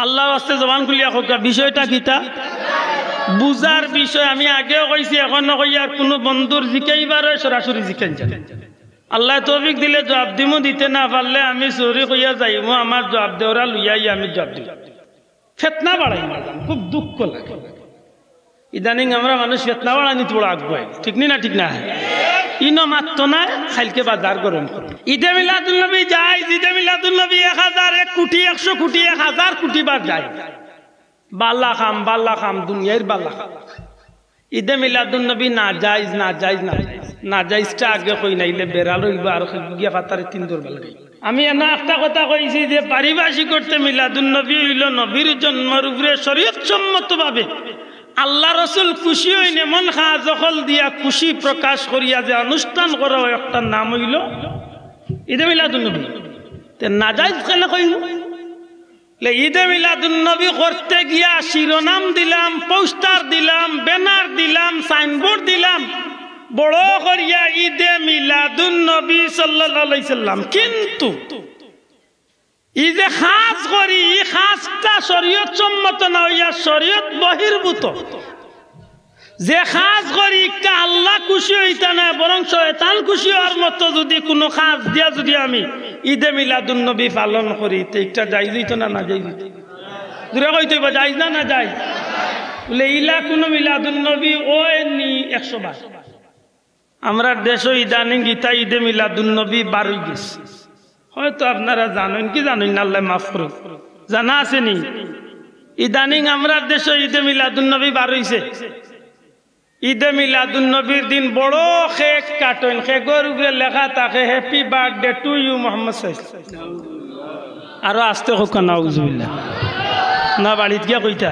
আল্লাহর ওয়াস্তে জবান খুলিয়া কোকা বিষয়টা কিতা বুঝার বিষয়। আমি আগেও কইছি এখনো কই আর কোনো বন্ধুর জিকাইবার সরাসরি জিকাই যাবে। আল্লাহ তৌফিক দিলে জবাব দিমু, দিতে না পারলে আমি চুরি কইয়া যাইমু, আমার জবাব দেওরা লইয়াই আমি জবাব দিব। ফেতনা বাড়াই মারলাম, খুব দুঃখ লাগে। ইদানিং আমরা মানুষ ফেতনা বাড়ানি তো আগ্রহ, ঠিক না? ঠিক না? ইনো মাত্র না খাইলকে বাজার গরম করে। ঈদে মিলাদুল নবী যায়, ঈদে মিলাদুল নবী 1000 1 কোটি 100 কোটি 1000 কোটি বার যায়। বাল্লা খাম দুনিয়ার বাল্লা খাম। ঈদে মিলাদুল নবী না যাইজ না যাইজ না যাইজ না যাইজটা আগে কই নাইলে বেড়াল হইব আর গিয়া ফাতারে 3 দর বেলা গাই। আমি এনা একটা কথা কইছি যে পারিভাষিক করতে মিলাদুল নবী হইল নবীর জন্মের উপরে শরীয়ত সম্মতভাবে আল্লাহ রসুল খুশি হইন এমন খাজল দিয়া খুশি প্রকাশ করিয়া যে অনুষ্ঠান করা হয়, একটা নাম হইল ঈদে মিলাদুল নবী। না যাইজ কেন কইল? ঈদে মিলাদুল নবী করতে গিয়া শিরোনাম দিলাম, পোস্টার দিলাম, ব্যানার দিলাম, সাইনবোর্ড দিলাম, বড় করিয়া ঈদে মিলাদুল নবী সাল্লাল্লাহু আলাইহি সাল্লাম। কিন্তু এই যে খাস করি, এই খাসটা শরীয়ত সম্মত না হইয়া শরীয়ত বহির্ভূত। যে খাস করি একটা আল্লাহ খুশি হইতা না, বরং শয়তান খুশি হওয়ার মতো যদি কোনো খাস দিয়া যদি আমি ঈদে মিলাদুন নবী পালন করি, তো একটা যাইজ হইতো না? না যাইজ হইতো? দূরে কইতে হইব যাইজ না? না যাইজ? বলে ইলা কোনো মিলাদুন নবী ওই নি 100 বার। আমরা দেশ ইদানিং গীতা ঈদে মিলাদুন নবী 12 গেছে। হয়তো আপনারা জানেন কি জানেন না, আল্লাহ মাফ করুক, জানা আছে নি? ইদানিং আমরা দেশ ঈদে মিলাদুন নবী 12 হইছে। ঈদে মিলাদুন নবীর দিন বড় কেক কাটেন, কেকের উপরে লেখা থাকে happy birthday to you Mohammad সাল্লাল্লাহু আলাইহি ওয়াসাল্লাম। আরো আসতে হোক না, আউযুবিল্লাহ না বাড়িতে গিয়া কইতা।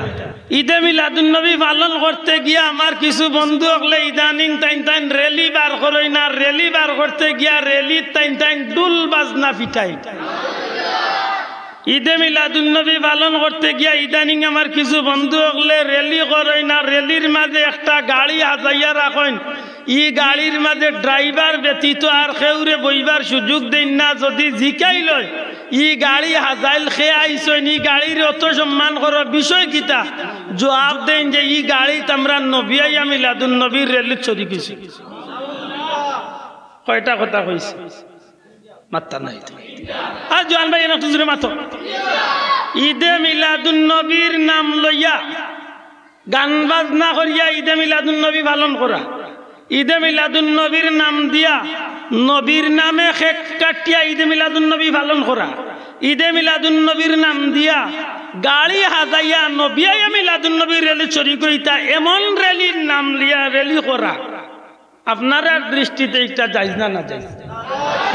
ঈদে মিলাদুন নবী পালন করতে গিয়া আমার কিছু বন্ধু হলে ইদানিং তাইন রেলি বার করই না, রেলি বার করতে গিয়া রেলি তাইন ডুল বাজনা পিটাই। ঈদে মিলাদুন নবী পালন করতে গিয়া ইদানিং আমার কিছু বন্ধু হলে রেলি করই না, রেলির মাঝে একটা গাড়ি হাজাইয়া রাখেন, ই গাড়ির মাঝে ড্রাইভার ব্যতীত আর কেউরে বইবার সুযোগ দেন না। যদি জিকাই লয় ই গাড়ি হাজাইল খেয়ে আইসেন, ই গাড়ির অত সম্মান করার বিষয় কিতা? জবাব দেন যে ই গাড়িত আমরা নবী আইয়া মিলাদুন নবীর রেলিত চলি গেছি। কয়টা কথা কইছে? মাত্তা নাই। আর জোয়ান ভাই না তুজরে মাতো। ঈদে মিলাদুন নবীর নাম লইয়া গান বাজনা করিয়া ঈদে মিলাদুন নবী পালন করা, ঈদে মিলাদুন নবীর নাম দিয়া নবীর নামে কেক কাটিয়া ঈদে মিলাদুন নবী পালন করা, ঈদে মিলাদুন নবীর নাম দিয়া গাড়ি হাজাইয়া নবী আইয়া মিলাদুন নবীর রেলি চুরি করিতা, এমন রেলির নাম লিয়া রেলি করা আপনার দৃষ্টিতে একটা যাইজ না? না যাইজ?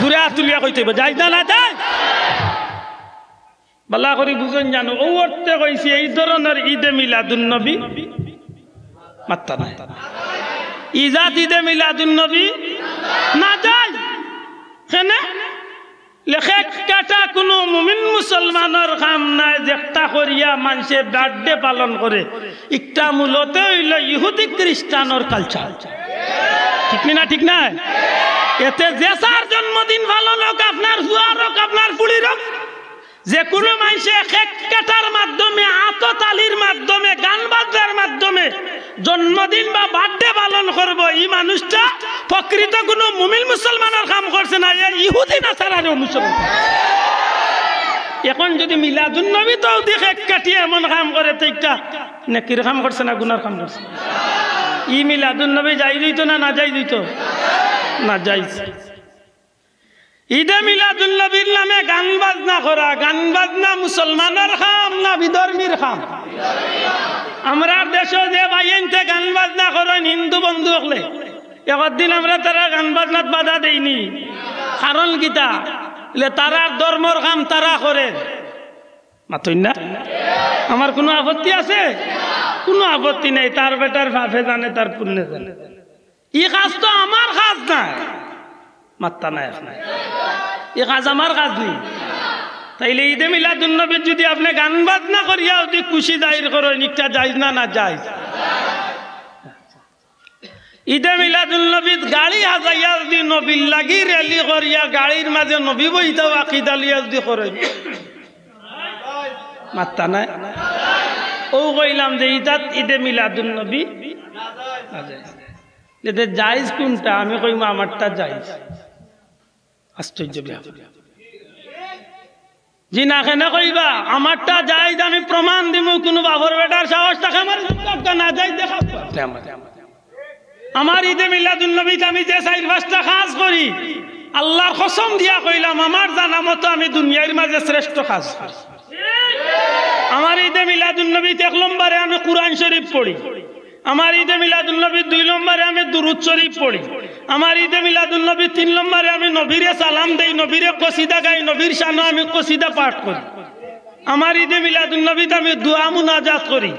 দূরে তুলিয়া কইতে হইব যাইজ না? না যাইজ? বালা করি বুঝেন জানো, ও অর্থে কইছি এই ধরনের ঈদে মিলাদুন নবী মাত্তা নাই। ইজাত ঈদে মিলাদুন নবী না যাইজ। কেন? লেখে কাটা কোনো মুমিন মুসলমানের কাম নাই। একটা করিয়া মানুষে বার্থডে পালন করে, একটা মূলত হইল ইহুদি খ্রিস্টানের কালচার। ঠিক না? ঠিক না? এতে যে সার জন্মদিন পালন হোক, আপনার জুয়ার হোক, আপনার ফুড়ির হোক, যে কোনো মানুষে কেক কাটার মাধ্যমে, আততালির মাধ্যমে, গান বাজনার মাধ্যমে জন্মদিন বা বার্থডে পালন করব, এই মানুষটা প্রকৃত কোনো মুমিন মুসলমানের কাম করছে না, ইহুদি নাসারার অনুসরণ। এখন যদি মিলাদুন নবী তো কেক কাটিয়ে এমন কাম করে, তো একটা নেকির কাম করছে না গুনার কাম করছে? ই মিলাদুন নবী যাই দিত না? না যাই দিত? না যাইজ। ঈদে মিলাদুন নবীর নামে গান বাজনা করা, গান বাজনা মুসলমানের খাম না বিধর্মীর খাম? আমরা দেশে যে বাইনতে গান বাজনা করেন হিন্দু বন্ধু হলে, একদিন আমরা তারা গান বাজনাত বাধা দেইনি। কারণ কিতা? তারা ধর্মর কাম তারা করে, মাতই না? আমার কোনো আপত্তি আছে? কোনো আপত্তি নেই। তার বেটার ভাফে জানে, তার পুণ্যে জানে। ই কাজ তো আমার কাজ নাই, মাত্তা নাই। এ কাজ আমার কাজ নেই। তাইলে ঈদে মিলাদুন নবীর যদি আপনি গান বাজনা করিয়া যদি খুশি জাহির করেন, একটা যাইজ না? না যাইজ? ঈদে মিলাদুন নবীর গাড়ি হাজাইয়া যদি নবীর লাগি রেলি করিয়া গাড়ির মাঝে নবী বইতাও আকিদা লিয়া যদি করেন, মাত্তা নাই ও কইলাম যে ইদাত ঈদে মিলাদুন নবী এতে জায়েজ কোনটা আমি কইম আমারটা জায়েজ আশ্চর্য ব্যাপার জি না কেন কইবা আমারটা জায়েজ আমি প্রমাণ দিব কোন বাবর বেটার সাহস থাকে আমার না জায়েজ দেখাব আমার ঈদে মিলাদুন নবীতে আমি যে 4-5টা কাজ করি আল্লাহর কসম দিয়া কইলাম আমার জানা মতো আমি দুনিয়ার মাঝে শ্রেষ্ঠ কাজ করি আমার ঈদে মিলাদুন নবীতে 1 নম্বরে আমি কুরআন শরীফ পড়ি আমার ঈদে মিলাদুন নবী 2 নম্বরে আমি দুরূদ শরীফ পড়ি আমার ঈদে মিলাদুন নবী 3 নম্বরে আমি নবীরে সালাম দেই নবীরে কসিদা গাই নবীর শানে আমি কসিদা পাঠ করি আমার ঈদে মিলাদুন নবীতে আমি দোয়া মুনাজাত করি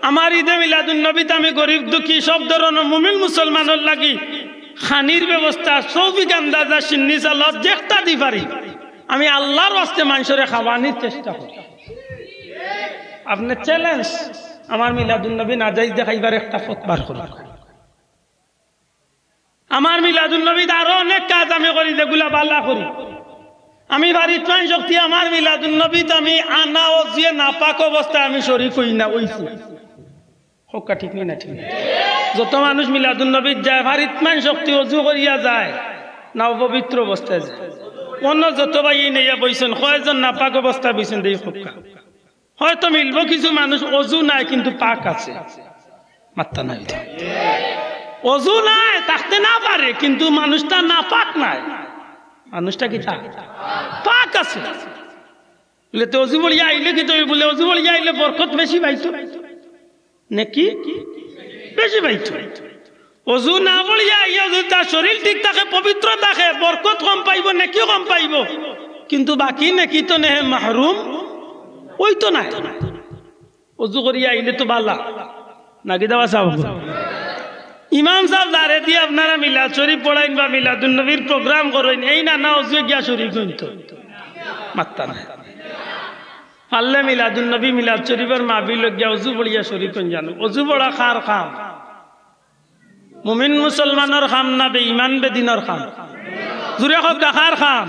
আমার ঈদে মিলাদুন নবীতে আমি গরিব দুঃখী সব ধরনের মুমিন মুসলমানের লাগি খানির ব্যবস্থা সৌফিক আন্দাজা সিন্নি সালাত যেটা দি পারি আমি আল্লাহর ওয়াস্তে মানুষের খাওয়ানোর চেষ্টা করি আপনি চ্যালেঞ্জ আমার মিলাদুন নবী নাজাইজ দেখাইবার একটা পথ বার করুন আমার মিলাদুন নবীতে আরো অনেক কাজ আমি করি যেগুলা বালা করি আমি বাড়ির প্রাণ শক্তি আমার মিলাদুন নবীতে আমি আনা ও যে নাপাক অবস্থায় আমি শরীক হই না ওইছি হক্কা ঠিক নেই না ঠিক যত মানুষ মিলাদুন নবীত যায় বাড়ির প্রাণ শক্তি অজু করিয়া যায় না পবিত্র অবস্থায় যায় অন্য যত ভাই নেইয়া বইছেন কয়জন নাপাক অবস্থায় বইছেন দেই হক্কা হয়তো মিলব কিছু মানুষ অজু নাই কিন্তু পাক আছে মাত্তা নাই অজু নাই থাকতে না পারে কিন্তু মানুষটা না পাক নাই মানুষটা কি পাক আছে বলে তো অজু বলিয়া আইলে কি তুই বলে অজু বলিয়া আইলে বরকত বেশি পাইতো নাকি বেশি পাইতো অজু না বলিয়া আইয়া যদি তার শরীর ঠিক থাকে পবিত্র থাকে বরকত কম পাইব নাকিও কম পাইব কিন্তু বাকি নাকি তো নেহে মাহরুম ওই তো নাই অজু করিয়া আইলে তো বালা নাকি দেওয়া সাহেব ইমাম সাহেব দাঁড়ে দিয়ে আপনারা মিলাদ শরীফ পড়াইন বা মিলাদুন নবীর প্রোগ্রাম করেন এই না না অজু গিয়া শরীফ হইতো মাত্তা নাই পারলে মিলাদুন নবী মিলাদ শরীফের মাহফিল গিয়া অজু পড়িয়া শরীফ জানো অজু পড়া খার খাম মুমিন মুসলমানের খাম না বেঈমান বেদিনের খাম জুরে হোক খার খাম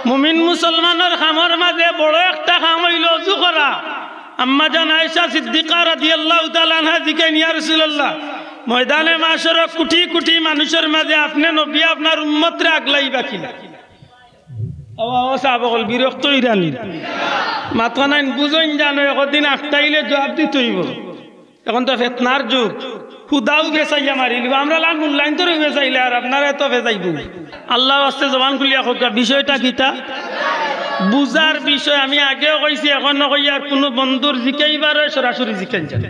মুমিন মুসলমানের খামের মাঝে বড় একটা খাম হইল অজু করা আম্মা জান আয়েশা সিদ্দিকা রাদিয়াল্লাহু তাআলা আনহা জিজ্ঞাসা ইয়া রাসূলুল্লাহ ময়দানে মাশরে কোটি কোটি মানুষের মাঝে আপনি নবী আপনার উম্মতরে আগলাইবা কিনা ও সাহাবাগল বিরক্ত ইরানি মাথা নাই বুঝইন জানো একদিন আটটাইলে জবাব দিতে হইব এখন তো ফিতনার যুগ খুদাও ফেসাইয়া মারিল আমরা লাল মূল্যায়ন তো ফেসাইলে আর আপনারা এত ফেসাইব আল্লাহ আস্তে জবান খুলিয়া হোকা বিষয়টা কিতা বুঝার বিষয় আমি আগেও কইছি এখন কই আর কোনো বন্ধুর জিকাইবার সরাসরি জিকাই যাবে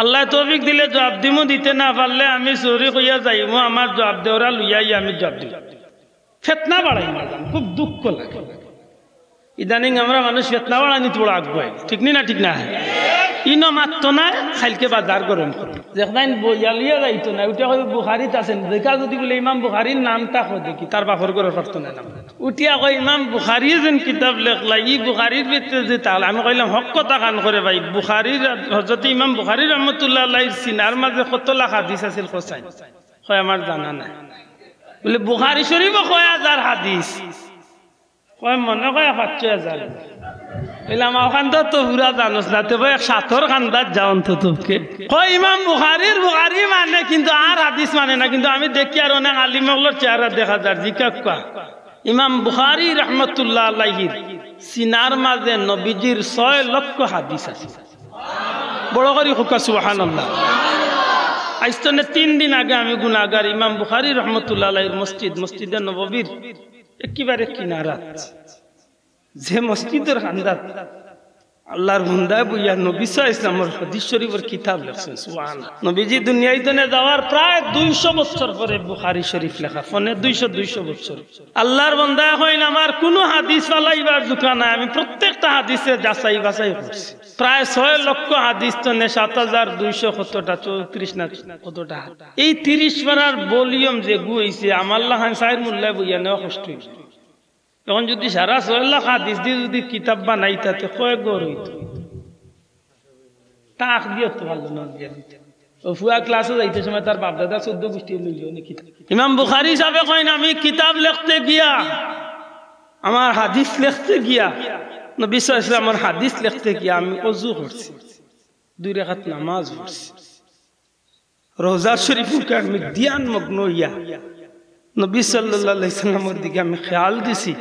আল্লাহ তৌফিক দিলে জবাব দিমু দিতে না পারলে আমি চুরি কইয়া যাইমু আমার জবাব দেওরা লইয়াই আমি জবাব দিব ফিতনা বাড়াই মারলাম খুব দুঃখ লাগে ইদানিং আমরা মানুষ ফিতনা বাড়ানি তোড়া আগ্রহ ঠিক না ঠিক না ইনো মাত্র না খাইলকে বাজার গরম যেখানে বইয়ালিয়া যাইতো না উঠিয়া কই বুখারিত আছেন দেখা যদি বলে ইমাম বুখারির নামটা কই দেখি তার বাপর ঘরে পারতো না নাম উঠিয়া কই ইমাম বুখারি যেন কিতাব লেখলা ই বুখারির ভিতরে যে তাহলে আমি কইলাম হক কথা কান করে ভাই বুখারির হযরত ইমাম বুখারি রাহমাতুল্লাহ আলাইহির সিনার মাঝে কত লাখ হাদিস আছিল কোসাই কয় আমার জানা নাই বলে বুখারী শরীফ কয় 1000 হাদিস কয় মনে কয় 5000 বললাম ওখানটা তো পুরা জানোস না তো ভাই 7 খান্দার যাওন তো তোকে কয় ইমাম বুখারীর বুখারী মানে কিন্তু আর হাদিস মানে না কিন্তু আমি দেখি আর অনেক আলিমগুলোর চেহারা দেখা যায় জিকা কয় ইমাম বুখারী রাহমাতুল্লাহ আলাইহির সিনার মাঝে নবীজির 6 লক্ষ হাদিস আছে বড় করে হুকা সুবহানাল্লাহ আইস্তনে 3 দিন আগে আমি গুনাহগার ইমাম বুখারী রাহমাতুল্লাহ আলাইহির মসজিদে নববীর একেবারে কিনারাত যে মসজিদের খান্দাত আল্লাহর বান্দা বুইয়া নবী সাল্লাল্লাহু আলাইহি ওয়াসাল্লামের হাদিস শরীফের কিতাব লেখছেন সুবহানাল্লাহ নবীজি দুনিয়ায় দনে যাওয়ার প্রায় 200 বছর পরে বুখারী শরীফ লেখা ফনে 200 বছর আল্লাহর বান্দা হইন আমার কোনো হাদিস ফালাইবার দোকান নাই আমি প্রত্যেকটা হাদিসে যাচাই বাছাই করছি প্রায় 6 লক্ষ হাদিস তনে 7200 কতটা 34 না কতটা এই 30 পারার ভলিউম যে গুইছে আমাল্লাহ খান সাহেব মোল্লা বুইয়া নেওয়া কষ্ট হইছে এখন যদি সারা 6 লাখ হাদিস দিয়ে যদি কিতাব বানাইতাতে কয়েক গর হইতো টাক দিয়ে তো ভালো না দিয়ে দিতে ও ফুয়া ক্লাসে যাইতে সময় তার বাপ দাদা 14 গোষ্ঠী লইলো নি কিতাব ইমাম বুখারী সাহেব কইন আমি কিতাব লিখতে গিয়া আমার হাদিস লিখতে গিয়া নবী সাল্লাল্লাহু আলাইহি ওয়াসাল্লামের হাদিস লিখতে গিয়ে আমি ওযু করছি, 2 রাকাত নামাজ পড়ছি, রোজা শরীফকে আমি ধ্যান মগ্ন হইয়া নবী সাল্লাল্লাহু আলাইহি ওয়াসাল্লামের দিকে আমি খেয়াল দিছি।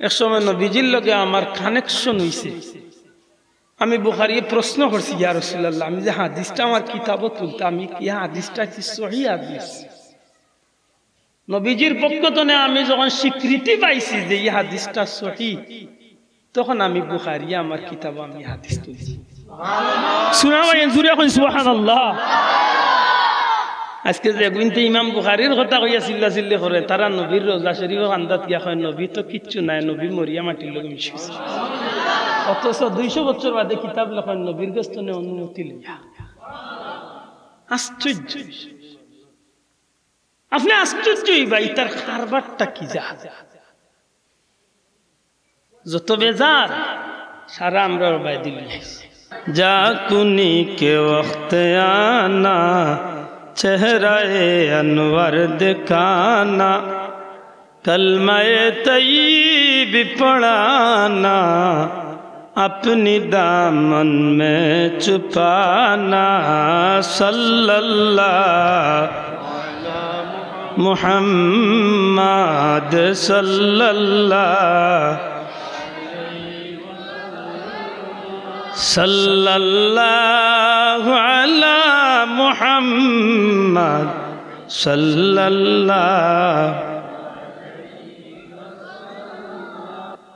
এক সময় নবীজির লগে আমার কানেকশন হইছে। আমি বুখারী প্রশ্ন করছি, ইয়া রাসূলুল্লাহ, আমি যে হাদিসটা আমার কিতাবত তুলতাম, আমি কি হাদিসটা কি সহিহ হাদিস? নবীজির পক্ষ থেকে আমি যখন স্বীকৃতি পাইছি যে এই হাদিসটা সহিহ, তখন আমি বুখারী আমার কিতাব আমি হাদিস তুলছি। সুবহানাল্লাহ, জুরে এখন সুবহানাল্লাহ। আজকে যে গুনতে ইমাম বুখারীর কথা কইয়া চিল্লা চিল্লি করে, তারা নবীর রোজা শরীফ আন্দাত গিয়া কয় নবী তো কিচ্ছু নাই, নবী মরিয়া মাটির লগে মিশিয়েছে। অথচ 200 বছর বাদে কিতাব লেখেন নবীর গস্তনে অনুমতি লইয়া। আশ্চর্য, আপনি আশ্চর্যই ভাই, তার কারবারটা কি যা যত বেজার সারা আমরা বাই দিল যা কুনি কে ওয়াক্তে আনা চেহারায়ে আনওয়ার দিখানা কলমায়ে তয়্যিব পড়ানা अपनी दामन में छुपाना सल्लल्लाहु मुहम्मद सल्लल्लाहु अला मुहम्मद सल्लल्लाहु।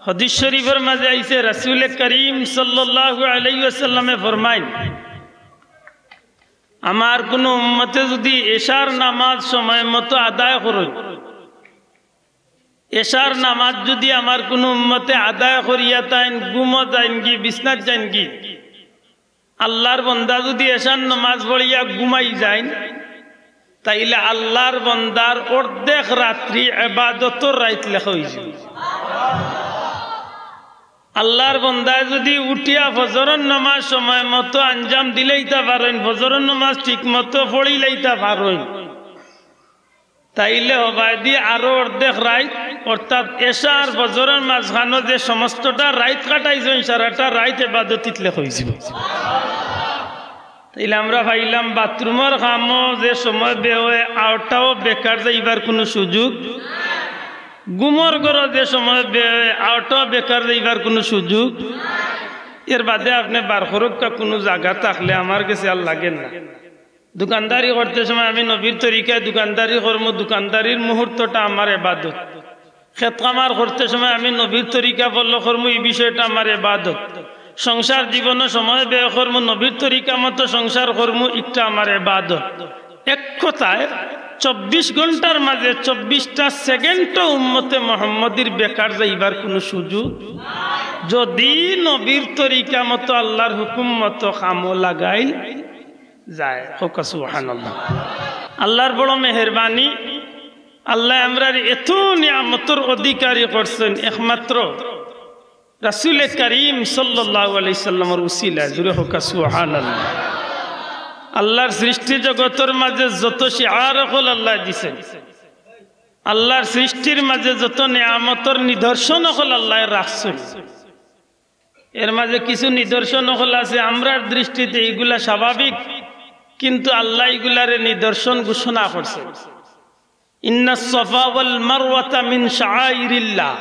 हदीस शरीफर मजे ऐसे रसूल करीम सल्लल्लाहु अलैहि वसल्लमे फरमाइन, আমার কোন উম্মতে যদি এশার নামাজ সময় মতো আদায় করে, এশার নামাজ যদি আমার কোন উম্মতে আদায় করিয়া তাইন ঘুমো যাইন কি বিছনাত যাইন কি, আল্লাহর বান্দা যদি এশার নামাজ পড়িয়া ঘুমাই যাইন, তাইলে আল্লাহর বান্দার অর্ধেক রাত্রি ইবাদতর রাত লেখা হয়ে যাবে। আল্লাহর বান্দায় যদি উঠিয়া ফজরের নামাজ সময় মতো আঞ্জাম দিলেইতা পারেন, ফজরের নামাজ ঠিক মতো পড়িলেইতা পারেন, তাইলে হবাই দিয়ে আরো অর্ধেক রাত, অর্থাৎ এশা আর ফজরের মাঝখানে যে সমস্তটা রাত কাটাইছেন সারাটা রাত ইবাদতিত লেখা হয়ে যাবে। তাইলে আমরা ভাইলাম বাথরুমের কামও যে সময় বে হয় আওটাও বেকার যাইবার কোনো সুযোগ, গুমর গড় যে সময় আওটাও বেকার যাইবার কোনো সুযোগ, এর বাদে আপনি বার খরক্কা কোনো জায়গা থাকলে আমার কাছে আর লাগেন না। দোকানদারি করতে সময় আমি নবীর তরিকায় দোকানদারি করবো, দোকানদারির মুহূর্তটা আমার ইবাদত। খেত কামার করতে সময় আমি নবীর তরিকা ফলো করবো, এই বিষয়টা আমার ইবাদত। সংসার জীবনে সময় ব্যয় করবো, নবীর তরিকা মতো সংসার করবো, এটা আমার ইবাদত। এক কথায় 24 ঘন্টার মাঝে 24টা সেকেন্ডও উম্মতে মুহাম্মদীর বেকার যাইবার কোনো সুযোগ, যদি নবীর তরিকা মতো আল্লাহর হুকুম মতো কামো লাগাই যায়। সুবহানাল্লাহ। আল্লাহর বড় মেহেরবানি, আল্লাহ আমরার এত নিয়ামতের অধিকারী করছেন একমাত্র রাসূল করিম সাল্লাল্লাহু আলাইহি সাল্লামের উসিলায়। জুরে হোক সুবহানাল্লাহ। আল্লাহর সৃষ্টি জগতের মাঝে যত শিআর হল আল্লাহ দিছেন, আল্লাহর সৃষ্টির মাঝে যত নিয়ামতের নিদর্শন হল আল্লাহ রাখছেন, এর মাঝে কিছু নিদর্শন হল আছে আমরার দৃষ্টিতে এগুলা স্বাভাবিক, কিন্তু আল্লাহ এগুলার নিদর্শন ঘোষণা করছেন। ইন্নাস সাফা ওয়াল মারওয়াতা মিন শাআইরিল্লাহ,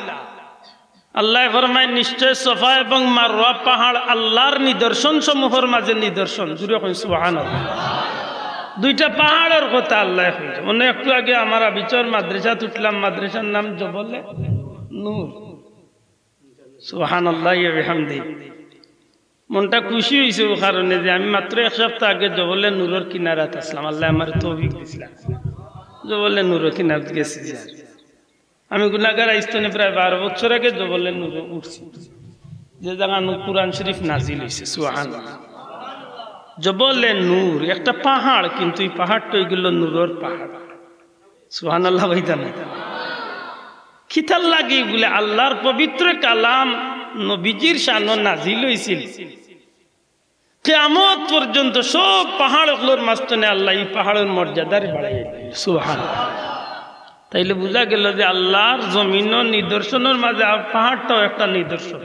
আল্লাহ ফরমায় নিশ্চয় সফা এবং মারওয়া পাহাড় আল্লাহর নিদর্শন সমূহের মাঝে নিদর্শন। জুড়ে কই সুবহানাল্লাহ। দুইটা পাহাড়ের কথা আল্লাহ কইছে। মনে একটু আগে আমার আবিচর মাদ্রাসা উঠলাম, মাদ্রাসার নাম জবলে নূর। সুবহানাল্লাহ ওয়া বিহামদিহি। মনটা খুশি হয়েছে ও কারণে যে আমি মাত্র 1 সপ্তাহ আগে জবলে নূরের কিনারাত আসলাম। আল্লাহ আমার তৌফিক দিয়েছিলেন, জবলে নূরের কিনারাত গেছি। আমি গুনাহগার আইস্তনে প্রায় 12 বছর আগে জবলে নূর উঠছি, যে জায়গা কোরআন শরীফ নাজিল হয়েছে। সুবহানাল্লাহ। জবলে নূর একটা পাহাড়, কিন্তু এই পাহাড়টা এগুলো নূরের পাহাড়। সুবহানাল্লাহ। ভাইজান খিতাল লাগে বলে আল্লাহর পবিত্র কালাম নবীজির শানে নাজিল হয়েছিল, কিয়ামত পর্যন্ত সব পাহাড়গুলোর মাঝখানে আল্লাহ এই পাহাড়ের মর্যাদার বাড়াইয়া দিলেন। সুবহানাল্লাহ। তাইলে বোঝা গেল যে আল্লাহর জমিন নিদর্শনের মাঝে পাহাড়টাও একটা নিদর্শন।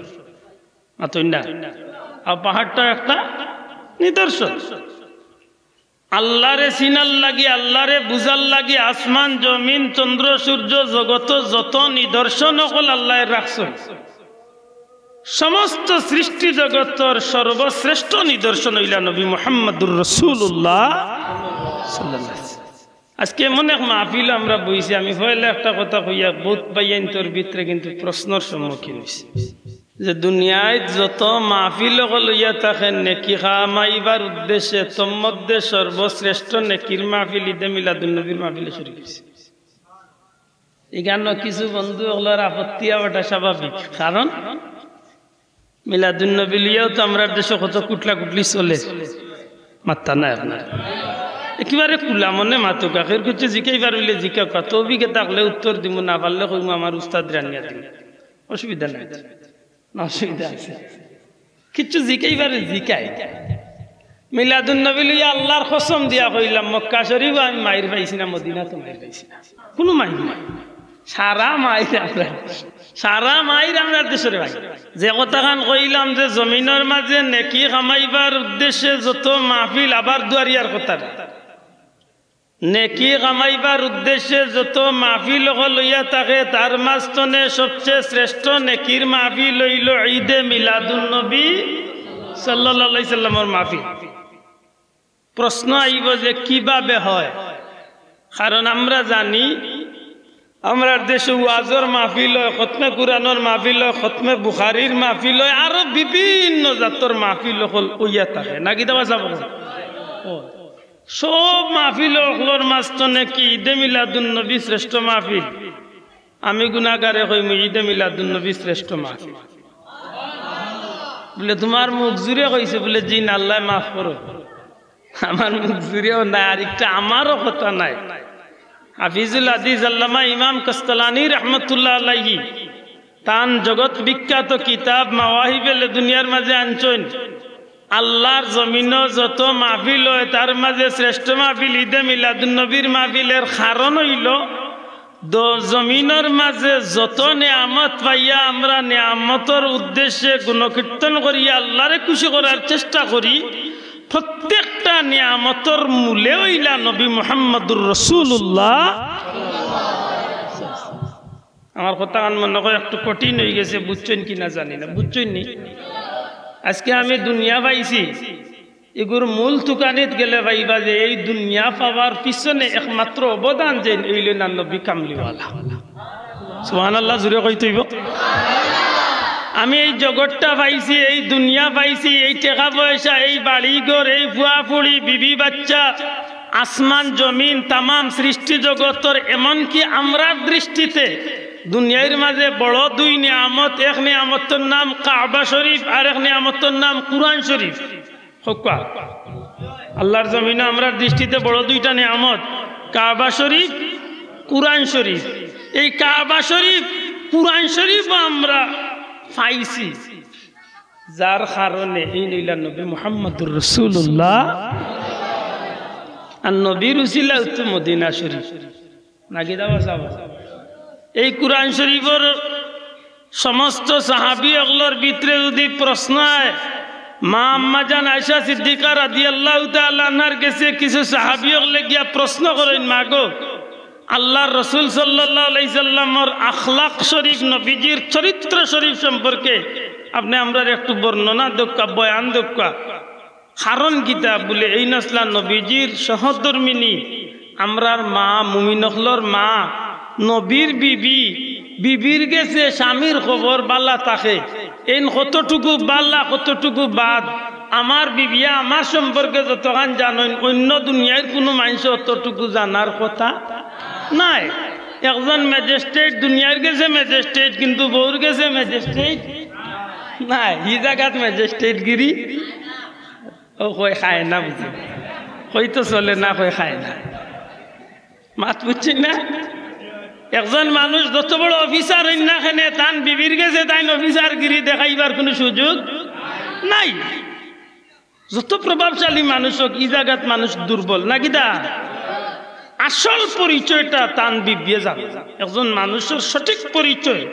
মাতই না আর পাহাড়টা একটা নিদর্শন আল্লাহরে চিনার লাগি আল্লাহরে বুঝার লাগি আসমান জমিন চন্দ্র সূর্য জগত যত নিদর্শন হল আল্লাহ রাখছেন সমস্ত সৃষ্টি জগতের সর্বশ্রেষ্ঠ নিদর্শন হইলা নবী মুহাম্মদুর রাসূলুল্লাহ সাল্লাল্লাহু আলাইহি ওয়াসাল্লাম। আজকে এমন এক মাহফিল আমরা বইছি আমি পয়লা একটা কথা কইয়া বহুত বাইন তোর ভিতরে কিন্তু প্রশ্নের সম্মুখীন হইছি যে দুনিয়ায় যত মাহফিল লইয়া থাকেন নেকি কামাইবার উদ্দেশ্যে তোর মধ্যে সর্বশ্রেষ্ঠ নেকির মাহফিল ঈদে মিলাদুন্নবীর মাহফিলে শরীক হইছে। এখানে কিছু বন্ধু হলোর আপত্তি হওয়াটা স্বাভাবিক, কারণ মিলাদুন্নবী লিয়াও তো আমরা দেশে কত কুটলা কুটলি চলে মাত্তা নাই আপনার একেবারে কুলা মনে মাতো কাকের কিছু জিকাইবার হইলে জিকা কত অভিজ্ঞতা থাকলে উত্তর দিব, না পারলে কইম আমার উস্তাদ রানিয়া দিব, অসুবিধা নাই, অসুবিধা আছে কিছু জিকাইবারে জিকাই। মিলাদুন্নবী লইয়া আল্লাহর কসম দিয়া কইলাম মক্কা শরীফ আমি মাইর পাইছি না, মদিনা তো মাইর পাইছি না, কোনো মাইর নাই, সারা মাইর আমরা দেশের ভাই। যে কথাখান কইলাম যে জমিনের মাঝে নেকি কামাইবার উদ্দেশ্যে যত মাহফিল, আবার দুয়ারিয়ার কথা, নেকি কামাইবার উদ্দেশ্যে যত মাহফিল লইয়া থাকে তার মাঝখানে সবচেয়ে শ্রেষ্ঠ নেকির মাহফিল হইল ঈদে মিলাদুন্নবী সাল্লাল্লাহু আলাইহি সাল্লামের মাহফিল। প্রশ্ন আইব যে কিভাবে হয়, কারণ আমরা জানি আমরা দেশে ওয়াজের মাহফিল হয়, খতমে কুরআনের মাহফিল হয়, খতমে বুখারীর মাহফিল হয়, আরো বিভিন্ন জাতের মাহফিল হল ওইয়া থাকে নাকি দেওয়া যাব। সব মাহফিল হলোর মাঝখানে কি ঈদে মিলাদুন্নবী শ্রেষ্ঠ মাহফিল? আমি গুনাহগারে কইম ঈদে মিলাদুন্নবী শ্রেষ্ঠ মাহফিল। বলে তোমার মুখ জুড়ে কইছে, বলে জি না আল্লাহ মাফ করো, আমার মুখ জুড়েও নাই, আর একটা আমারও কথা নাই। হাফিজুল হাদিস আল্লামা ইমাম কাস্তালানি রহমতুল্লাহ আলাইহি তান জগৎ বিখ্যাত কিতাব মাওয়াহিবুল দুনিয়ার মাঝে আনছেন আল্লাহর জমিন যত মাহফিল হয় তার মাঝে শ্রেষ্ঠ মাহফিল ঈদে মিলাদুন্নবীর মাহফিলের কারণ হইল জমিনের মাঝে যত নিয়ামত পাইয়া আমরা নিয়ামতের উদ্দেশ্যে গুণকীর্তন করিয়া আল্লাহরে খুশি করার চেষ্টা করি, প্রত্যেকটা নিয়ামতের মূলে হইলা নবী মুহাম্মদুর রাসূলুল্লাহ। আমার কথা মনে হয় একটু কঠিন হয়ে গেছে, বুঝছেন কিনা জানি না, বুঝছেন নি? আজকে আমি দুনিয়া পাইছি, এগুর মূল তুকানিত গেলে ভাইবা যে এই দুনিয়া পাওয়ার পিছনে একমাত্র অবদান যে হইল না নবী কামলিওয়ালা। সুবহানাল্লাহ জুড়ে কইতেইব। আমি এই জগৎটা পাইছি, এই দুনিয়া পাইছি, এই টাকা পয়সা, এই বাড়িঘর, এই ফুয়া ফুড়ি, বিবি বাচ্চা, আসমান জমিন, তামাম সৃষ্টি জগতের, এমনকি আমরার দৃষ্টিতে দুনিয়ার মাঝে বড় দুই নিয়ামত, এক নিয়ামতের নাম কাবা শরীফ আর এক নিয়ামতের নাম কুরআন শরীফ। আল্লাহর জমিনে আমরার দৃষ্টিতে বড় দুইটা নিয়ামত, কাবা শরীফ, কুরআন শরীফ। এই কাবা শরীফ, কুরআন শরীফ আমরা পাইছি যার কারণে এই নইলা নবী মুহাম্মদুর রাসূলুল্লাহ আর নবীর উসিলা হচ্ছে মদিনা শরীফ নাকি দাওয়া সাহাবা। এই কুরআন শরীফের সমস্ত সাহাবী ওগুলোর ভিতরে যদি প্রশ্ন হয়, মা আম্মা জান আয়েশা সিদ্দিকা রাদিয়াল্লাহু তাআলা আনহার কাছে কিছু সাহাবী ওগুলো গিয়া প্রশ্ন করেন, মাগো আল্লাহর রাসূল সাল্লাল্লাহু আলাইহি সাল্লামের আখলাক শরীফ, নবীজির চরিত্র শরীফ সম্পর্কে আপনি আমরা একটু বর্ণনা দক্কা, বয়ান দক্কা, কারণ কিতা? বলে এই নসলা নবীজির সহধর্মিনী, আমরার মা, মুমিনহলর মা, নবীর বিবি, বিবির গেছে স্বামীর খবর বালা থাকে, এই কতটুকু বালা কতটুকু বাদ, আমার বিবিয়া আমার সম্পর্কে যতখান জানেন অন্য দুনিয়ার কোনো মানুষ অতটুকু জানার কথা নাই। একজন ম্যাজিস্ট্রেট দুনিয়ার গেছে ম্যাজিস্ট্রেট, কিন্তু বউর গেছে ম্যাজিস্ট্রেট নাই। এই জায়গাত ম্যাজিস্ট্রেট গিরি ও কই খায় না, বুঝি কই তো চলে না, কই খায় না, মাত বুঝছেন না? একজন মানুষ যত বড় অফিসার হইন না কেন, তান বিবির গেছে তাই অফিসার গিরি দেখাইবার কোনো সুযোগ নাই। যত প্রভাবশালী মানুষ হোক, এই জায়গাত মানুষ দুর্বল নাকি দা? আসল পরিচয়টা তান বিবিয়ে যাবে। একজন মানুষের সঠিক পরিচয়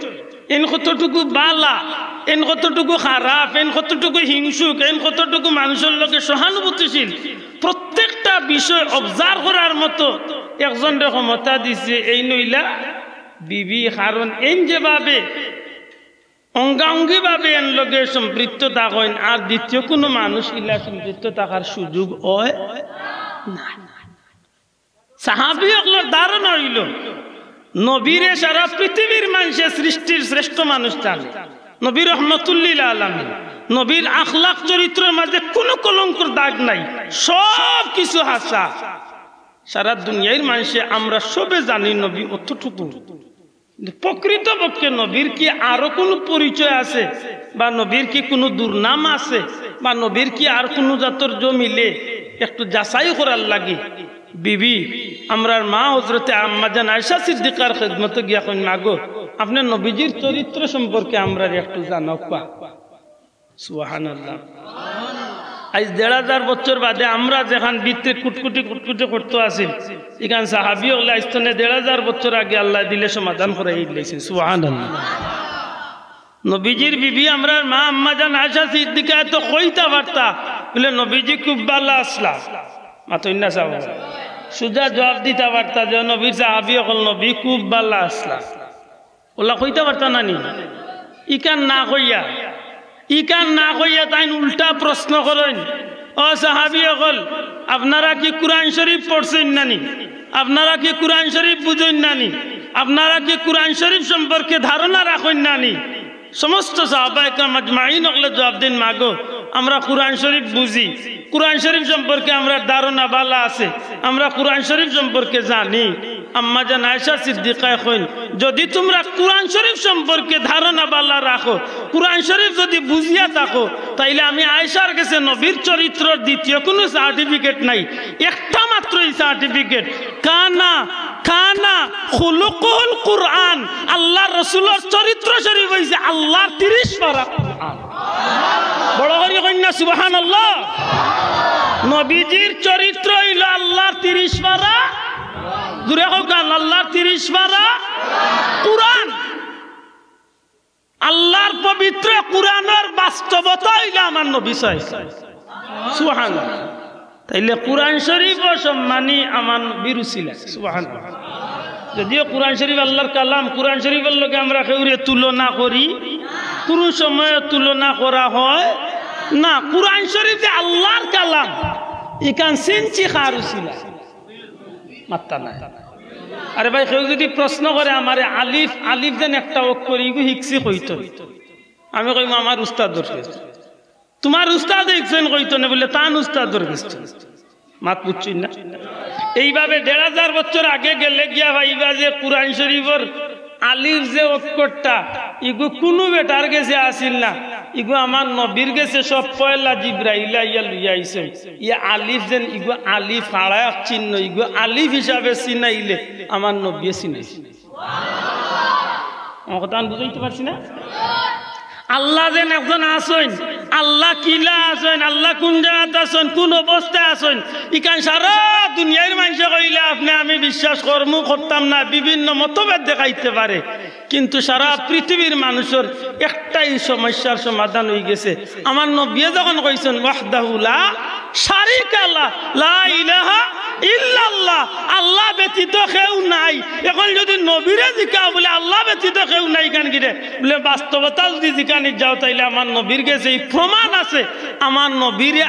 এন কতটুকু বালা, এন কতটুকু খারাপ, এন কতটুকু হিংসুক, এন কতটুকু মানুষের লোকে সহানুভূতিশীল, প্রত্যেকটা বিষয় অবজার্ভ করার মতো একজন ক্ষমতা দিছে এই নইলা বিবি। কারণ এন যেভাবে অঙ্গাঙ্গি ভাবে এন লগে সম্পৃক্ত থাকেন আর দ্বিতীয় কোনো মানুষ ইলা সম্পৃক্ত থাকার সুযোগ হয় না। সাহাবী হকলের ধারণা হইল নবীরে সারা পৃথিবীর মানুষের সৃষ্টির শ্রেষ্ঠ মানুষ জানে, নবী রহমতুল্লিল আলামিন, নবীর আখলাক চরিত্রের মাঝে কোনো কলঙ্কর দাগ নাই, সব কিছু হাসা। সারা দুনিয়ার মানুষে আমরা সবে জানি নবী অতটুকু। প্রকৃতপক্ষে নবীর কি আরো কোনো পরিচয় আছে, বা নবীর কি কোনো দুর্নাম আছে, বা নবীর কি আর কোনো জাতর জমিলে একটু যাচাই করার লাগে। বিবি আমরার মা হযরতে আম্মাজান আয়েশা সিদ্দিকার খিদমতে গিয়া কইন, মাগো আপনি নবীজির চরিত্র সম্পর্কে আমরা একটু জানাও। সুবহানাল্লাহ। আজ ১,৫০০ বছর বাদে আমরা যেখান ভিতরে কুটকুটি করতে আছি, এখান সাহাবী হলে আইস্তনে ১,৫০০ বছর আগে আল্লাহ দিলে সমাধান করে দিয়েছেন। সুবহানাল্লাহ। নবীজির বিবি আমরার মা আম্মাজান আয়েশা সিদ্দিকা তো কইতা পারতা বলে নবীজি খুব ভালো আসলা, মাতই না চাও সুজা জবাব দিতে পারতা যে নবীর সাহাবী হল নবী খুব ভালো আসলা, ওলা কইতে পারতা না নি? ইকান না কইয়া তাই উল্টা প্রশ্ন করেন, ও সাহাবী হল আপনারা কি কুরআন শরীফ পড়ছেন নানি? আপনারা কি কুরআন শরীফ বুঝেন নানি? আপনারা কি কুরআন শরীফ সম্পর্কে ধারণা রাখেন নানি? সমস্ত সাহাবা ইকরাম আজমাইন হলে জবাব দিন, মাগো আমরা কুরআন শরীফ বুঝি, কুরআন শরীফ সম্পর্কে আমরা ধারণা বালা আছে, আমরা কুরআন শরীফ সম্পর্কে জানি। আম্মাজান আয়েশা সিদ্দিকা কইন, যদি তোমরা কুরআন শরীফ সম্পর্কে ধারণা বালা রাখো, কুরআন শরীফ যদি বুঝিয়া থাকো, তাইলে আমি আয়েশার কাছে নবীর চরিত্রের দ্বিতীয় কোনো সার্টিফিকেট নাই, একটা মাত্রই সার্টিফিকেট, কানা খুলুকুল কুরআন। আল্লাহর রাসূলের চরিত্র শরীফ হইছে আল্লাহর 30 পারা কুরআন। বড় করে কইনা সুবহানাল্লাহ। নবীজির চরিত্র হইল আল্লাহর 30 পারা, জুরে হোক আল্লাহর 30 পারা কুরআন। আল্লাহর পবিত্র কুরআনের বাস্তবতা হইল আমার নবী সুবহানাল্লাহ। তাইলে কুরআন শরীফ সম্মানী আমার নবীর উসিলা। সুবহানাল্লাহ। যদিও কুরআন শরীফ আল্লাহর কালাম, কুরআন শরীফের লগে আমরা কেউরে তুলনা করি, কোনো সময় তুলনা করা হয় না। কুরআন শরীফ যে আল্লাহর কালাম, ইকান সিনচি খার উসিলা মাত্তা নাই। আরে ভাই কেউ যদি প্রশ্ন করে আমারে আলিফ যেন একটা অক্ষর ইগু হিকসি কইতো, আমি কইম আমার উস্তাদর কাছে। তোমার উস্তাদ হিকছেন কইতো না বলে তান উস্তাদর কাছে, মাত বুঝছেন না? এইভাবে ১,৫০০ বছর আগে গেলে গিয়া ভাইবা যে কুরআন শরীফের আলিফ যে অক্ষরটা ইগু কোনো বেটার কাছে আসিল না, ইগু আমার নবীর কাছে সব পয়লা জিবরাইল ইয়া লইয়া আইছে। ইয়া আলিফ যেন ইগু আলিফ হাড়া চিহ্ন, ইগু আলিফ হিসাবে চিনাইলে আমার নবী চিনাইছে। আমার কথা বুঝাইতে পারছি না? আল্লাহ যেন একজন আসেন, আল্লাহ কিলা আসেন, আল্লাহ কোন জায়গাতে আসেন, কোন অবস্থায় আসেন, ইকান সারা দুনিয়ার মানুষ কইলে আপনি আমি বিশ্বাস করতাম না, বিভিন্ন মতভেদ দেখাইতে পারে, কিন্তু সারা পৃথিবীর মানুষের একটাই সমস্যার সমাধান হয়ে গেছে। আমার নবী যখন কইছেন ওয়াহদাহু লা শারিকা লাহ লা ইলাহা ইল্লাল্লাহ, আল্লাহ ব্যতীত কেউ নাই। এখন যদি নবীরে জিকা বলে আল্লাহ ব্যতীত কেউ নাই, কেন কি রে বলে বাস্তবতা যদি জিকানি যাও, তাইলে আমার নবীর কাছে এই প্রমাণ আছে। আমার নবীরে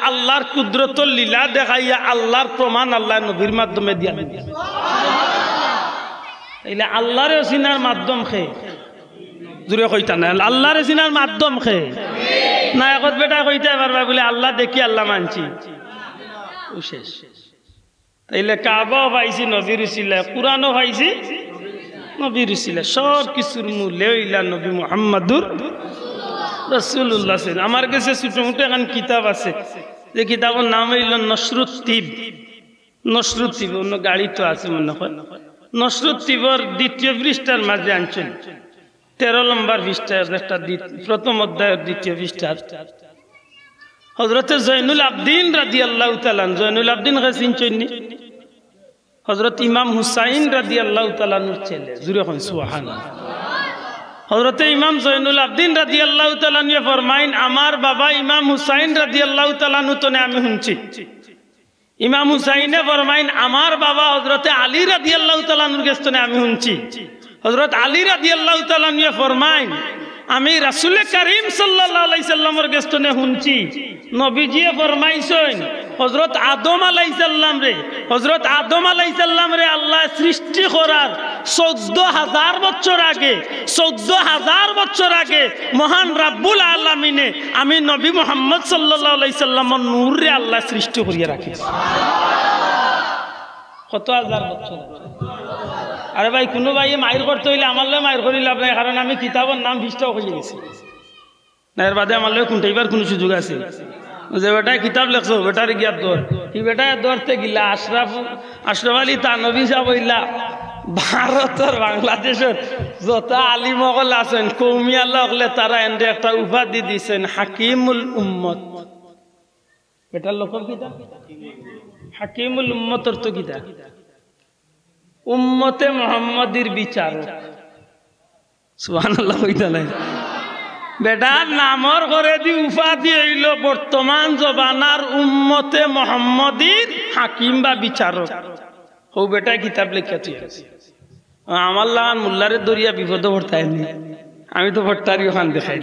আল্লাহর কুদরতর লীলা দেখাইয়া আল্লাহর প্রমাণ আল্লাহ নবীর মাধ্যমে দিয়া দিবে। তাইলে আল্লাহর চিনার মাধ্যম খেয়ে জুড়ে কইতা না, আল্লাহর চিনার মাধ্যম খেয়ে না। এখন বেটা কইতে পারবা বলে আল্লাহ দেখি আল্লাহ মানছি, শেষ। তাইলে কাবাও পাইছি নবীর উসিলা, কুরআনও পাইছি নবীর উসিলা, সব কিছুর মূলে হইলা নবী মুহাম্মাদুর রাসূলুল্লাহ। আমার কাছে ছোট মোটো এখন কিতাব আছে, যে কিতাবের নাম হইল নসরুত তিব। অন্য গাড়ি তো আছে মনে হয়। নসরুত তিবর ২য় পৃষ্ঠার মাঝে আনছেন 13 নম্বর পৃষ্ঠার একটা প্রথম অধ্যায়ের ২য় পৃষ্ঠা। হযরতে জয়নুল আবদিন রাদিয়াল্লাহু তাআলা, জয়নুল আবদিন কাছেন চিনি, হযরত ইমাম হুসাইন রাদিয়াল্লাহু তাআলার ছেলে। জুরে কোন সুবহানাল্লাহ। হযরতে ইমাম জয়নুল আবদিন রাদিয়াল্লাহু তাআলা আনহু ফরমাইন আমার বাবা ইমাম হুসাইন রাদিয়াল্লাহু তাআলা আনহু তো আমি শুনছি ইমাম হুসাইনে ফরমাইন আমার বাবা হযরতে আলী রাদিয়াল্লাহু তাআলা আনহুর কাছে আমি শুনছি হযরত আলী রাদিয়াল্লাহু তাআলা আনহু ফরমাইন আমি রাসূল করিম সাল্লাল্লাহু আলাইহি সাল্লামের কাছে শুনছি নবীজিয়ে ফরমাইছেন হযরত আদম আলাইহিস সালাম রে আল্লাহ সৃষ্টি করার 14000 বছর আগে 14000 বছর আগে মহান রব্বুল আলামিনে আমি নবী মুহাম্মদ সাল্লাল্লাহু আলাইহি সাল্লামের নূর রে আল্লাহ সৃষ্টি করিয়া রাখিছে কত হাজার বছর আরে ভাই কোনো ভাই মাইর করতে হইলে আমার লয় মাইর করি লাভ নাই কারণ আমি কিতাবের নাম বিষ্টাও হয়ে গেছি না এর বাদে আমার লয় কোনটাইবার কোনো সুযোগ আছে যে বেটায় কিতাব লেখছো বেটার গিয়ার দৌড় কি বেটায় দৌড়তে গিলা আশরাফ আলী তানবী সাহেব হইলা ভারতের বাংলাদেশের যত আলিম সকল আছেন কৌমিয়া লোকলে তারা এনে একটা উপাধি দিয়েছেন হাকিমুল উম্মত বেটার লোক কিতা হাকিমুল উম্মতর তো কিতা উম্মতে মুহাম্মাদির বিচারক সুবহানাল্লাহ কইতা নাই বেটার নামর করে দি উপাধি হইল বর্তমান জবানার উম্মতে মুহাম্মাদির হাকিম বা বিচারক ও বেটা কিতাব লেখা তুই আমার লাগান মোল্লারে দরিয়া বিপদ ভর্তায়নি আমি তো ভট্টারি ওখান দেখাই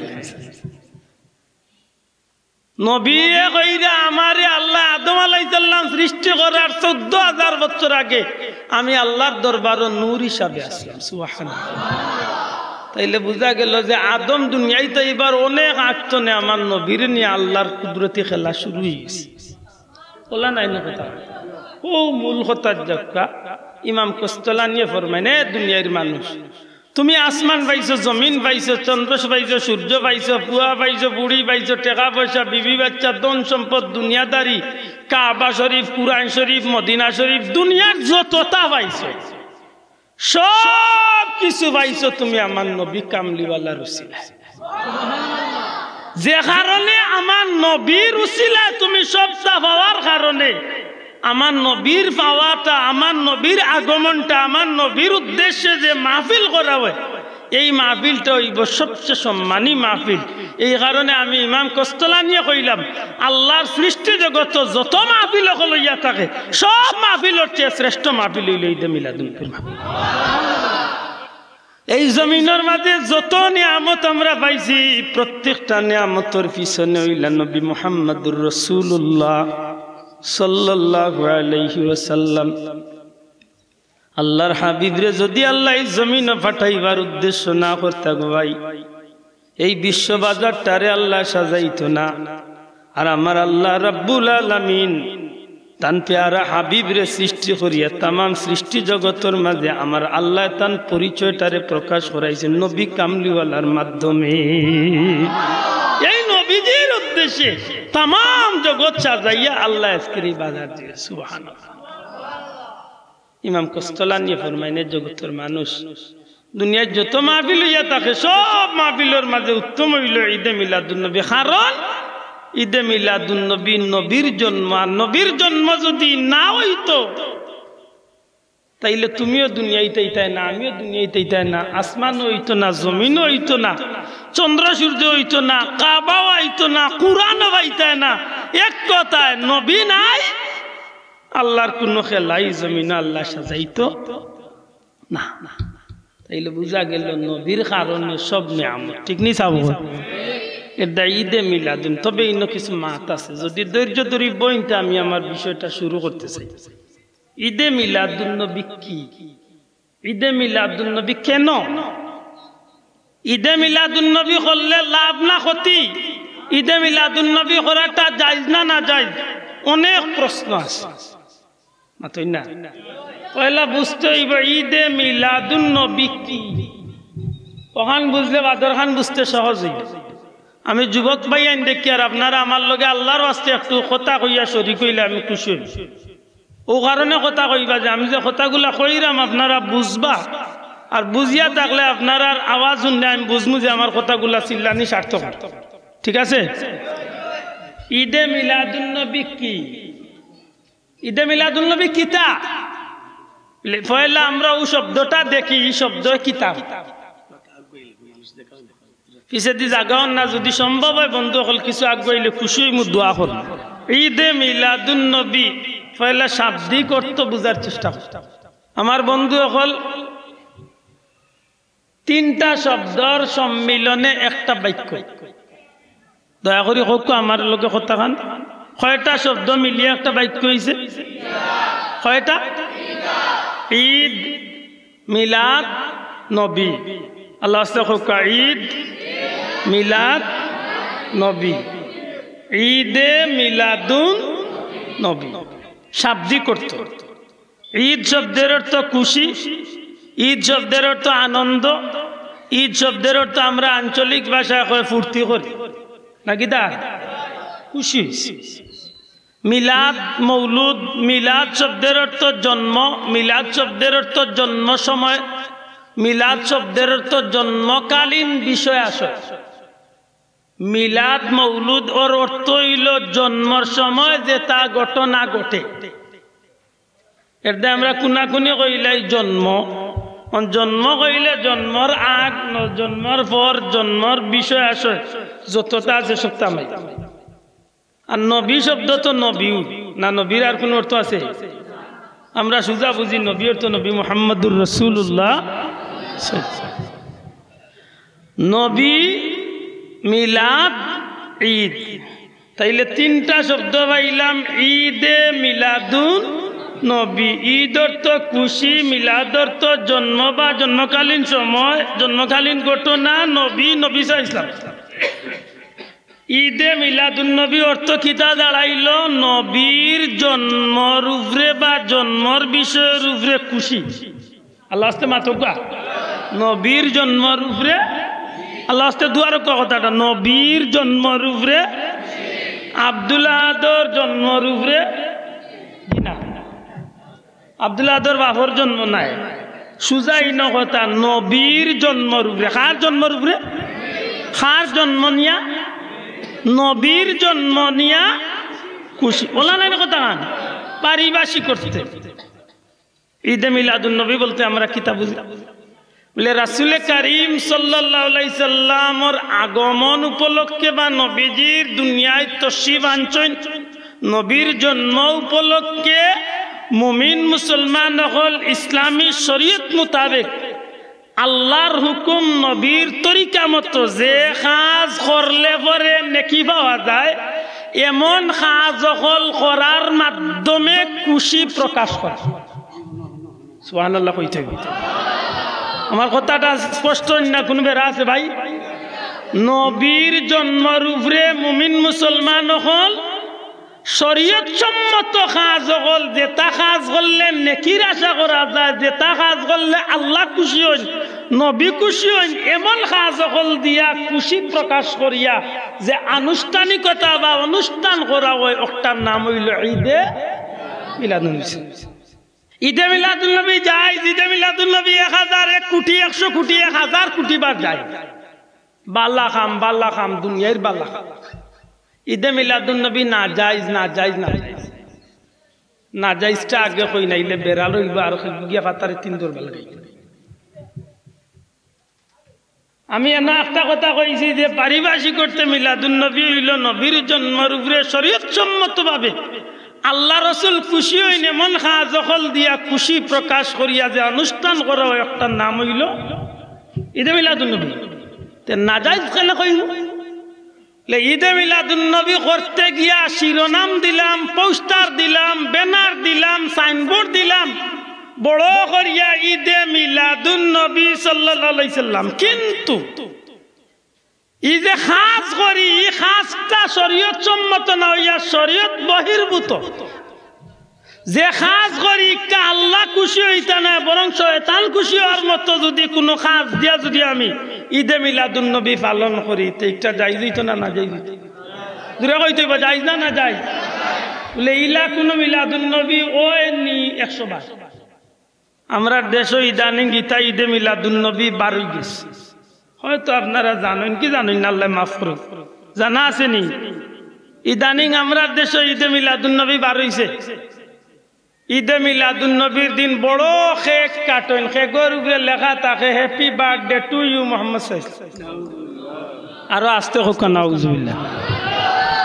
নবী কইরা আমারে আল্লাহ আদম আলাইহিস সালাম সৃষ্টি করার 14000 বছর আগে আমি আল্লাহর দরবারে নূর হিসাবে আসলাম সুবহানাল্লাহ তাইলে বুঝা গেল যে আদম দুনিয়াতে এবার অনেক আটনে আমার নবীর নিয়ে আল্লাহর কুদরতি খেলা শুরু হয়েছে বলা নাই না কথা ও মূল কথার জায়গা ইমাম কস্তলানিয়ে ফরমায় না দুনিয়ার মানুষ তুমি আসমান পাইছো জমিন পাইছো চন্দ্র পাইছো সূর্য পাইছো পুয়া পাইছো বুড়ি পাইছো টাকা পয়সা বিবি বাচ্চা ধন সম্পদ দুনিয়াদারি কাবা শরীফ কুরআন শরীফ মদিনা শরীফ দুনিয়ার যতটা পাইছো সব কিছু পাইছো তুমি আমার নবী কামলিওয়ালার উসিলায় যে কারণে আমার নবীর উসিলায় তুমি সবটা পাওয়ার কারণে আমার নবীর পাওয়াটা আমার নবীর আগমনটা আমার নবীর উদ্দেশ্যে যে মাহফিল করা হয় এই মাহফিলটা হইব সবচেয়ে সম্মানী মাহফিল এই কারণে আমি ইমাম কস্তলানিয়ে কইলাম আল্লাহর সৃষ্টি জগত যত মাহফিল লইয়া থাকে সব মাহফিলের চেয়ে শ্রেষ্ঠ মাহফিল হইল ঈদে মিলাদুল নবী মাহফিল এই জমিনের মাঝে যত নিয়ামত আমরা পাইছি প্রত্যেকটা নিয়ামতের পিছনে হইলা নবী মুহাম্মদুর রাসূলুল্লাহ সাল্লাল্লাহু আলাইহি ওয়াসাল্লাম আল্লাহর হাবিবরে যদি আল্লাহ এই জমিনে পাঠাইবার উদ্দেশ্য না করতে গো ভাই এই বিশ্ব বাজারটারে আল্লাহ সাজাইতো না আর আমার আল্লাহ রাব্বুল আলামিন তান প্যারা হাবিবরে সৃষ্টি করিয়া तमाम সৃষ্টি জগতের মাঝে আমার আল্লাহ তান পরিচয়টারে প্রকাশ করাইছেন নবী কামলিওয়ালার মাধ্যমে এই নবীজির উদ্দেশ্যে तमाम জগৎ সাজাইয়া আল্লাহ আজকের এই বাজার দিয়ে সুবহানাল্লাহ ইমাম কস্তলানি ফরমাইনে জগতের মানুষ দুনিয়ার যত মাহফিল হইয়া থাকে সব মাহফিলের মাঝে উত্তম হইল ঈদে মিলাদুন নবী কারণ ঈদে মিলাদুন নবী নবীর জন্ম যদি না হইতো তাইলে তুমিও দুনিয়াইতে ইতাই না আমিও দুনিয়াইতে ইতাই না আসমান হইতো না জমিন হইতো না চন্দ্র সূর্য হইতো না কাবাও হইতো না কুরআনও হইতায় না এক কথায় নবী নাই আল্লাহর কোন খেলাই জমিন আল্লাহ সাজাইতো না তাইলে বুঝা গেল নবীর কারণে সব নিয়ামত ঠিক নি সাব এটা ঈদে মিলাদুন তবে ইন্ন কিছু মাত আছে যদি ধৈর্য ধরি বইতে আমি আমার বিষয়টা শুরু করতে চাই ঈদে মিলাদুন নবী কি ঈদে মিলাদুন নবী কেন ঈদে মিলাদুন নবী করলে লাভ না ক্ষতি ঈদে মিলাদুন নবী করাটা জায়েজ না না জায়েজ অনেক প্রশ্ন আছে মাতই না পয়লা বুঝতে হইব ঈদে মিলাদুন নবী কি ওখান বুঝলে বাদর খান বুঝতে সহজ হইব আমি যুবক ভাই আইন দেখি আর আপনারা আমার লগে আল্লাহর ওয়াস্তে একটু কথা কইয়া শরীক হইলে আমি খুশি হই ও কারণে কথা কইবা যে আমি যে কথাগুলা কইরাম আপনারা বুঝবা আর বুঝিয়া থাকলে আপনারা আওয়াজ শুনলে আমি বুঝমু যে আমার কথাগুলা চিল্লানি সার্থক ঠিক আছে ঈদে মিলাদুন নবী কি ঈদে মিলাদুন নবী কিতা পয়লা আমরা ও শব্দটা দেখি এই শব্দ কিতাব পিছে দি জাগাও না যদি সম্ভব হয় বন্ধু হল কিছু আগুয়াইলে খুশি মু দোয়া হল ঈদে মিলাদুন নবী পয়লা শাব্দিক অর্থ বুঝার চেষ্টা আমার বন্ধু হল তিনটা শব্দর সম্মিলনে একটা বাক্য দয়া করে হোক আমার লোকে কথা খান কয়টা শব্দ মিলিয়ে একটা বাক্য হয়েছে কয়টা ঈদ মিলাদ নবী আল্লাহ ঈদ মিলাদ নবী ঈদে মিলাদুন নবী শাব্দিক অর্থ ঈদ শব্দের অর্থ খুশি ঈদ শব্দের অর্থ আনন্দ ঈদ শব্দের অর্থ আমরা আঞ্চলিক ভাষায় কয় ফুর্তি করি নাকি দা খুশি মিলাদ মৌলুদ মিলাদ শব্দের অর্থ জন্ম মিলাদ শব্দের অর্থ জন্ম সময় মিলাদ শব্দের অর্থ জন্মকালীন বিষয় আসে মিলাদ মৌলুদ ওর অর্থ হইল জন্মর সময় যে তা ঘটনা ঘটে এতে আমরা কুনাকুনি কইলাই জন্ম জন্ম কইলে জন্মর আগ জন্মর পর জন্মর বিষয় আসে যতটা আছে সব তামাই আর নবী শব্দ তো নবীও না নবীর আর কোন অর্থ আছে আমরা সুজা বুঝি নবী অর্থ নবী মুহাম্মদুর রাসূলুল্লাহ নবী মিলাদ ঈদ তাইলে তিনটা শব্দ পাইলাম ঈদে মিলাদুন নবী ঈদ অর্থ খুশি মিলাদ অর্থ জন্ম বা জন্মকালীন সময় জন্মকালীন ঘটনা নবী নবী ইসলাম ঈদে মিলাদুন নবী অর্থ কিতা দাঁড়াইল নবীর জন্মর উপরে বা জন্মর বিষয়ের উপরে খুশি আল্লাহ আস্তে মাতকা নবীর জন্মর উপরে আল্লাহ আস্তে দুয়ার কথাটা নবীর জন্মর উপরে আব্দুল আহাদর জন্মর উপরে না আব্দুল আহাদর বাপর জন্ম নাই সুজাই ন কথা নবীর জন্মর উপরে কার জন্মর উপরে কার জন্ম নিয়া নবীর জন্ম নিয়া খুশি বলা নাই কথা পারিভাষিক করতে ঈদে মিলাদুন নবী বলতে আমরা কিতাব বুঝি বলে রাসূল করিম সাল্লাল্লাহু আলাইহি সাল্লামর আগমন উপলক্ষে বা নবীজির দুনিয়ায় তশরিফ আনছেন নবীর জন্ম উপলক্ষে মুমিন মুসলমান হল ইসলামী শরীয়ত মোতাবেক আল্লাহর হুকুম নবীর তরিকা মতো যে কাজ করলে পরে নেকি পাওয়া যায় এমন কাজ হল করার মাধ্যমে খুশি প্রকাশ করা সুবহানাল্লাহ কইতে আমার কথাটা স্পষ্ট না কোন বেরা আছে ভাই নবীর জন্মের উপরে মুমিন মুসলমান হল শরীয়ত সম্মত কাজ হল যেটা কাজ করলে নেকির আশা করা যায় যেটা কাজ করলে আল্লাহ খুশি হন নবী খুশি হন এমন কাজ হল দিয়া খুশি প্রকাশ করিয়া যে আনুষ্ঠানিকতা বা অনুষ্ঠান করা হয় ওটার নাম হইল ঈদে মিলাদুন নবী ঈদে মিলাদুন নবী যায় ঈদে মিলাদুন নবী 1000 1 কোটি 100 কোটি 1000 কোটি বার যায় বাল্লা খাম দুনিয়ার বাল্লা খাম ঈদে মিলাদুন নবী না জায়েজ না জায়েজটা আগে কই নাইলে বেরাল হইব আর গিয়া ফাতারে 3 দর বেলা গাই আমি এনা একটা কথা কইছি যে পারিভাষিক করতে মিলাদুন নবী হইল নবীর জন্মের উপরে শরীয়ত সম্মতভাবে আল্লাহ রাসূল খুশি হইন এমন কাজ হল দিয়া খুশি প্রকাশ করিয়া যে অনুষ্ঠান করা হয় একটা নাম হইল ঈদে মিলাদুন নবী তে না জায়েজ কেন কইব ঈদে মিলাদুন নবী করতে গিয়া শিরোনাম দিলাম পোস্টার দিলাম ব্যানার দিলাম সাইনবোর্ড দিলাম বড় করিয়া ঈদে মিলাদুন নবী সাল্লাল্লাহু আলাইহি সাল্লাম কিন্তু এই যে খাস করি খাসটা শরীয়ত সম্মত না হইয়া শরীয়ত বহির্ভূত যে খাস করি কা আল্লাহ খুশি হইতা না বরং শয়তান খুশি হওয়ার মতো যদি কোনো খাস দিয়া যদি আমি ঈদে মিলাদুন নবী পালন করি তো এটা যাইজ হইতো না যাইজ হইতো দূরে কইতে যাইজ না যাইজ বলে ইলা কোনো মিলাদুন নবী ওই নি 100 বার আমরা দেশে ইদানিং গীতা ঈদে মিলাদুন নবী 12 গেছে হয়তো আপনারা জানেন কি জানেন না আল্লাহ মাফ করুক জানা আছে নি ইদানিং আমরা দেশে ঈদে মিলাদুন নবী 12 হইছে ঈদে মিলাদুন নবীর দিন বড় কেক কাটেন, কেকের উপরে লেখা থাকে happy birthday to you Mohammad সাল্লাল্লাহু আলাইহি ওয়াসাল্লাম। আরো আস্তে হোক নাউজুবিল্লাহ,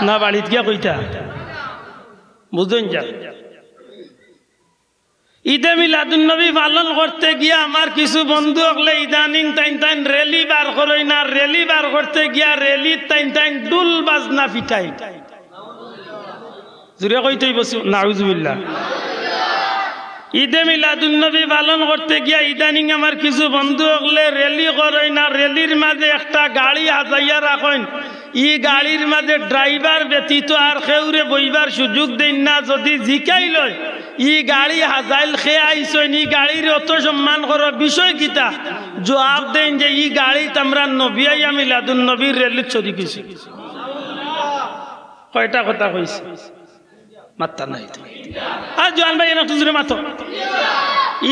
না বাড়িত গিয়া কইতা বুঝুন যা। ঈদে মিলাদুন নবী পালন করতে গিয়া আমার কিছু বন্ধু হলে ইদানিং তাইন রেলি বার করই না, রেলি বার করতে গিয়া রেলি তাইন ডুল বাজনা পিটাই। জুড়ে কইতেই বসু নাউজুবিল্লাহ। ঈদে মিলাদুন নবী পালন করতে গিয়া ইদানিং আমার কিছু বন্ধু হলে রেলি করই না, রেলির মাঝে একটা গাড়ি হাজাইয়া রাখেন, ই গাড়ির মাঝে ড্রাইভার ব্যতীত আর কেউরে বইবার সুযোগ দেন না। যদি জিকাই লয় ই গাড়ি হাজাইল খেয়ে আইসেন, ই গাড়ির অত সম্মান করার বিষয় কিতা? জবাব দেন যে ই গাড়িত আমরা নবী আইয়া মিলাদুন নবীর রেলির ছড়ি গেছি। কয়টা কথা কইছে? মাত্তা নাই আর জোয়ান ভাই না তুজরে মাতো।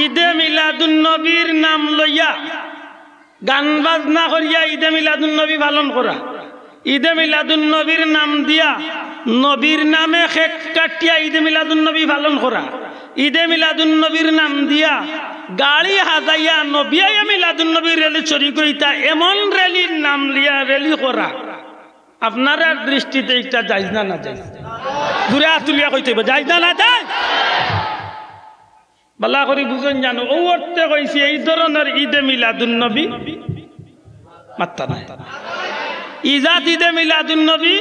ঈদে মিলাদুন নবীর নাম লইয়া গান বাজনা করিয়া ঈদে মিলাদুন নবী পালন করা, ঈদে মিলাদুন নবীর নাম দিয়া নবীর নামে কেক কাটিয়া ঈদে মিলাদুন নবী পালন করা, ঈদে মিলাদুন নবীর নাম দিয়া গাড়ি হাজাইয়া নবী আইয়া মিলাদুন নবীর রেলি চুরি করিতা, এমন রেলির নাম লিয়া রেলি করা আপনার দৃষ্টিতে একটা যাইজ না না যাইজ? দূরে তুলিয়া কইতে যাইজ না না যাই? বালা করি বুঝেন জানো ও অর্থে কইছি এই ধরনের ঈদে মিলাদুন নবী মাত্তা নাই। ইজাত ঈদে মিলাদুন নবী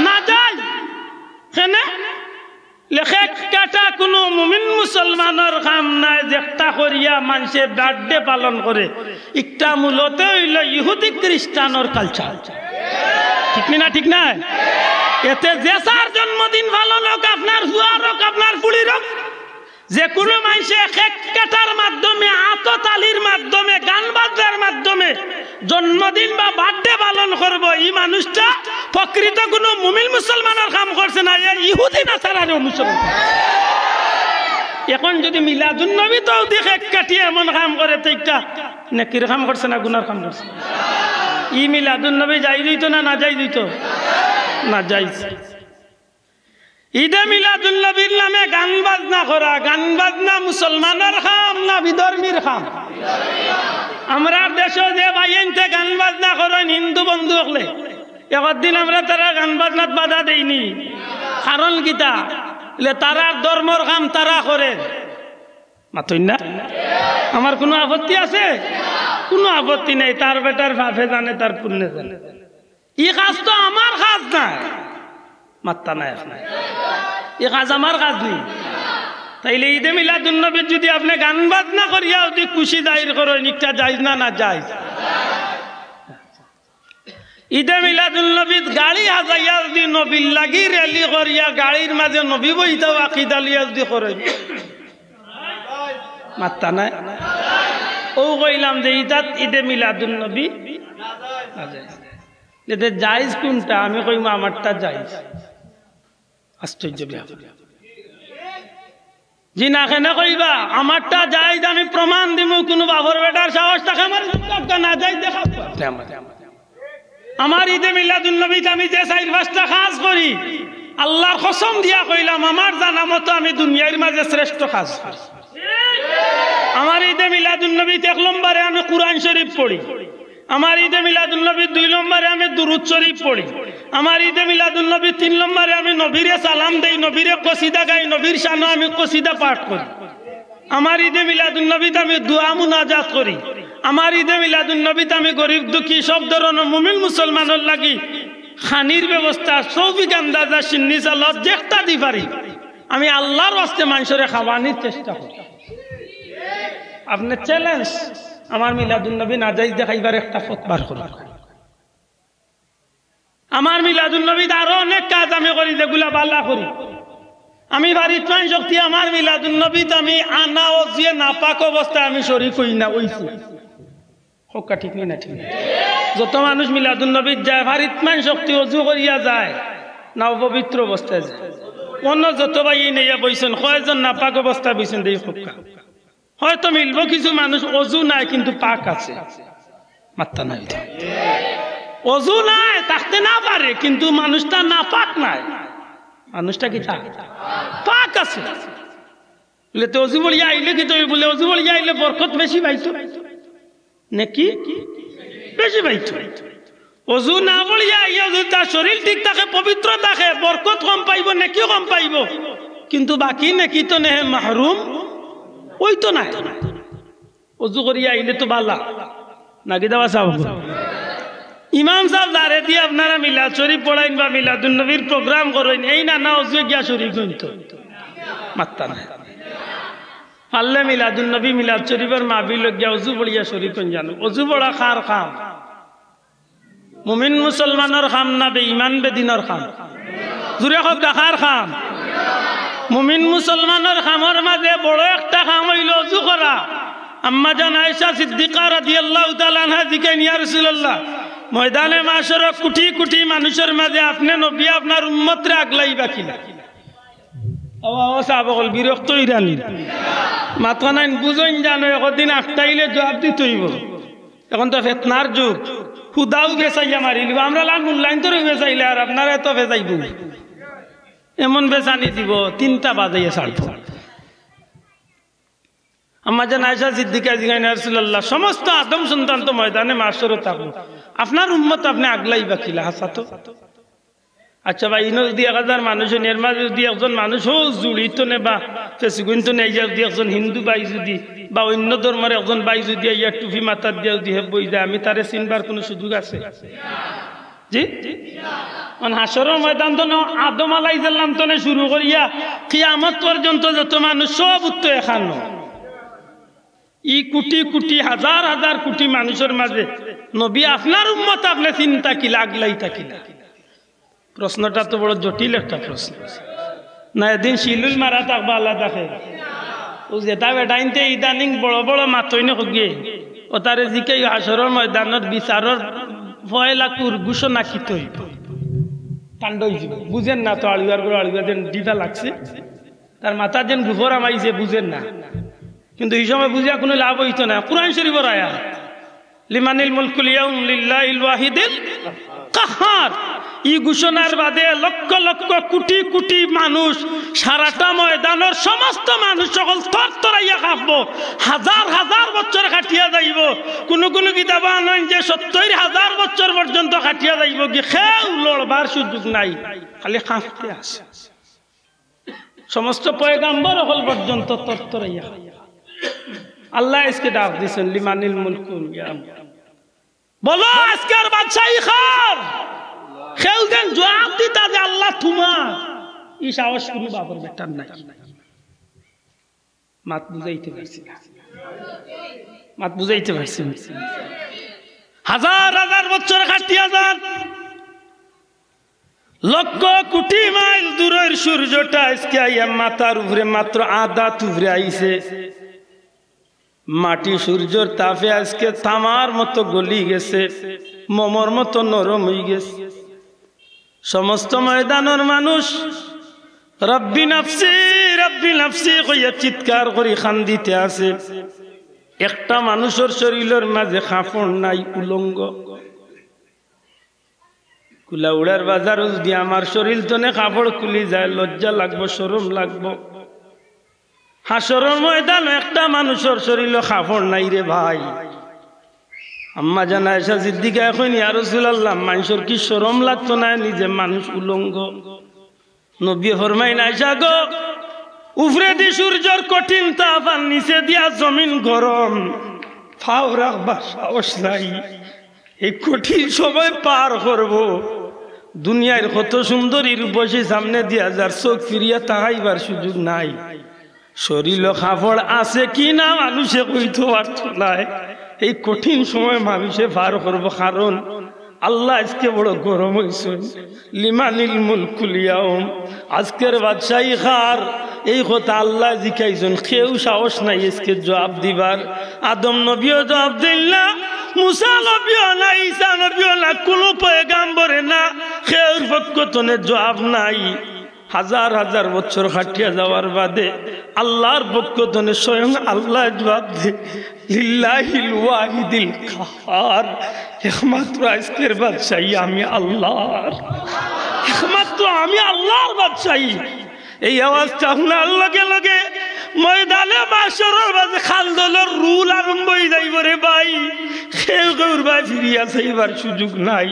না যায় কেনে লেখে কাটা কোনো মুমিন মুসলমানের কাম নাই। যেটা করিয়া মানুষে বার্থডে পালন করে একটা মূলত হইল ইহুদি খ্রিস্টানের কালচার। ঠিক না ঠিক না? এতে যে সার জন্মদিন পালন হোক, আপনার জুয়ার হোক, আপনার ফুড়ির হোক, যে কোনো মানুষে কেক কাটার মাধ্যমে, আততালির মাধ্যমে, গান বাজনার মাধ্যমে জন্মদিন বা বার্থডে পালন করব, এই মানুষটা প্রকৃত কোনো মুমিন মুসলমানের কাম করছে না, ইহুদি নাসারার অনুসরণ। এখন যদি মিলাদুন নবী তো কেক কাটিয়ে এমন কাম করে তো একটা নেকির কাম করছে না গুনার কাম করছে? ই মিলাদুন নবী যাই দিত না না যাই দিত? না যাই। ঈদে মিলাদুন নবীর নামে গান বাজনা করা, গান বাজনা মুসলমানের খাম না বিধর্মীর খাম? আমরা দেশে যে বাইনতে গান বাজনা করেন হিন্দু বন্ধু হলে একদিন আমরা তারা গান বাজনাত বাধা দেইনি। কারণ কিতা? তারার ধর্মর কাম তারা করে মাতই না। আমার কোনো আপত্তি আছে? কোনো আপত্তি নেই। তার বেটার ভাফে জানে, তার পুণ্যে জানে। ই কাজ তো আমার কাজ নাই, মাত্তা নাই আপনার। এ কাজ আমার কাজ নেই। তাইলে ঈদে মিলাদুন নবীর যদি আপনি গান বাজনা করিয়া যদি খুশি জাহির করেন, একটা যাইজ না না যাইজ? ঈদে মিলাদুন নবীর গাড়ি হাজাইয়া যদি নবীর লাগি রেলি করিয়া গাড়ির মাঝে নবী বইতাও আকিদা লিয়া যদি করেন, মাত্তা নাই। ও কইলাম যে ইদাত ঈদে মিলাদুন নবী এতে জায়েজ কোনটা? আমি কইম আমারটা জায়েজ। আশ্চর্য ব্যাপার। জি না কেন কইবা আমারটা জায়েজ? আমি প্রমাণ দিব। কোনো বাবর বেটার সাহস থাকে আমার না যাই দেখা? আমার ঈদে মিলাদুন নবীতে আমি যে 4-5টা কাজ করি, আল্লাহর কসম দিয়া কইলাম আমার জানা মতো আমি দুনিয়ার মাঝে শ্রেষ্ঠ কাজ করি। আমার ঈদে মিলাদুন নবীতে 1 নম্বরে আমি কুরআন শরীফ পড়ি। আমার ঈদে মিলাদুন নবী 2 নম্বরে আমি দুরূদ শরীফ পড়ি। আমার ঈদে মিলাদুন নবী 3 নম্বরে আমি নবীরে সালাম দেই, নবীরে কসিদা গাই, নবীর শানে আমি কসিদা পাঠ করি। আমার ঈদে মিলাদুন নবীতে আমি দোয়া মুনাজাত করি। আমার ঈদে মিলাদুন নবীতে আমি গরিব দুঃখী সব ধরনের মুমিন মুসলমানের লাগি খানির ব্যবস্থা 24 আন্দাজা সিন্নি চালত যেটা দি পারি আমি আল্লাহর ওয়াস্তে মানুষের খাওয়ানোর চেষ্টা করি। আপনি চ্যালেঞ্জ আমার মিলাদুন নবী না যাই দেখাইবার একটা পথ বার করুন। আমার মিলাদুন নবীতে আরো অনেক কাজ আমি করি যেগুলা বালা করি। আমি বাড়ির প্রাণ শক্তি আমার মিলাদুন নবীতে আমি আনা ও যে নাপাক অবস্থায় আমি শরীক হই না ওইছি হকা ঠিক না ঠিক? যত মানুষ মিলাদুন নবীত যায় বাড়ির প্রাণ শক্তি অজু করিয়া যায় না পবিত্র অবস্থায় যায়। অন্য যত ভাই নেইয়া বইছেন কয়জন নাপাক অবস্থায় বইছেন দেই হকা? হয়তো মিলব কিছু মানুষ অজু নাই কিন্তু পাক আছে, মাত্তা নাই। অজু নাই থাকতে না পারে কিন্তু মানুষটা না পাক নাই, মানুষটা কি পাক আছে। বলে তো অজু বলিয়া আইলে কি তুই বলে অজু বলিয়া আইলে বরকত বেশি পাইতো নাকি বেশি পাইতো অজু না বলিয়া আইয়া যদি তার শরীর ঠিক থাকে পবিত্র থাকে বরকত কম পাইব নাকিও কম পাইব কিন্তু বাকি নাকি তো নেহে মাহরুম ওই তো নাই অজু করিয়া আইলে তো বালা নাকি দেওয়া সাহেব ইমাম সাহেব দাঁড়ে দিয়ে আপনারা মিলাদ শরীফ পড়াইন বা মিলাদুন নবীর প্রোগ্রাম করেন এই না না অজু গিয়া শরীফ হইতো মাত্তা না পারলে মিলাদুন নবী মিলাদ শরীফের মাহফিল গিয়া অজু পড়িয়া শরীফ জানো অজু পড়া খার খাম মুমিন মুসলমানের খাম না বেঈমান বেদিনের খাম জুরে হোক খার খাম মুমিন মুসলমানের খামের মাঝে বড় একটা খাম হইল অজু করা আম্মা জান আয়েশা সিদ্দিকা রাদিয়াল্লাহু তাআলা আনহা জিজ্ঞাসা ইয়া রাসূলুল্লাহ ময়দানে মাশরে কোটি কোটি মানুষের মাঝে আপনি নবী আপনার উম্মতরে আগলাইবা কিনা ও সাহাবাগল বিরক্ত ইরানি মাত্র নাইন বুঝইন জানো একদিন আটটাইলে জবাব দিতে হইব এখন তো ফেতনার যুগ খুদাও বেচাইয়া মারিল আমরা লাল মূল্যায়ন তো বেচাইলে আর আপনারা এত বেচাইব এমন বেচানি দিব 3টা বাজাইয়া ছাড়ব আম্মা জান আয়েশা সিদ্দিকা জিজ্ঞাসা ইয়া রাসূলুল্লাহ সমস্ত আদম সন্তান তো ময়দানে মাশরে থাকবো আপনার উম্মত আপনি আগলাইবা কিলা হাসাতো আচ্ছা ভাই ইনো যদি 1000 মানুষ এর মাঝে যদি একজন মানুষ জুড়িত নে বা ফেসগুইন তো নেই যদি একজন হিন্দু ভাই যদি বা অন্য ধর্মের একজন ভাই যদি ইয়া টুপি মাথার দিয়ে যদি বই যায় আমি তারে চিনবার কোনো সুযোগ আছে জি অন হাসরের ময়দান তো আদম আলাইহিস সালাম তো শুরু করিয়া কিয়ামত পর্যন্ত যত মানুষ সব উত্তো এখানো ই কোটি কোটি হাজার হাজার কোটি মানুষের মাঝে নবী আপনার উম্মত আপনি চিন্তা কি লাগলাই থাকিলা প্রশ্নটা তো বড় জটিল একটা প্রশ্ন না এদিন শিলুল মারা থাকবা আল্লাহ দেখে ও যেটা বেটাইনতে ইদানিং বড় বড় মাতই না গিয়ে ও তারে জিকে হাসরের ময়দানের বিচারের ফয়লাকুর ঘোষণা কি তৈ কাণ্ড হইছিল বুঝেন না তো আলিবার করে আলিবার যেন ডিটা লাগছে তার মাথার যেন গুফর আমাইছে বুঝেন না কিন্তু এই সময় বুঝিয়া কোনো লাভ হইতো না কুরআন শরীফের আয়াত লিমানিল মুলকুল ইয়াউম লিল্লাহিল ওয়াহিদিল কাহ্হার এই ঘোষণার বাদে লক্ষ লক্ষ কোটি কোটি মানুষ সারাটা ময়দানের সমস্ত মানুষ সকল তরতরাইয়া কাঁপবো হাজার হাজার বছর কাটিয়া যাইব কোনো কোনো কিতাব আনেন যে 70,000 বছর পর্যন্ত কাটিয়া যাইব কি খেউ লড়বার সুযোগ নাই খালি কাঁপতে আছে সমস্ত পয়গাম্বর হল পর্যন্ত তরতরাইয়া আল্লাহ আজকে ডাক দিয়েছেন লিমানিল মুলকুল বলো আজকের বাদশাহী খার খেউ দেন জবাব দিতা যে আল্লাহ তোমার এই সাহস কোনো বাবার বেটার নাই মাত বুঝাইতে পারছি না মাত বুঝাইতে পারছি হাজার হাজার বছর কাটিয়া যান লক্ষ কোটি মাইল দূরের সূর্যটা আজকে আইয়া মাথার উপরে মাত্র আধা তুভরে আইছে মাটি সূর্যর তাপে আজকে তামার মতো গলি গেছে মোমর মতো নরম হয়ে গেছে সমস্ত ময়দানের মানুষ রব্বি নাফসি কইয়া চিৎকার করে খান্দিতে আছে একটা মানুষের শরীরের মাঝে কাপড় নাই উলঙ্গ কুলা উড়ার বাজার যদি আমার শরীর তনে কাপড় খুলি যায় লজ্জা লাগবো শরম লাগবো হাসরের ময়দান একটা মানুষের শরীরে কাপড় নাই রে ভাই আম্মা জান আয়েশা সিদ্দিকা এখন ইয়া রাসূলুল্লাহ মানুষের কি শরম লাগতো না নিজে মানুষ উলঙ্গ নবী ফরমাইন আয়েশা গো উপরে দি সূর্যের কঠিন তাপ আর নিচে দিয়া জমিন গরম ফাও রাখবার সাহস নাই এই কঠিন সময় পার করব দুনিয়ার কত সুন্দরী রূপসী সামনে দিয়া যার চোখ ফিরিয়া তাকাইবার সুযোগ নাই শরীর কাপড় আছে কি না মানুষে কইতে পারত না এই কঠিন সময় মানুষে পার করব কারণ আল্লাহ আজকে বড় গরম হইছে লিমানিল মুলকুল ইয়াউম আজকের বাদশাহী খার এই কথা আল্লাহ জিকাইছেন কেউ সাহস নাই আজকে জবাব দিবার আদম নবীও জবাব দিল না মুসা নবীও না ঈসা নবীও না কোনো পয়গাম্বরে না কেউ পক্ষতনে জবাব নাই হাজার হাজার বছর কাটিয়া যাওয়ার বাদে আল্লাহর পক্ষতনে স্বয়ং আল্লাহ জবাব দে লিল্লাহিল ওয়াহিদিল কাহ্হার একমাত্র আজকের বাদশাহী আমি আল্লাহর একমাত্র আমি আল্লাহর বাদশাহী এই আওয়াজটা শোনার লগে লগে ময়দানে মাশরের মাঝে খালদলের রুল আরম্ভ হয়ে যাইব রে ভাই কেউ ভাই ফিরিয়া যাইবার সুযোগ নাই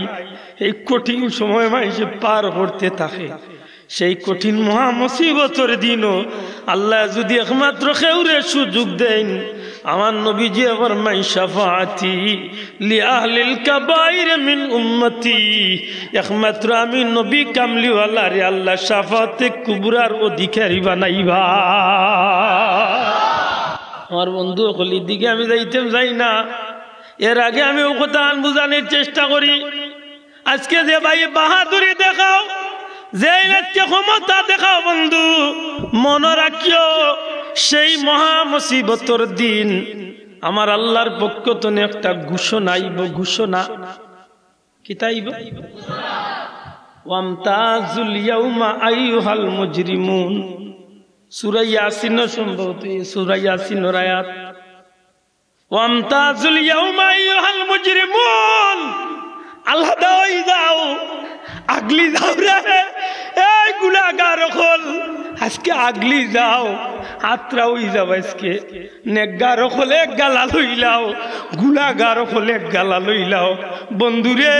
এই কঠিন সময় মাইসে পার করতে থাকে সেই কঠিন মহা মুসিবতের দিনও আল্লাহ যদি একমাত্র কেউরে সুযোগ দেন আমার নবীজি ফরমায় শাফাআতি লি আহলিল কাবাইর মিন উম্মতি একমাত্র আমি নবী কামলিওয়ালা রে আল্লাহ শাফাআতে কুবরার অধিকারী বানাইবা আমার বন্ধু কলির দিকে আমি যাই না এর আগে আমি ও কথা বুঝানোর চেষ্টা করি আজকে যে ভাই বাহাদুরি দেখাও যে ক্ষমতা দেখাও বন্ধু মনে রাখিও সেই মহা মুসিবতর দিন আমার আল্লাহর পক্ষ থেকে একটা ঘোষণা আইব ঘোষণা কি তাইব ওয়ামতাজুল ইয়াউমা আইয়ুহাল মুজরিমুন সূরা ইয়াসিন সম্ভবত সূরা ইয়াসিনের আয়াত ওয়ামতাজুল ইয়াউমা আইয়ুহাল মুজরিমুন আল্লাহ দাওই দাও আগলি যাও রে এই গুনাহগার হল আজকে আগলি যাও আত্রা হই যাও আজকে নেকগার হলে গালা লইলাও গুনাহগার হলে গালা লইলাও বন্ধুরে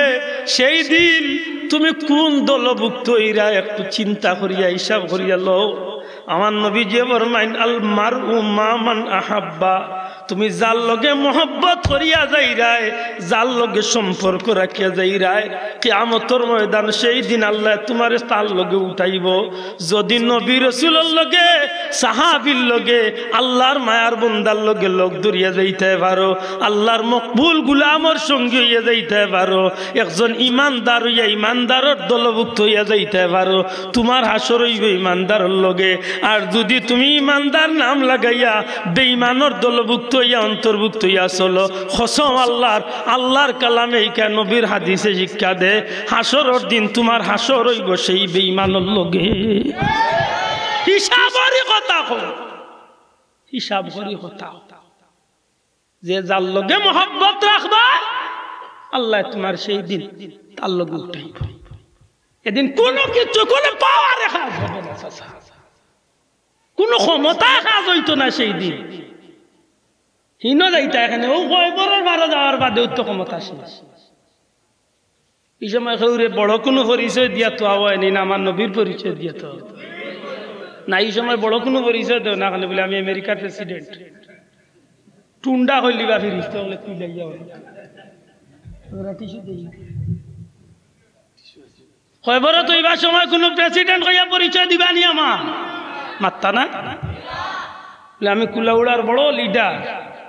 সেই দিন তুমি কোন দলভুক্ত হইরা একটু চিন্তা করিয়া হিসাব করিয়া লও আমার নবী যে ফরমাইন আল মারউ মা মান আহাব্বা তুমি যার লগে মোহব্বত করিয়া যাইরায় যার লগে সম্পর্ক রাখিয়া যাইরায় কিয়ামতের ময়দান সেই দিন আল্লাহ তোমার তার লগে উঠাইব যদি নবী রাসূলের লগে সাহাবীর লগে আল্লাহর মায়ার বান্দার লগে লোক ধরিয়া যাইতে পারো আল্লাহর মকবুল গোলামের সঙ্গে হইয়া যাইতে পারো একজন ইমানদার হইয়া ইমানদারের দলভুক্ত হইয়া যাইতে পারো তোমার হাসর হইবে ইমানদারের লগে আর যদি তুমি ইমানদার নাম লাগাইয়া বেঈমানের দলভুক্ত হইয়া অন্তর্ভুক্ত হইয়া চলো কসম আল্লাহর কালামে এই নবীর হাদিসে শিক্ষা দে হাসরের দিন তোমার হাসর হইব সেই বেঈমানের লগে হিসাবের কথা কও হিসাব করি কথা যে যার লগে মহব্বত রাখবা আল্লাহ তোমার সেই দিন তার লগে উঠাইব এদিন কোনো কিছু কোনো পাওয়ার কাজ হবে না কোনো ক্ষমতা কাজ হইতো না সেই দিন হিনো যাইতা এখানে ও কয়বরের বারো যাওয়ার বাদে উত্তর ক্ষমতা শেষ এই সময় কেউরে বড় কোনো পরিচয় দিয়া তো হয়নি না আমার নবীর পরিচয় দিয়া তো না এই সময় বড় কোনো পরিচয় দেও না কেন বলে আমি আমেরিকার প্রেসিডেন্ট টুন্ডা হইলি বা ফিরিস্তে বলে তুই লাইয়া কয়বরে তো এইবার সময় কোনো প্রেসিডেন্ট হইয়া পরিচয় দিবানি আমার মাত্তা না আমি কুলাউড়ার বড় লিডার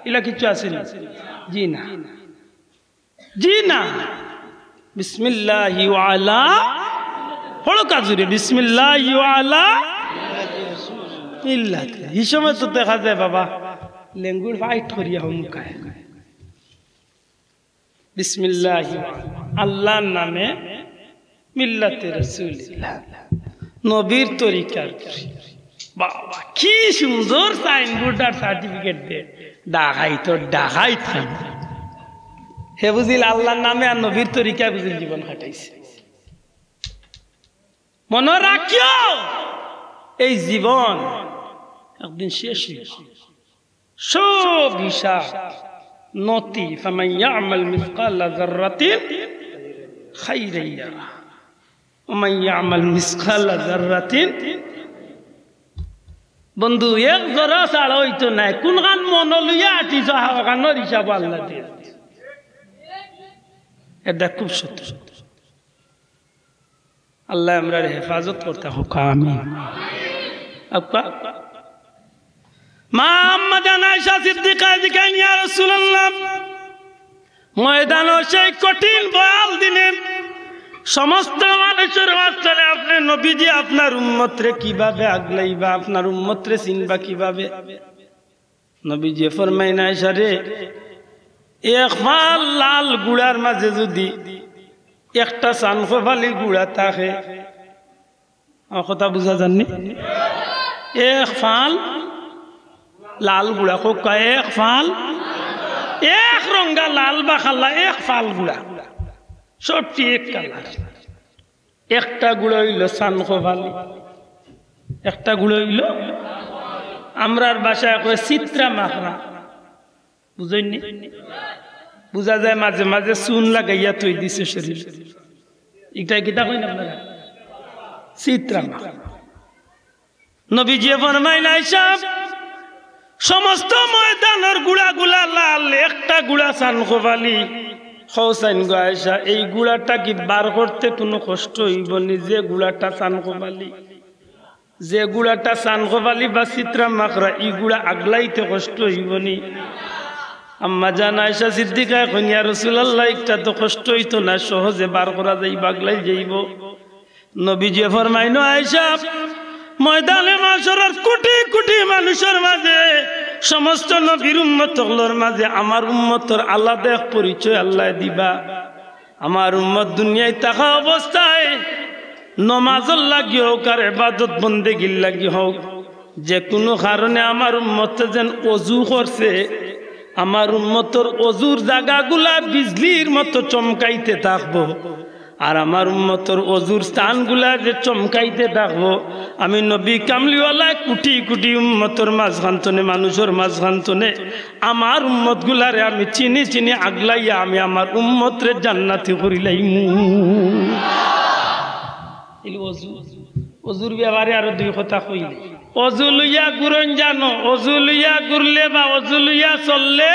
এলা কিছু আসেনি জি না জি না বিসমিল্লাহি ওয়া আলা বড় কাজুরে বিসমিল্লাহি ওয়া আলা ইল্লাহ এই সময় তো দেখা যায় বাবা ল্যাঙ্গুয়েজ ফাইট করিয়া হুমকায় বিসমিল্লাহি আল্লাহর নামে মিল্লাতে রাসূলিল্লাহ নবীর তরিকার বাবা কি সুন্দর সাইনবোর্ড আর সার্টিফিকেট দে ডাকাইত হে বুঝিল আল্লাহর নামে আর নবীর তরিকায় বুঝিল জীবন কাটাইছে মনে রাখিও এই জীবন একদিন শেষ হইবে সব হিসাব নতি ফামান ইয়ামাল মিসকালা যাররাতিন খাইরান ইয়ারা ওয়া মান ইয়ামাল মিসকালা যাররাতিন বন্ধু এক জরা ছাড়া হইতো নাই কোন গান মন লইয়া আটিস গানের হিসাব আল্লাহ দিয়ে এটা খুব সত্য আল্লাহ আমরা হেফাজত করতে হোক আমিন আপকা মা আম্মা জান আয়েশা সিদ্দিকা জিকান ইয়া রাসূলুল্লাহ ময়দানে সেই কঠিন বয়াল দিনে সমস্ত মানুষের মাঝখানে আপনি নবীজি আপনার উম্মতরে কিভাবে আগলাইবা আপনার উম্মতরে চিনবা কিভাবে নবীজি ফরমাইনা আয়েশা রে এক ফাল লাল গুড়ার মাঝে যদি একটা সানফালি গুড়া থাকে আমার কথা বুঝা জাননি এক ফাল লাল গুড়া কোকা এক ফাল এক রঙা লাল বা খাল্লা এক ফাল গুড়া সবটি এক কালার একটা গুঁড়ো হইল সানফালি একটা গুঁড়ো হইল আমরার ভাষায় কয় চিত্রা মাখরা বুঝইনি বুঝা যায় মাঝে মাঝে চুন লাগাইয়া থই দিছে শরীর এটা কিতা কই না আপনারা চিত্রা মাখরা নবীজি ফরমাইলেন আয়েশা সমস্ত ময়দানের গুড়া লাল একটা গুড়া চান খোবালি হোসেন গো আয়েশা এই গুড়াটা কি বার করতে কোনো কষ্ট হইব নি যে গুড়াটা চান খোবালি যে গুড়াটা চান খোবালি বা চিত্রা মাখরা এই গুড়া আগলাইতে কষ্ট হইব নি আম্মা জান আয়েশা সিদ্দিকা কইন ইয়া রাসূলুল্লাহ একটা তো কষ্ট হইতো না সহজে বার করা যাই বাগলাই যাইব নবীজি ফরমাইলেন আয়েশা ময়দানে মাশরার কোটি কোটি মানুষের মাঝে সমস্ত নবীর উম্মতগুলোর মাঝে আমার উম্মতের আলাদা এক পরিচয় আল্লাহ দিবা আমার উম্মত দুনিয়ায় থাকা অবস্থায় নমাজের লাগি হোক আর ইবাদত বন্দেগীর লাগি হোক যে কোনো কারণে আমার উম্মত যেন ওযু করছে আমার উম্মতের ওযুর জায়গাগুলা বিজলির মতো চমকাইতে থাকবো আর আমার উম্মতের ওযুর স্থানগুলা যে চমকাইতে থাকবো আমি নবী কামলিওয়ালা কোটি কোটি উম্মতের মাঝখান্তনে মানুষের মাঝখান্তনে আমার উম্মতগুলারে আমি চিনি চিনি আগলাইয়া আমি আমার উম্মতরে জান্নাতি করিলাইমু ওযুর ব্যাপারে আরো দুই কথা কইলে ওযু লইয়া গুরন জানো ওযু লইয়া গুরলে বা ওযু লইয়া চললে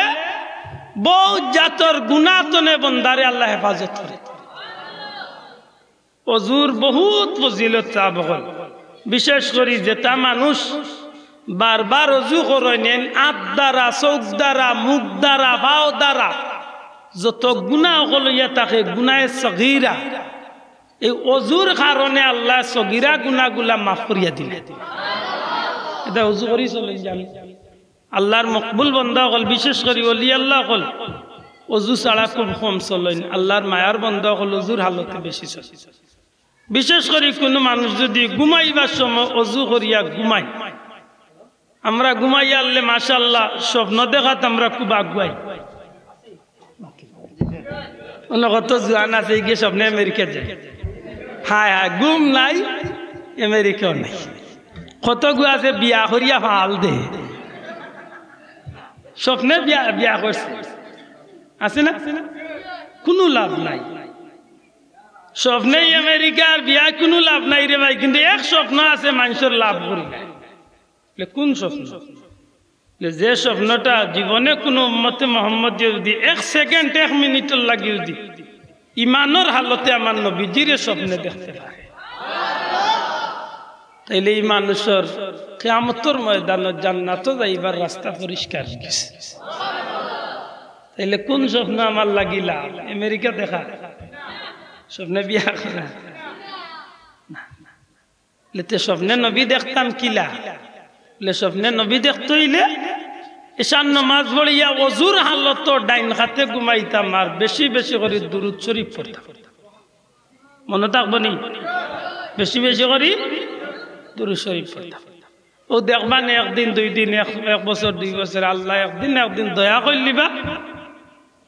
বহু জাতর গুনাহ তনে বন্দারে আল্লাহ হেফাজত করে ওযুর বহুত ফজিলত চাবল বিশেষ করে যেটা মানুষ বারবার ওযু করেন আত দ্বারা চোখ দ্বারা মুখ দ্বারা পাও দ্বারা যত গুনাহ হলইয়া থাকে গুনাহে সগীরা এই ওযুর কারণে আল্লাহ সগীরা গুনাহগুলা মাফ করিয়া দিলে এটা ওযু করি চলেন জানি আল্লাহর মকবুল বান্দা হল বিশেষ করে ওলি আল্লাহ হল ওযু ছাড়া খুব কম চলেন আল্লাহর মায়ার বান্দা হল ওযুর হালতে বেশি চলে বিশেষ করে কোনো মানুষ যদি ঘুমাইবার সময় ওযু করিয়া ঘুমাই আমরা ঘুমাই আনলে মাশাআল্লাহ স্বপ্ন দেখাত আমরা খুব আগুয়াই কত জোয়ান আছে গিয়ে স্বপ্নে আমেরিকা যায় হায় হায় ঘুম নাই আমেরিকাও নাই কত গু আছে বিয়া করিয়া ফাল দে স্বপ্নে বিয়া করছে আছে না কোনো লাভ নাই স্বপ্নেই আমেরিকার বিয়া কোনো লাভ নাই রে ভাই কিন্তু এক স্বপ্ন আছে মানুষের লাভ করি কোন স্বপ্ন যে স্বপ্নটা জীবনে কোনো উম্মতে মুহাম্মদ যদি এক সেকেন্ড এক মিনিটের লাগি যদি ইমানের হালতে আমার নবীজির স্বপ্নে দেখতে পারে তাইলে এই মানুষের কিয়ামতের ময়দানে জান্নাতে যাইবার রাস্তা পরিষ্কার গেছে তাইলে কোন স্বপ্ন আমার লাগিলা আমেরিকা দেখা স্বপ্নে বিয়া করা লেতে স্বপ্নে নবী দেখতাম কিলা লে স্বপ্নে নবী দেখতে হইলে ঈশান নামাজ পড়িয়া ওযুর হালত ডাইন হাতে ঘুমাইতাম আর বেশি বেশি করে দুরূদ শরীফ পড়তাম মনে থাকবো নি বেশি বেশি করে দুরূদ শরীফ পড়তাম ও দেখবান একদিন দুই দিন এক বছর দুই বছর আল্লাহ একদিন দয়া করলিবা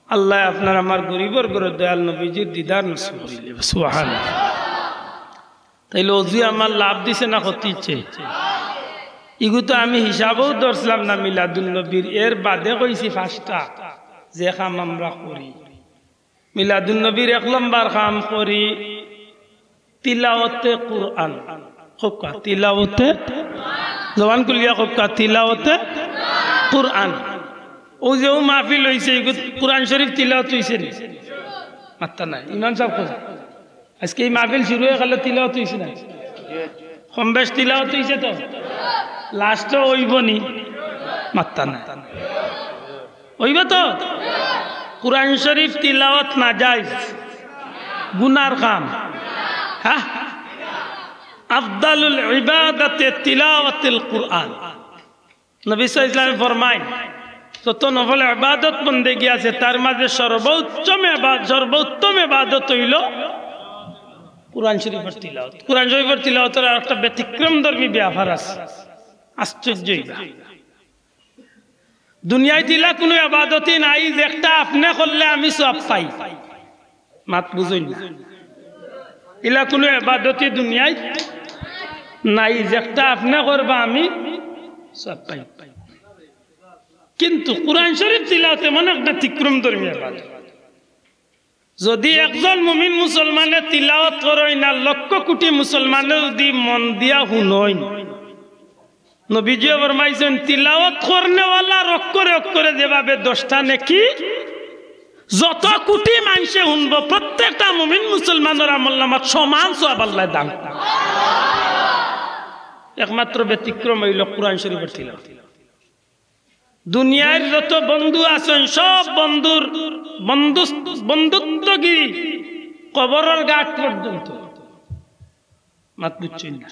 আল্লাহ আপনার আমার গরিবর ঘরে দয়াল নবীজির দিদার নসিব করিলে সুবহানাল্লাহ তাইলে ওযু আমার লাভ দিছে না ক্ষতি ইচ্ছে ইগু তো আমি হিসাবও ধরছিলাম না মিলাদুন নবীর এর বাদে কইছি পাঁচটা যে কাম আমরা করি মিলাদুন নবীর এক নম্বর কাম করি তিলাওয়াতে কুরআন হোকা তিলাওয়াতে জবান কুলিয়া হোকা তিলাওয়াতে কুরআন ও যে মাহফিল হইছে কুরআন শরীফ তিলাওয়াত হইছে নি মাত্তা নাই ইমাম সাহেব কই আজকে এই মাহফিল শুরু হয়ে গেল তিলাওয়াত হইছে না কম বেশ তিলাওয়াত হইছে তো লাস্টে হইব নি মাত্তা নাই হইব তো কুরআন শরীফ তিলাওয়াত নাজায়েজ গুনার কাম হ্যাঁ আফদালুল ইবাদাতে তিলাওয়াতুল কুরআন নবী সাল্লাল্লাহু আলাইহি ওয়াসাল্লাম ফরমায় যত নফল ইবাদত বন্দেগী আছে তার মাঝে সর্বোত্তম ইবাদত হইল কুরআন শরীফের তিলাওয়াত কুরআন শরীফের তিলাওয়াতের একটা ব্যতিক্রমধর্মী ব্যাপার আছে আশ্চর্য দুনিয়ায় তিলা কোনো ইবাদতই নাই যে একটা আপনি করলে আমি সওয়াব পাই মাত বুঝুন না ইলা কোনো ইবাদতই দুনিয়ায় নাই যে একটা আপনি করবা আমি সব পাই। কিন্তু কোরআন শরীফ তিলাওয়াত এমন একটা তিক্রম ধর্মী ইবাদত, যদি একজন মুমিন মুসলমানে তিলাওয়াত করে না, লক্ষ কোটি মুসলমানের যদি মন দিয়া শুনয়, নবীজি ফরমাইছেন তিলাওয়াত করনেওয়ালা অক্ষরে অক্ষরে যেভাবে 10টা নেকি, যত কোটি মানুষে শুনব প্রত্যেকটা মুমিন মুসলমানের আমলনামাত সমান সওয়াব আল্লাহ দান। একমাত্র ব্যতিক্রম হইল কোরআন শরীফের তিলাওয়াত। দুনিয়ার যত বন্ধু আছেন সব বন্ধুর বন্ধুত্বগিরি কবরের ঘাট পর্যন্ত। মাত বুঝছেন না?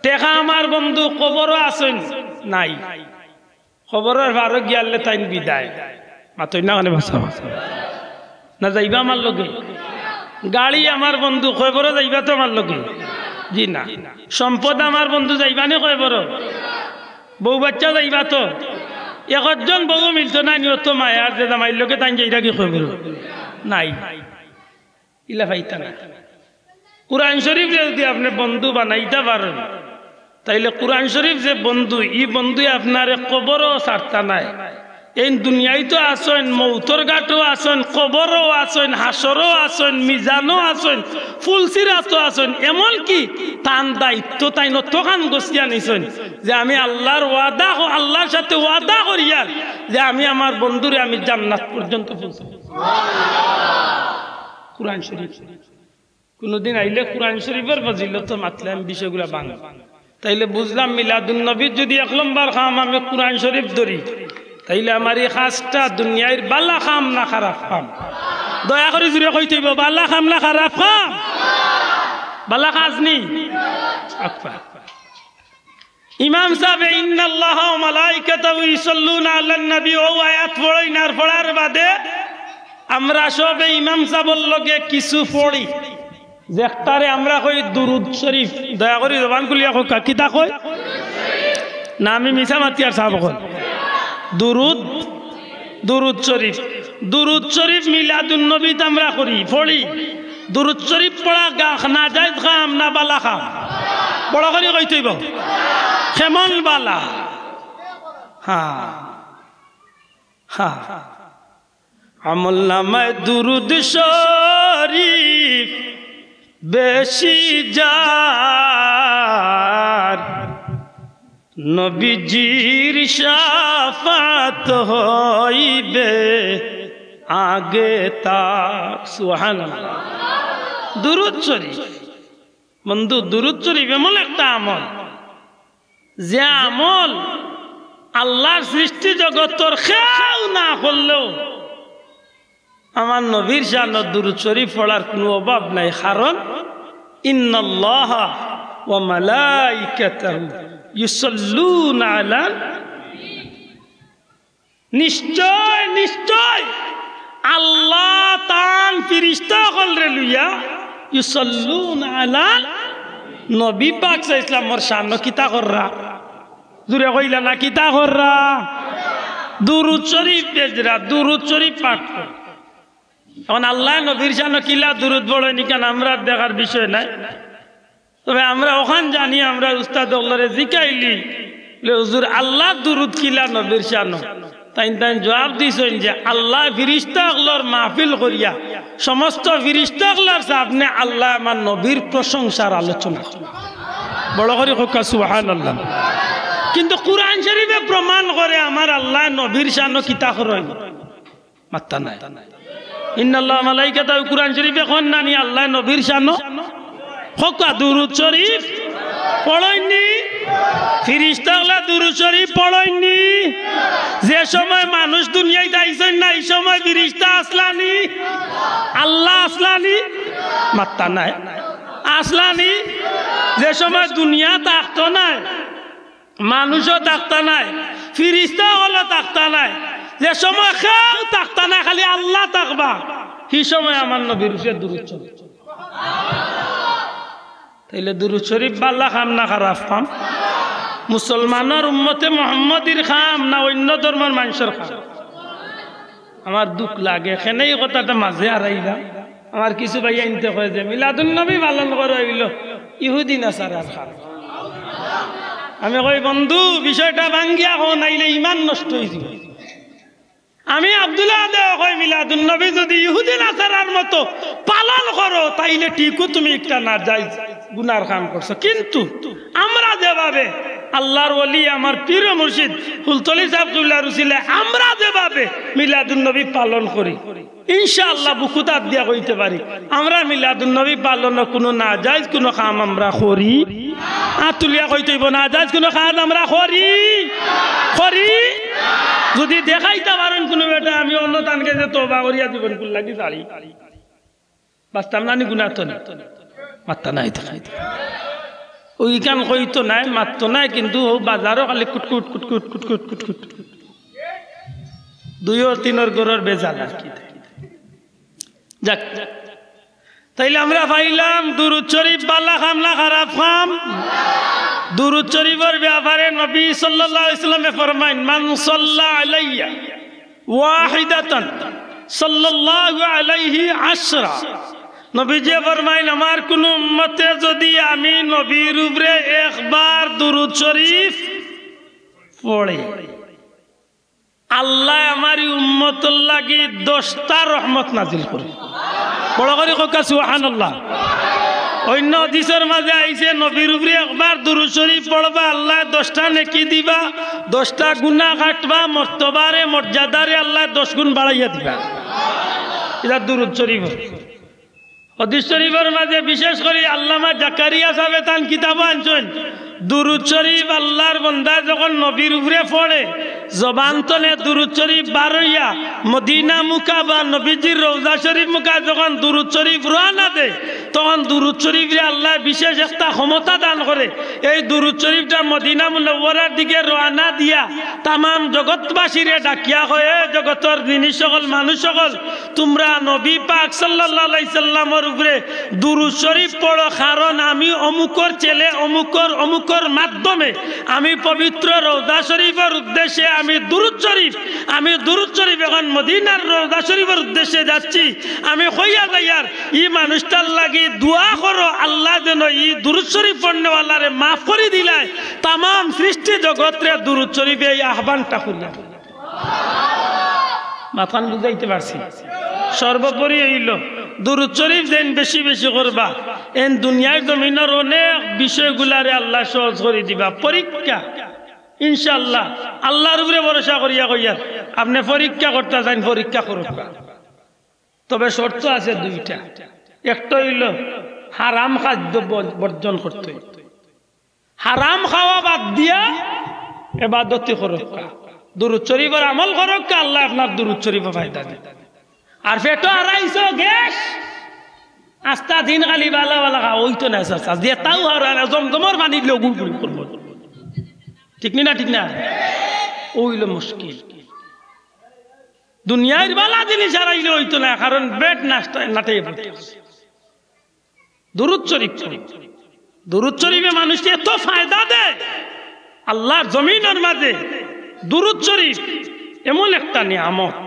টেকা আমার বন্ধু কবরও আছেন নাই, খবরের ভারত গিয়ালে তাই বিদায় মাতই না মানে ভাষা না যাইবা আমার লগে। গাড়ি আমার বন্ধু খবরও যাইবা তো আমার লগে, জি না। সম্পদ আমার বন্ধু যাইবা নে খবর, বউ বাচ্চা যাইবা তো। একজন বউ মিলতো না নিয়ত মায়ার যে জামাইর লোকে তাই যাইরা কি খবর নাই, ইলা ভাইতা না। কোরআন শরীফ যদি আপনি বন্ধু বানাইতে পারেন, তাইলে কোরআন শরীফ যে বন্ধু, ই বন্ধু আপনার কবরও ছাড়তা নাই। এই দুনিয়ায় তো আসেন, মৌতর ঘাটও আসেন, কবরও আসেন, হাসরও আসেন, মিজানও আসেন, ফুলসিরাতও আসেন। এমনকি তান দায়িত্ব তাই নতখান গছিয়া নিছেন যে আমি আল্লাহর ওয়াদা, আল্লাহর সাথে ওয়াদা করিয়া যে আমি আমার বন্ধুরে আমি জান্নাত পর্যন্ত পৌঁছাবো। কোরআন শরীফ কোনদিন আইলে কোরআন শরীফের ফজিলত মাতলাম বিষয়গুলা বাং, তাইলে বুঝলাম মিলাদুন নবীর যদি 1 নম্বর খাম আমি কোরআন শরীফ ধরি, তাইলে আমার এই খাসটা দুনিয়ার বালা খাম না খারাপ খাম? দয়া করে জুড়ে কই থইব, বালা খাম না খারাপ খাম? বালা খাজনি। ইমাম সাহেব ইন্নাল্লাহ ওয়া মালাইকাতাহু ইসাল্লুনা আলান নবী ও আয়াত পড়ই না, পড়ার বাদে আমরা সবে ইমাম সাহেবের লগে কিছু পড়ি, যেটারে আমরা কই দুরুদ শরীফ। দয়া করে জবান খুলিয়া কই কিতা কই না, আমি মিছা মাতিয়ার সাহেব কই দুরুদ শরীফ। দুরুদ শরীফ মিলাদুন নবীতে আমরা করি পড়ি। দুরুদ শরীফ পড়া গাখ না যায় খাম না বালা খাম? বড় করে কই থইব কেমন বালা? হ্যাঁ হ্যাঁ, আমল নামায় দুরুদ শরীফ বেশি যার, নবীজির শাফাত হইবে আগে তার। সুবহানাল্লাহ। দুরুদ শরীফ বন্ধু, দুরুদ শরীফ এমন একটা আমল যে আমল আল্লাহর সৃষ্টি জগতের কেউ না করলেও আমার নবীর শানত দুরুদ শরীফ পড়ার কোনো অভাব নাই। কারণ ইন্নাল্লাহা ওয়া মালাইকাতাহু ইউসাল্লুনা আলান, নিশ্চয় নিশ্চয় আল্লাহ তান ফেরেশতাগণ রে লইয়া ইউসাল্লুনা আলান নবী পাক সাল্লাল্লাহু আলাইহি ওয়াসাল্লামের শান কিতা কররা? জুরে কইলা না কিতা কররা? দুরুদ শরীফ বেজরা, দুরুদ শরীফ পাঠ কর। এখন আল্লাহ নবীর শান কিলা দুরুদ পড়ে নি কেন আমরা দেখার বিষয় নাই। তবে আমরা ওখান জানি, আমরা উস্তাদ আল্লাহরে জিকাইলি হুজুর আল্লাহ দুরুদ কিলা নবীর শান, তাই তাই জবাব দিছেন যে আল্লাহ ফেরেশতাগণের মাহফিল করিয়া সমস্ত ফেরেশতাগণের সামনে আল্লাহ আমার নবীর প্রশংসার আলোচনা। বড় করে কইকা সুবহানাল্লাহ। কিন্তু কোরআন শরীফে প্রমাণ করে আমার আল্লাহ নবীর শান কিতা করেন মাত্তা নাই। ইন্নাল্লাহ ওয়া মালাইকাতাহু কোরআন শরীফে কোন নানি আল্লাহ নবীর শান হকা দুরুদ শরীফ পড়েননি? ফেরেশতাগণরা দুরুদ শরীফ পড়েননি? যে সময় মানুষ দুনিয়ায় আইছেন না এই সময় ফেরেশতা আসলানি? আল্লাহ আসলানি? মাত্তা নাই। আসলানি? যে সময় দুনিয়া থাকতো না, মানুষও থাকতো না, ফেরেশতাগণও থাকতো না, যে সময় কেউ থাকতো না খালি আল্লাহ থাকবা, সেই সময় আমার নবীর উপরে দুরুদ শরীফ। তাইলে দুরুদ শরীফ বালা খাম না খারাপ খাম? মুসলমানের উম্মতে মুহাম্মদীর খাম না অন্য ধর্মের মানুষের খাম? আমার দুঃখ লাগে এখানে এই কথাটা মাঝে হারাইলা। আমার কিছু ভাই আনতে কয় যে মিলাদুন নবী পালন করা হইল ইহুদি নাসারার খাম। আমি কই বন্ধু বিষয়টা ভাঙ্গিয়া হো নাইলে ইমান নষ্ট হয়ে যাবে। আমি আব্দুল আহাদ কই মিলাদুন নবী যদি ইহুদি নাসারার মতো পালন করো তাইলে ঠিকও তুমি একটা না জায়েজ গুনার কাম করছো, কিন্তু আমরা যেভাবে আল্লাহর ওলি আমার পীর মুর্শিদ ফুলতলি সাহেবুল্লাহ রসিলে আমরা যেভাবে মিলাদুন নবী পালন করি ইনশাআল্লাহ বুকুদাত দিয়া কইতে পারি আমরা মিলাদুন নবী পালন কোনো না জায়েজ কোনো কাম আমরা করি। আতুলিয়া কইতেইব না জায়েজ কোনো কাজ আমরা করি করি যদি দেখাইতে পারেন কোনো বেটা আমি অন্য তানকে যে তওবা করিয়া জীবন কুল লাগি চালি বাস্তাম নানি গুনাহ তো না মাত্তা নাই দেখাইতে ওই কাম কইতো নাই মাত্তো নাই, কিন্তু ও বাজারও খালি কুটকুট কুটকুট কুটকুট কুটকুট দুই ও তিনর গরর বেজাল আর কি। যাক তাইলে আমরা পাইলাম দুরূদ শরীফ বালা খাম না খারাপ খাম। দুরূদ শরীফের ব্যাপারে নবী সাল্লাল্লাহু আলাইহি ওয়াসাল্লামে ফরমাইন মান সাল্লা আলাইয়া ওয়াহিদাতান সাল্লাল্লাহু আলাইহি আশরা। নবীজি ফরমাইন আমার কোন উম্মতে যদি আমি নবীর উপরে একবার দুরূদ শরীফ পড়ে আল্লাহ আমার উম্মতের লাগি 10টা রহমত নাজিল করে। বড় করে কোকা সুবহানাল্লাহ। অন্য হাদিসের মাঝে আইছে নবীর উপরে একবার দুরূদ শরীফ পড়বা আল্লাহ 10টা নেকি দিবা, 10টা গুনাহ কাটবা, মর্তবারে মর্যাদারে আল্লাহ 10 গুণ বাড়াইয়া দিবা। এটা দুরূদ শরীফ। হাদিস শরীফের মাঝে বিশেষ করে আল্লামা জাকারিয়া সাহেব তান কিতাব আনছেন দুরূদ শরীফ আল্লাহর বান্দা যখন নবীর উপরে পড়ে জবান তলে দুরূদ শরীফ বার হইয়া মদিনা মুকা বা নবীজির রওজা শরীফ মুকা যখন দুরূদ শরীফ রওনা দেয় তখন দুরূদ শরীফে আল্লাহ বিশেষ একটা ক্ষমতা দান করে। এই দুরূদ শরীফটা মদিনা মুনাওয়ারার দিকে রওনা দিয়া তামাম জগৎবাসীরে ডাকিয়া হয়ে জগতের জিনিস সকল মানুষ সকল তোমরা নবী পাক সাল্লাল্লাহু আলাইহি সাল্লামের উপরে দুরূদ শরীফ পড়ো, কারণ আমি অমুকর ছেলে অমুকর অমুকর মাধ্যমে আমি পবিত্র রওজা শরীফের উদ্দেশ্যে আমি দুরূদ শরীফ এখন মদিনার রওজা শরীফের উদ্দেশ্যে যাচ্ছি। আমি কইয়া যাইয়ার ই মানুষটার লাগি দোয়া করো আল্লাহ যেন ই দুরূদ শরীফ পড়নেওয়ালারে মাফ করে দিলায় তামাম সৃষ্টি জগৎরে দুরূদ শরীফে এই আহ্বানটা করিয়া মাথান বুঝাইতে পারছি। সর্বোপরি হইল দুরূদ শরীফ যেন বেশি বেশি করবা এন দুনিয়ার জমিনের অনেক বিষয়গুলারে আল্লাহ সহজ করে দিবা। পরীক্ষা ইনশাআল্লাহ আল্লাহর উপরে ভরসা করিয়া কইয়ার আপনি পরীক্ষা করতে চান পরীক্ষা করবা, তবে শর্ত আছে দুইটা। একটা হইল হারাম খাদ্য বর্জন করতে, হারাম খাওয়া বাদ দিয়া ইবাদত করবা, দুরূদ শরীফের আমল করবা, আল্লাহ আপনার দুরূদ শরীফে ফায়দা দেয়। আর পেটো হারাইছো গ্যাস আস্তা দিন খালি বালা বালা খাওয়া ওইতো না স্যার দিয়ে তাও হারা জমজমর পানি দিলে গুড় গুড়ি করবো, ঠিক না ঠিক না? ওইল মুশকিল। দুনিয়ার বালা জিনিস হারাইলে হইতো না, কারণ বেড নাটাই পড়ে। দুরূদ শরীফ দুরূদ শরীফে মানুষকে এত ফায়দা দেয় আল্লাহর জমিনের মাঝে। দুরূদ শরীফ এমন একটা নিয়ামত,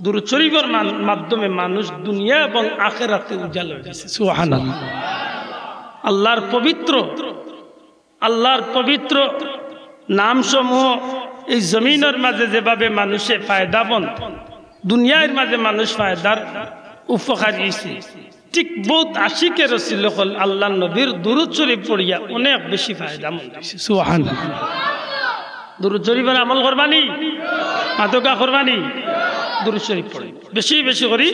দুরূদ শরীফের মাধ্যমে মানুষ দুনিয়া এবং আখিরাতে উজাল হয়ে গেছে। সুবহানাল্লাহ। আল্লাহর পবিত্র নামসমূহ এই জমিনের মাঝে যেভাবে মানুষের ফায়দাবন্ত, দুনিয়ার মাঝে মানুষ ফায়দার উপকারী হয়েছে, ঠিক বহুত আশিকে রাসূল হল আল্লাহ নবীর দুরূদ শরীফ পড়িয়া অনেক বেশি ফায়দামন্ত হয়েছে। সুবহানাল্লাহ। দুরূদ শরীফের আমল করবানি, মাতকা করবানি, দুরূদ শরীফ পড়ে বেশি বেশি করি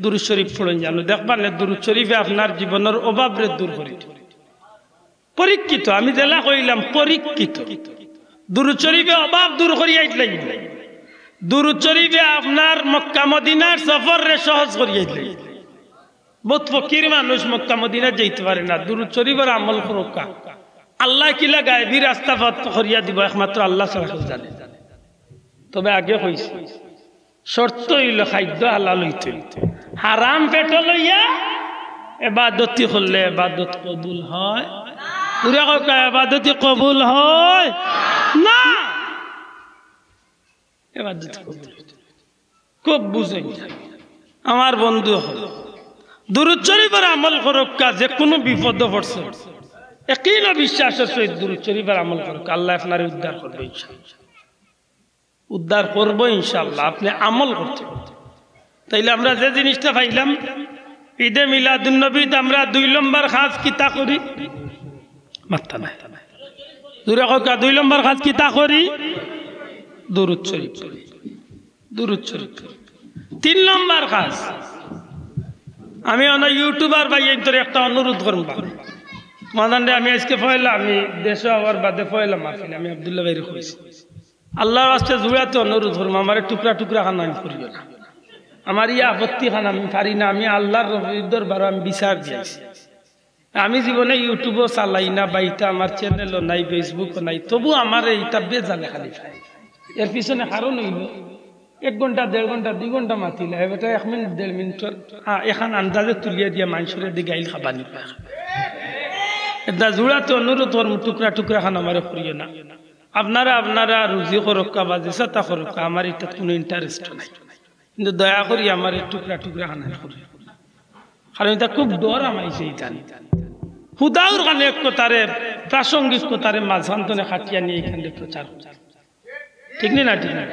দুরূদ শরীফ পড়েন জানো দেখবার না দুরূদ শরীফে আপনার জীবনের অভাবরে দূর করে। পরীক্ষিত আমি জেলা কইলাম পরীক্ষিত দুরূদ শরীফে অভাব দূর করিয়া দিলেন। দুরূদ শরীফে আপনার মক্কা মদিনার সফরে সহজ করিয়া দিলেন। বহুত ফকির মানুষ মক্কা মদিনা যেতে পারে না, দুরূদ শরীফের আমল করুকা আল্লাহ কিলা গায়েবী রাস্তা পথ করিয়া দিব, একমাত্র আল্লাহ ছাড়া জানে। তবে আগে কইছি শর্ত হইল খাদ্য হালাল হইতে, হারাম পেট লইয়া ইবাদত করলে ইবাদত কবুল হয় পুরা কা ইবাদত কবুল হয় না। ইবাদত কবুল খুব বুঝেন আমার বন্ধু হল দুরূদ শরীফের আমল করুক, যে কোনো বিপদ পড়ছে একই বিশ্বাসের সহিত দুরূদ শরীফের আমল করুক, আল্লাহ আপনার উদ্ধার করবে ইনশাআল্লাহ। উদ্ধার করবো ইনশাআল্লাহ, আপনি আমল করতে। তাইলে আমরা যে জিনিসটা পাইলাম, ঈদে মিলাদুন নবীতে আমরা 2 নম্বর কাজ কিতা করি? মাত্তা নাই দূরে কথা, 2 নম্বর কাজ কিতা করি? দুরূদ শরীফ পড়ি, দুরূদ শরীফ। 3 নম্বর কাজ, আমি অনেক ইউটিউবার ভাই তোর একটা অনুরোধ করব, মাদানরে আমি আজকে পয়লা, আমি দেশে হওয়ার বাদে পয়লা মাহফিল আমি আব্দুল্লাহ ভাইরে কইছি, আল্লাহর রাস্তে জুড়াতে অনুরোধ করবো, আমার টুকরা টুকরা খানা আমি করিও না, আমার ইয়ে আপত্তি খানা আমি পারি না, আমি আল্লাহর দরবারে আমি বিচার দিয়েছি। আমি জীবনে ইউটিউবও চালাই না, বা এটা আমার চ্যানেলও নাই, ফেসবুকও নাই, তবু আমার এইটা বেজালে খালি খাই। এর পিছনে কারণ হইল 1 ঘন্টা 1.5 ঘন্টা 2 ঘন্টা মাতিলে এটা 1 মিনিট 1.5 মিনিটের এখন আন্দাজে তুলিয়ে দিয়া মানুষের দিকে গাইল খাবানি পায়। এটা জোড়াতে অনুরোধ করব, টুকরা টুকরা খান আমার করিও না। আপনারা রুজি করক্কা বা যেটা করক্কা, আমার এটা কোনো ইন্টারেস্ট নাই, কিন্তু দয়া করি আমার টুকরা টুকরা খানা করি, কারণ এটা খুব ডর আমাইছে। এটা হুদাউর কানে এক কথারে প্রাসঙ্গিক কথারে মাঝান্তনে খাটিয়া নিয়ে এখানে প্রচার, ঠিক না? ঠিক না?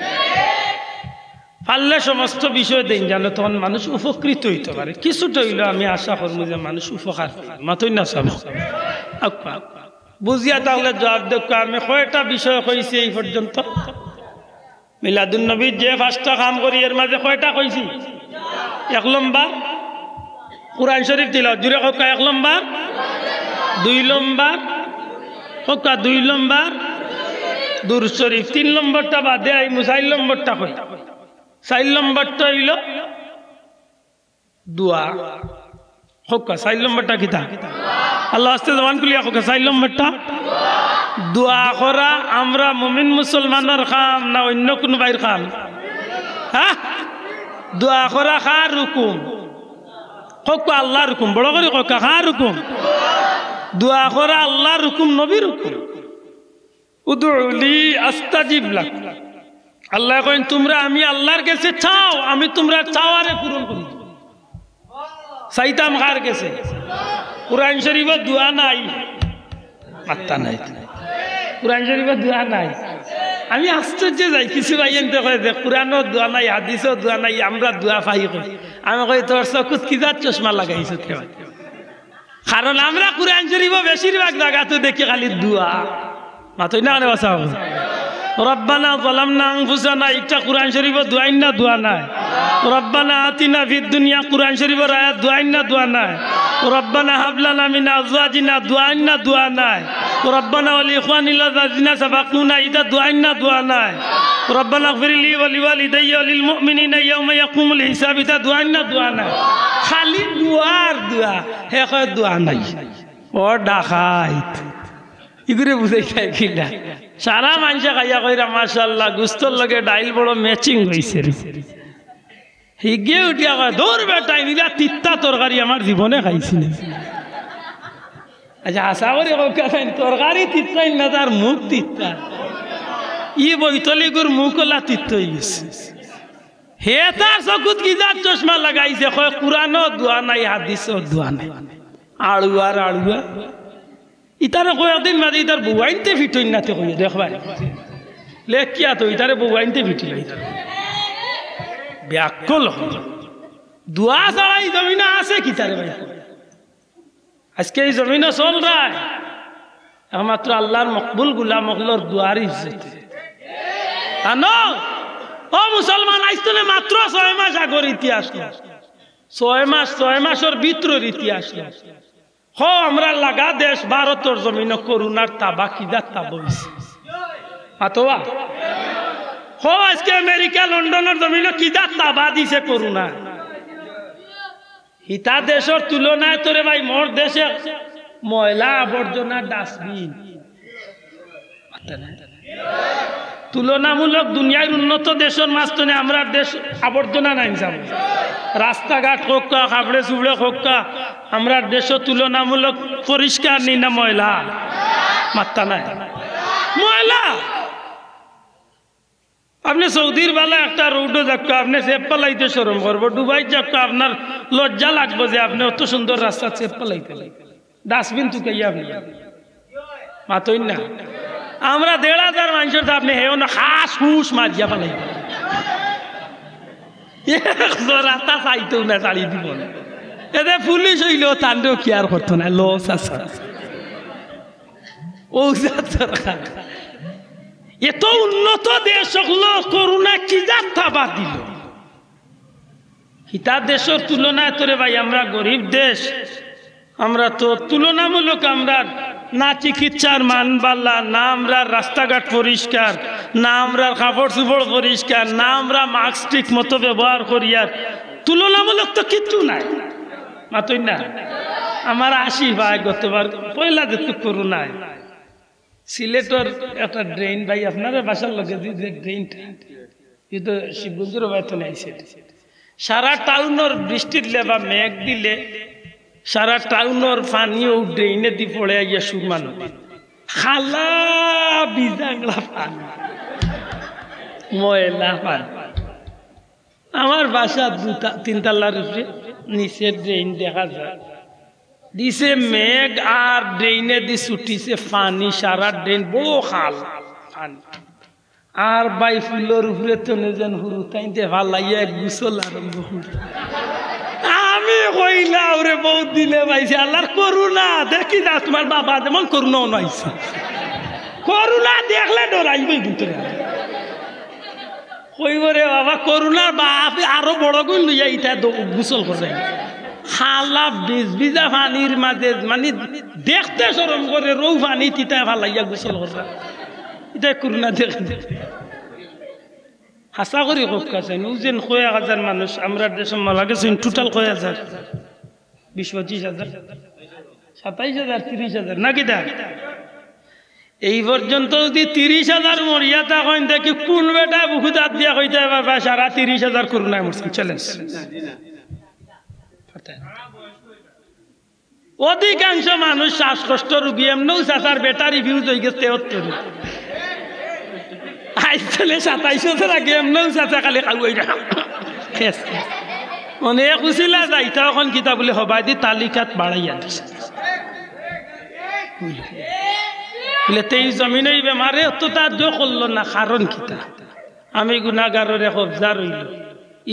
পারলে সমস্ত বিষয় দিন জানো, তখন মানুষ উপকৃত হইতে পারে। কিছুটা হইলেও আমি আশা করবো যে মানুষ উপকার মাতই না সব বুঝিয়া, তাহলে জবাব দেখ। আমি কয়টা বিষয় কইছি এই পর্যন্ত? মিলাদুন নবীর যে 5টা কাম করি, এর মাঝে কয়টা কইছি? 1 নম্বর কুরআন শরীফ তিলাওয়াত, জুড়ে কক্কা 1 নম্বর, 2 নম্বর কক্কা 2 নম্বর দুরূদ শরীফ, 3 নম্বরটা বাদে আই 4 নম্বরটা কই। 4 নম্বরটা হইল দোয়া কক্কা। 4 নম্বরটা কিতা? আল্লাহ আস্তে জবান খুলিয়া কক্কা 4 নম্বরটা দোয়া করা। আমরা মুমিন মুসলমানের কাম না অন্য কোন বাইর কাম? হ্যাঁ, দোয়া করা কার হুকুম? কক্কা আল্লাহর হুকুম। বড় করে কক্কা কার হুকুম? দোয়া করা আল্লাহর হুকুম, নবীর হুকুম। উদউলি আস্তাজিব লাক, আল্লাহ কইন তোমরা আমি আল্লাহর কাছে চাও, আমি তোমরা চাওয়ারে পূরণ করি। চাইতাম কার কাছে? কুরআন শরীফে দোয়া নাই, মাত্তা নাই, কুরআন শরীফে দোয়া নাই। আমি আশ্চর্য যাই, কিছু ভাই এনতে কয় যে কুরআনও দোয়া নাই, হাদিসও দোয়া নাই, আমরা দোয়া পাই কই। আমি কই তোর চকুত কি জাত চশমা লাগাইছো? কারণ আমরা কুরআন শরীফে বেশিরভাগ জায়গাতে দেখি খালি দোয়া, মাতই না আনে বাসা রব্বানা যালামনা আনফুসানা, এটা কুরআন শরীফে দোয়া না? দোয়া নাই। রব্বানা আতিনা ফিদ দুনিয়া, কুরআন শরীফের আয়াত দোয়া না? দোয়া নাই। রব্বানা হাব লানা মিন আজওয়াজিনা, দোয়া না? দোয়া নাই। রব্বানা ওয়া লিইখওয়ানিল লাযিনা সাবাকুনা, এটা দোয়া না? দোয়া নাই। রব্বানা ইগফির লি ওয়া লিওয়ালিদাইয়া ওয়া লিল মুমিনিনা ইয়াওমা ইয়াকুমুল হিসাব, এটা দোয়া না? দোয়া নাই। খালি দোয়ার দোয়া, হে কয় দোয়া নাই। ও ডাকাইত ইগুরে বুঝাই খাই কিনা? সারা মানুষে খাইয়া কইরা মাশাআল্লাহ গুস্তর লগে ডাইল বড় ম্যাচিং হইছে। হিগে উঠিয়া কয় দৌর বেটা, নিলা তিত্তা তরকারি আমার জীবনে খাইছি না। আচ্ছা আশা করি তরকারি তিত্তাই না, তার মুখ তিত্তা। ই বৈতলিগুর মুখ ওলা তিত্ত হয়ে গেছে। হে তার চকুত কিজার চশমা লাগাইছে, কয় কুরআনও দোয়া নাই, হাদিসও দোয়া নাই। আড়ুয়ার আড়ুয়া ইতারে কয়েকদিন বাদে ইতার বউ আইনতে ফিটই নাতে কইয়া দেখবা লেখিয়া তো ইতারে বউ আইনতে ফিটিল। ব্যাকল দোয়া ছাড়া এই জমিনে আছে কি তারে ভাই? আজকে এই জমিনে চল রায় একমাত্র আল্লাহর মকবুল গুলাম হলোর দোয়ার ইজ্জত। জানো ও মুসলমান, আইস্তনে মাত্র 6 মাস আগর ইতিহাস, 6 মাসের ভিতরের ইতিহাস। হ আমরা লাগা দেশ ভারতের জমিনে করুণার তাবা কিদার তাবা হইছে। আতোয়া হ আজকে আমেরিকা লন্ডনের জমিনে কিদার তাবা দিছে করুণা। হিতা দেশের তুলনায় তোরে ভাই মোর দেশে ময়লা আবর্জনা ডাস্টবিন তুলনামূলক দুনিয়ার উন্নত দেশের মাঝখানে আমরা দেশ আবর্জনা নাই যাব। রাস্তাঘাট হোক খাবড়ে চুবড়ে হোক, আমরা দেশের তুলনামূলক পরিষ্কার নি না ময়লা? মাত্তা নাই ময়লা। আপনি সৌদির বেলা একটা রোডও যাক, আপনি চেপ পালাইতে শরম করবো। ডুবাই যাক, আপনার লজ্জা লাগবো যে আপনি অত সুন্দর রাস্তা চেপ পালাইতে। ডাস্টবিন তুকাইয়া আপনি মাতই না আমরা 1,500 মানুষের আপনি হেও না খাস হুস মারিয়া ফেলাই রাতা চাইতেও না চালিয়ে দিব না এতে পুলিশ হইল তান্ডেও কি আর করতো না লস আছে ও এত উন্নত দেশ হলো করোনা কি যাত্রা বাদ দিল হিতা দেশের তুলনায় তোরে ভাই আমরা গরিব দেশ আমরা তো তুলনামূলক আমরা না চিকিৎসার মান বাল্লা না আমরা রাস্তাঘাট পরিষ্কার না আমরা কাপড় চোপড় পরিষ্কার না আমরা মাস্ক ঠিক মতো ব্যবহার করি আর তুলনামূলক তো কিচ্ছু নাই মাতই না আমার 80 ভাই গতবার পয়লা দেখতে করোনায় সিলেটের একটা ড্রেন ভাই আপনারা বাসার লগে যে ড্রেনটা কিন্তু শিবগঞ্জের বাইতো নাই সারা টাউনের বৃষ্টির লেবা মেঘ দিলে সারা টাউনের পানিও ড্রেনে দি পড়ে গিয়া সুরমা নদী খালা বিজাগলা পানি ময়লা পানি আমার বাসা 2-3 তলার উপরে নিচে ড্রেন দেখা যায় দিছে মেঘ আর ড্রেনে দি ছুটিছে পানি সারা ড্রেন বড় খাল পানি আর বাই ফুলের উপরে তো যেন হুরু তাইতে ভাল লাগিয়া গুসল আরম্ভ করে আমি কইলা ওরে বহুত দিলে পাইছে আল্লাহর করুণা দেখি না তোমার বাবা যেমন করুণাও নাইছে করুণা দেখলে ডরাইবই ভিতরে কইব রে বাবা করুণার বাপ আরো বড় গুণ লইয়া ইটা গুসল করে খালা বিজা পানির মাঝে মানে দেখতে শরম করে রৌ পানি তিতা ভাল লাগিয়া গোসল করা এটা করুণা দেখে হাসা করি কোক কাছে যেন 1,000 মানুষ আমরা দেশে মারা গেছে টোটাল 1,000 20-25,000 27,000 30,000 নাকি দা এই পর্যন্ত যদি 30,000 মরিয়া থাকেন দেখি কোন বেটা বুকুত হাত দিয়া কইতে পারবা সারা 30,000 করুণায় মরছেন চ্যালেঞ্জ অধিকাংশ মানুষ শ্বাসকষ্ট রোগী এমনও চাচার ব্যাটারি ফিউজ হয়ে গেছে 73 আইসলে 27 আগে এমনও চাচা খালি খাওয়াই না মনে খুশিলা যাইতা এখন কিতাব বলে হবাই দি তালিকাত বাড়াইয়া দিছে বলে তেই জমিনই বেমারে তো তার দো করলো না কারণ কিতা আমি গুনাহগারের কবজা রইল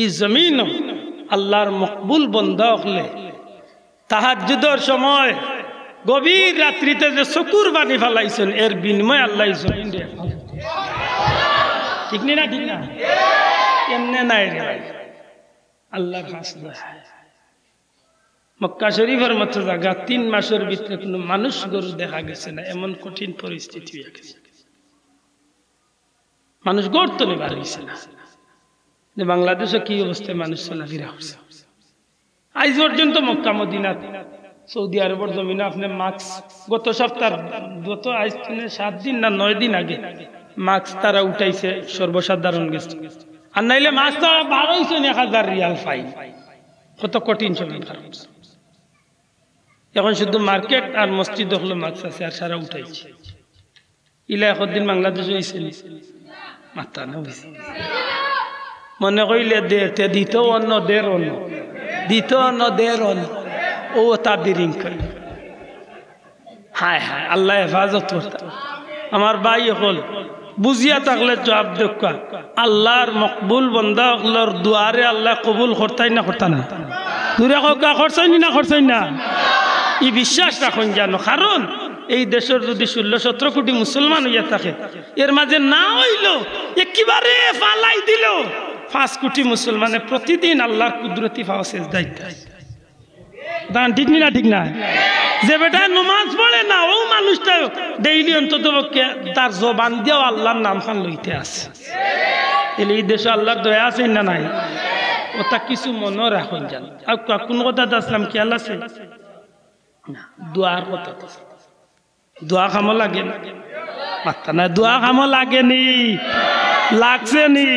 ই জমিন আল্লাহর মকবুল বন্দা হলে তাহাজ্জুদের সময় গভীর রাত্রিতে যে চকুর বাণী ফেলাইছেন এর বিনিময় আল্লাহ জমিন রে ঠিক না ঠিক না এমনে নাই রে ভাই আল্লাহর হাসনা মক্কা শরীফের মতো জায়গা 3 মাসের ভিতরে কোনো মানুষ গরু দেখা গেছে না এমন কঠিন পরিস্থিতি হয়ে গেছে মানুষ গড়তে নেবার হয়েছে না বাংলাদেশে কি অবস্থায় মানুষ চলাফেরা করছে আজ পর্যন্ত মক্কা মদিনা সৌদি আরবের জমিনে আপনি মাস্ক গত সপ্তাহ গত আজ 7 দিন না 9 দিন আগে মাস্ক তারা উঠাইছে সর্বসাধারণ গেছে আর নাইলে মাস্ক তারা 12,000 রিয়াল ফাইন কত কঠিন সময় পার করছে এখন শুধু মার্কেট আর মসজিদ হলো মাস্ক আছে আর সারা উঠাইছে ইলা একদিন বাংলাদেশে হয়েছে মাথা না মনে কইলে দে দিত অন্য দের অন্য দিত অন্য দের অন্য ও তাবিরিং করে হায় হায় আল্লাহ হেফাজত করতে আমার ভাই হল বুঝিয়া থাকলে জবাব দেখা আল্লাহর মকবুল বন্দা হলর দুয়ারে আল্লাহ কবুল করতাই না করতা না দূরে কা করছই না করছই না ই বিশ্বাস রাখুন জানো কারণ এই দেশের যদি 16-17 কোটি মুসলমান হইয়া থাকে এর মাঝে না হইল একেবারে ফালাই দিল 5 কোটি মুসলমানে প্রতিদিন আল্লাহর কুদরতি পাওয়া সেজদায় দান ঠিক না ঠিক না যে বেটা নামাজ পড়ে না ও মানুষটা ডেইলি অন্তত তার জবান দিয়েও আল্লাহর নাম খান লইতে আছে এলে এই দেশে আল্লাহর দয়া আছে না নাই ওটা কিছু মনে রাখুন জান আর কোন কথা আসলাম কি আল্লাহ আছে না দোয়ার কথা দোয়া খামো লাগে না মাত্রা না দোয়া খামো লাগেনি লাগছে নি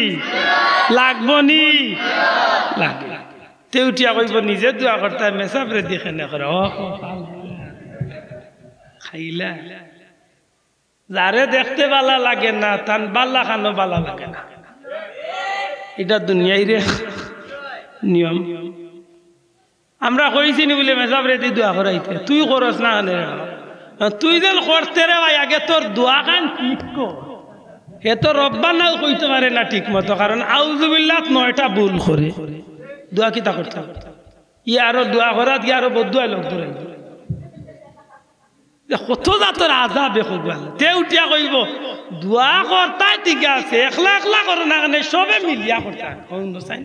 লাগবো নি লাগে তেউটিয়া কইব নিজে দোয়া করতে মেসাবরে দেখে না করে ও খাইলা যারে দেখতে বালা লাগে না তান বাল্লা খানো বালা লাগে না এটা দুনিয়াই রে নিয়ম আমরা কইছি নি বলে মেসাবরে দি দোয়া করাইতে তুই করস না তুই যেন করতে রে ভাই আগে তোর দোয়া খান ঠিক কর। হে তো রব্বানাও কইতে পারে না ঠিক মতো, কারণ আউযুবিল্লাহ 9টা ভুল করে দোয়া কিতা করতে হবে। ই আরো দোয়া করাত কি আরো বদুয়া লোক ধরে কত জাতর আযাব দেখবা। তে উঠিয়া কইব দোয়া করতাই ঠিক আছে, একলা একলা করো না কেন, সবে মিলিয়া করতা কোন চাই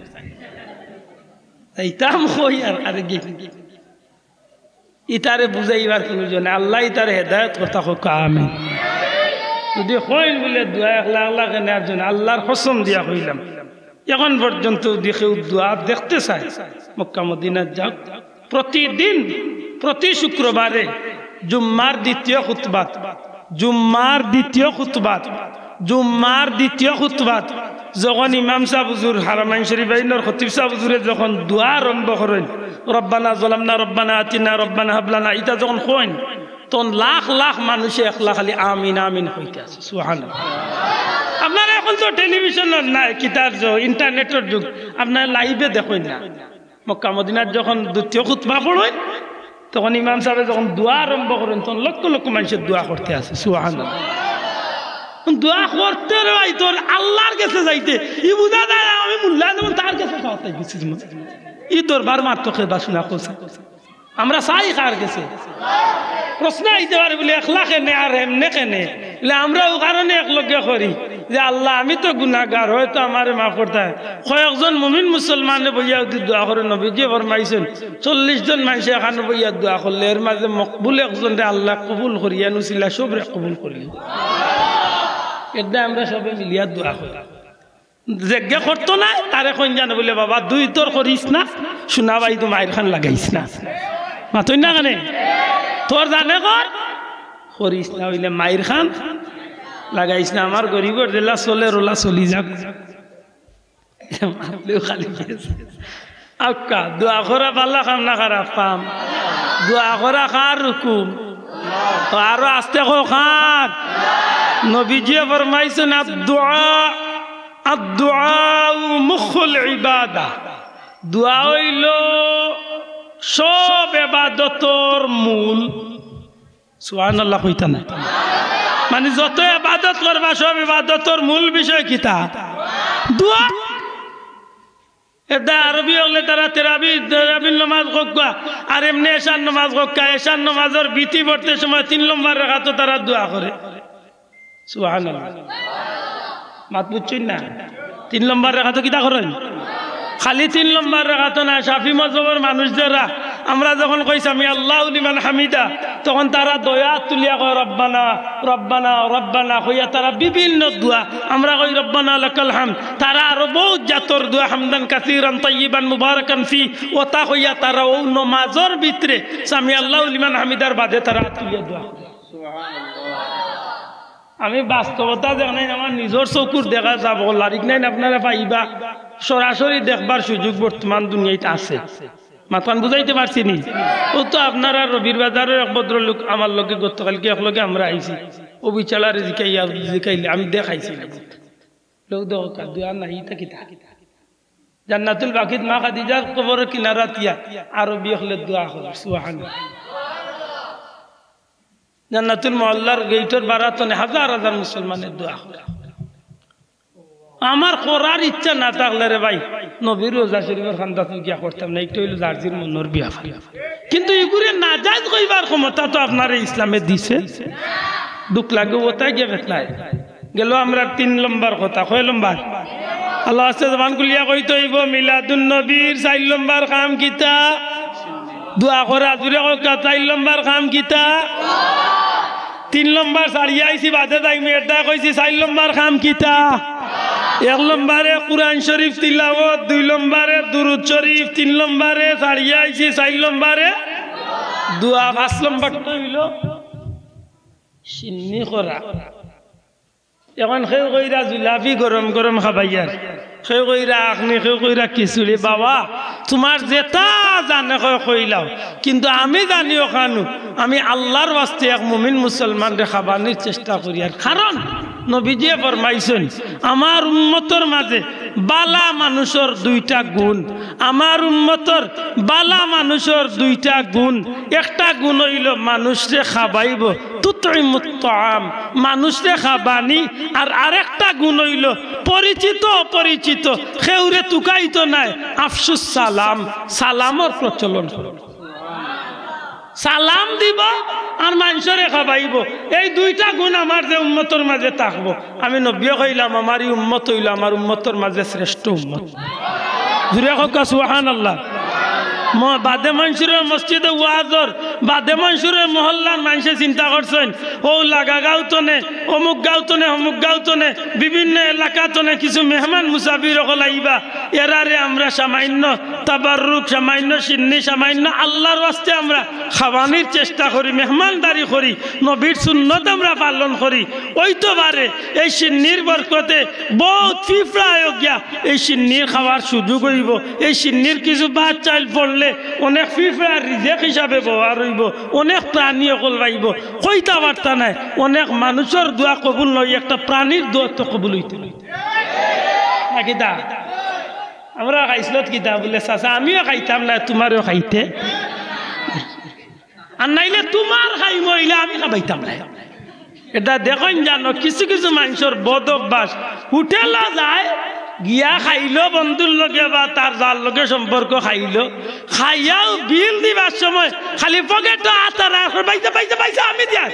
এইটাম কই আর আরে কি ইতারে বুঝাইবার প্রয়োজন। আল্লাহ ইতারে হেদায়েত করতা হোক, আমিন। যদি কইল বলে দোয়া একলা একলা কেন একজন আল্লাহর কসম দিয়া কইলাম, এখন পর্যন্ত দেখে দোয়া দেখতে চাই মক্কা মদিনাত যাও প্রতিদিন, প্রতি শুক্রবারে জুম্মার দ্বিতীয় খুতবাত, জুম্মার দ্বিতীয় খুতবাত, জুম্মার দ্বিতীয় খুতবাত যখন ইমাম সাহেব হুজুর হারামাইন শরীফ আইনের খতিব সাহেব হুজুরে যখন দোয়া আরম্ভ করেন, রব্বানা যালামনা রব্বানা আতিনা রব্বানা হাব লানা, এটা যখন কইন তখন লাখ লাখ মানুষে একলা খালি আমিন আমিন হইতে আছে। সুবহানাল্লাহ। আপনারা এখন তো টেলিভিশনের নাই, কিতার ইন্টারনেটের যুগ, আপনারা লাইভে দেখেন না। মক্কা মদিনার যখন দ্বিতীয় খুতবা পড়েন তখন ইমাম সাহেব যখন দোয়া আরম্ভ করেন তখন লক্ষ লক্ষ মানুষের দোয়া করতে আছে। সুবহানাল্লাহ। দোয়া করতে রই তোর আল্লাহর কাছে যাইতে ই বুঝা যায় আমি মুল্লা যেমন তার কাছে যাওয়াতে গেছি। ই দরবার মাত্র খেবা শোনা করছে, আমরা চাই কার কাছে। প্রশ্ন আইতে পারে বলে একলা কেনে আর এমনে কেনে, আমরাও কারণে একলগে করি যে আল্লাহ আমি তো গুনাহগার, হয়তো আমারে মাফ করতে হয়। কয়েকজন মুমিন মুসলমানে বইয়া দোয়া করে নবীজি ফরমাইছেন 40 জন মানুষ এখানে বইয়া দোয়া করলে এর মাঝে মকবুল একজন আল্লাহ কবুল করিয়া নুছিলা সবরে কবুল করিল। এটা আমরা সবে মিলিয়া দোয়া করি। যেজ্ঞা করতো না তারে কইন জানে বলে বাবা দুই তোর করিস না, শোনা ভাই তো মায়ের খান লাগাইস না, মাতই না কেন তোর জানে কর করিস না, হইলে মায়ের খান লাগাইস না। আমার গরিবের জেলা চলে রোলা চলি যাক খালি আক্কা দোয়া করা পাল্লা খাম না খারাপ পাম, দোয়া করা খার রুকুম আরো আস্তে কো খার। নবীজিয়ে ফরমাইছেন আদ-দুআ মুখুল ইবাদা, দোয়া হইল সব ইবাদতর মূল। সুবহানাল্লাহ কইতা না, মানে যত ইবাদত করবা সব ইবাদতর মূল বিষয় কিতা দোয়া। এটা আরবি হলে তারা তেরাবির নামাজ কক্কা আর এমনি এশার নামাজ কক্কা, এশার নামাজের বিতি পড়তে সময় 3 নম্বর রাকাত তারা দোয়া করে। সুবহানাল্লাহ। মাত বুঝছেন না? 3 নম্বর রাকাত কিতা করেন? খালি 3 নম্বর রাকাত না, শাফি মাযহাবের মানুষ যারা আমরা যখন কইছি আমি আল্লাহু লিমান হামিদা, তখন তারা দয়া তুলিয়া কয় রব্বানা রব্বানা রব্বানা কইয়া তারা বিভিন্ন দোয়া, আমরা কই রব্বানা লাকাল হামদ, তারা আরো বহুত জাতর দোয়া হামদান কাসীরান তাইয়িবান মুবারাকান ফি ওতা কইয়া তারা ও নামাজের ভিতরে আমি আল্লাহু লিমান হামিদার বাদে তারা তুলিয়া দোয়া করে। সুবহানাল্লাহ। আমি বাস্তবতা জানাই আমার নিজের চকুর দেখা যাব লারিক নাই, আপনারা পাইবা সরাসরি দেখবার সুযোগ বর্তমান দুনিয়াতে আছে। মাতান বুঝাইতে পারছি নি? ও তো আপনারা রবির বাজারের এক ভদ্রলোক আমার লগে গতকালকে একলগে আমরা আইছি, ও বিচালারে জিকাইলে আমি দেখাইছি লোক দেখা দুয়া নাই তা কিতা জান্নাতুল বাকিত মা খাদিজার কবরের কিনারা তিয়া আরবি হলে দোয়া করে। সুবহানাল্লাহ। জান্নাতুল মহল্লার গেটের বারাতনে হাজার হাজার মুসলমানের দোয়া করে। আমার করার ইচ্ছা না থাকলে রে ভাই নবীর রোজা শরীফের খান্দাত গিয়া করতাম না, একটু হইল জার্জির মনের বিয়া। কিন্তু এগুলো না জায়েজ কইবার ক্ষমতা তো আপনার ইসলামে দিছে, দুঃখ লাগে ওটাই গিয়ে বেতনায় গেল। আমরা 3 নম্বর কথা কয় নম্বর আল্লাহ আস্তে জবান খুলিয়া কইতে হইব মিলাদুন নবীর 4 নম্বর কাম কিতা দোয়া করা, জুড়ে 4 নম্বর কাম কিতা 3 নম্বর সারিয়া আইছি বাদে যাই মেয়েটা কইছি 4 নম্বর কাম কিতা 1 নম্বরে কুরআন শরীফ তিলাওয়াত, 2 নম্বরে দুরূদ শরীফ, 3 নম্বরে সারিয়া আইছি 4 নম্বরে দোয়া, 5 নম্বরটা হইল সিন্নি করা। এখন খেউ কইরা জুলাফি গরম গরম খাবাইয়ার, খেউ কইরা আখনি, খেউ কইরা খিচুড়ি। বাবা তোমার যেটা জানে কইলাও, কিন্তু আমি জানিও খানু আমি আল্লাহর ওয়াস্তে এক মুমিন মুসলমান রে খাবানির চেষ্টা করি। আর কারণ নবীজিয়ে ফরমাইছেন আমার উম্মতের মাঝে বালা মানুষের দুইটা গুণ, আমার উম্মতর বালা মানুষের দুইটা গুণ। একটা গুণ হইল মানুষরে খাবাইব, তুতইমুত তাআম, মানুষরে খাবানি। আর আরেকটা গুণ হইল পরিচিত অপরিচিত খেউরে তুকাইতো নাই, আফসুস সালাম, সালামর প্রচলন করো। সালাম দিব আর মানুষরে খাবাইব, এই দুইটা গুণ আমার যে উম্মতর মাঝে থাকবো। আমি নবী কইলাম আমারই উম্মত হইল আমার উম্মতর মাঝে শ্রেষ্ঠ উম্মত। জুড়ে হোক সুবহানাল্লাহ। বাদে মনসুরের মসজিদে ওয়াজর, বাদে মনসুরের মহল্লার মানুষে চিন্তা করছেন ও লাগা গাঁওতনে, অমুক গাঁওতনে, অমুক গাঁওতনে, বিভিন্ন এলাকাতনে কিছু মেহমান মুসাফির হল আইবা, এরারে আমরা সামান্য তাবাররুক, সামান্য সিন্নি, সামান্য আল্লাহর ওয়াস্তে আমরা খাওয়ানির চেষ্টা করি, মেহমানদারি করি, নবীর সুন্নত আমরা পালন করি। ওই তো বারে এই সিন্নির বরকতে বহুত ফিফড়া হয়ে গিয়া এই সিন্নির খাওয়ার সুযোগ হইব। এই সিন্নির কিছু বাদ চাইল পড়লে অনেক ফিফড়া রিজেক হিসাবে ব্যবহার হইব, অনেক প্রাণী অকল পাইব। কইতা বার্তা নাই, অনেক মানুষের দোয়া কবুল নয়, একটা প্রাণীর দোয়া তো কবুল হইতে নাকি দা। আমরা খাইছিলত কিতা বলে চাচা আমিও খাইতাম না, তোমারও খাইতে, আর নাইলে তোমার খাই মহিলা আমি খাবাইতাম না। এটা দেখেন জানো কিছু কিছু মানুষের বদ অভ্যাস, হোটেলে যায় গিয়া খাইলো বন্ধুর লগে বা তার যার লগে সম্পর্ক খাইলো, খাইয়াও বিল দিবার সময় খালি পকেটে আতার পাইছে পাইছে পাইছে আমি দিয়া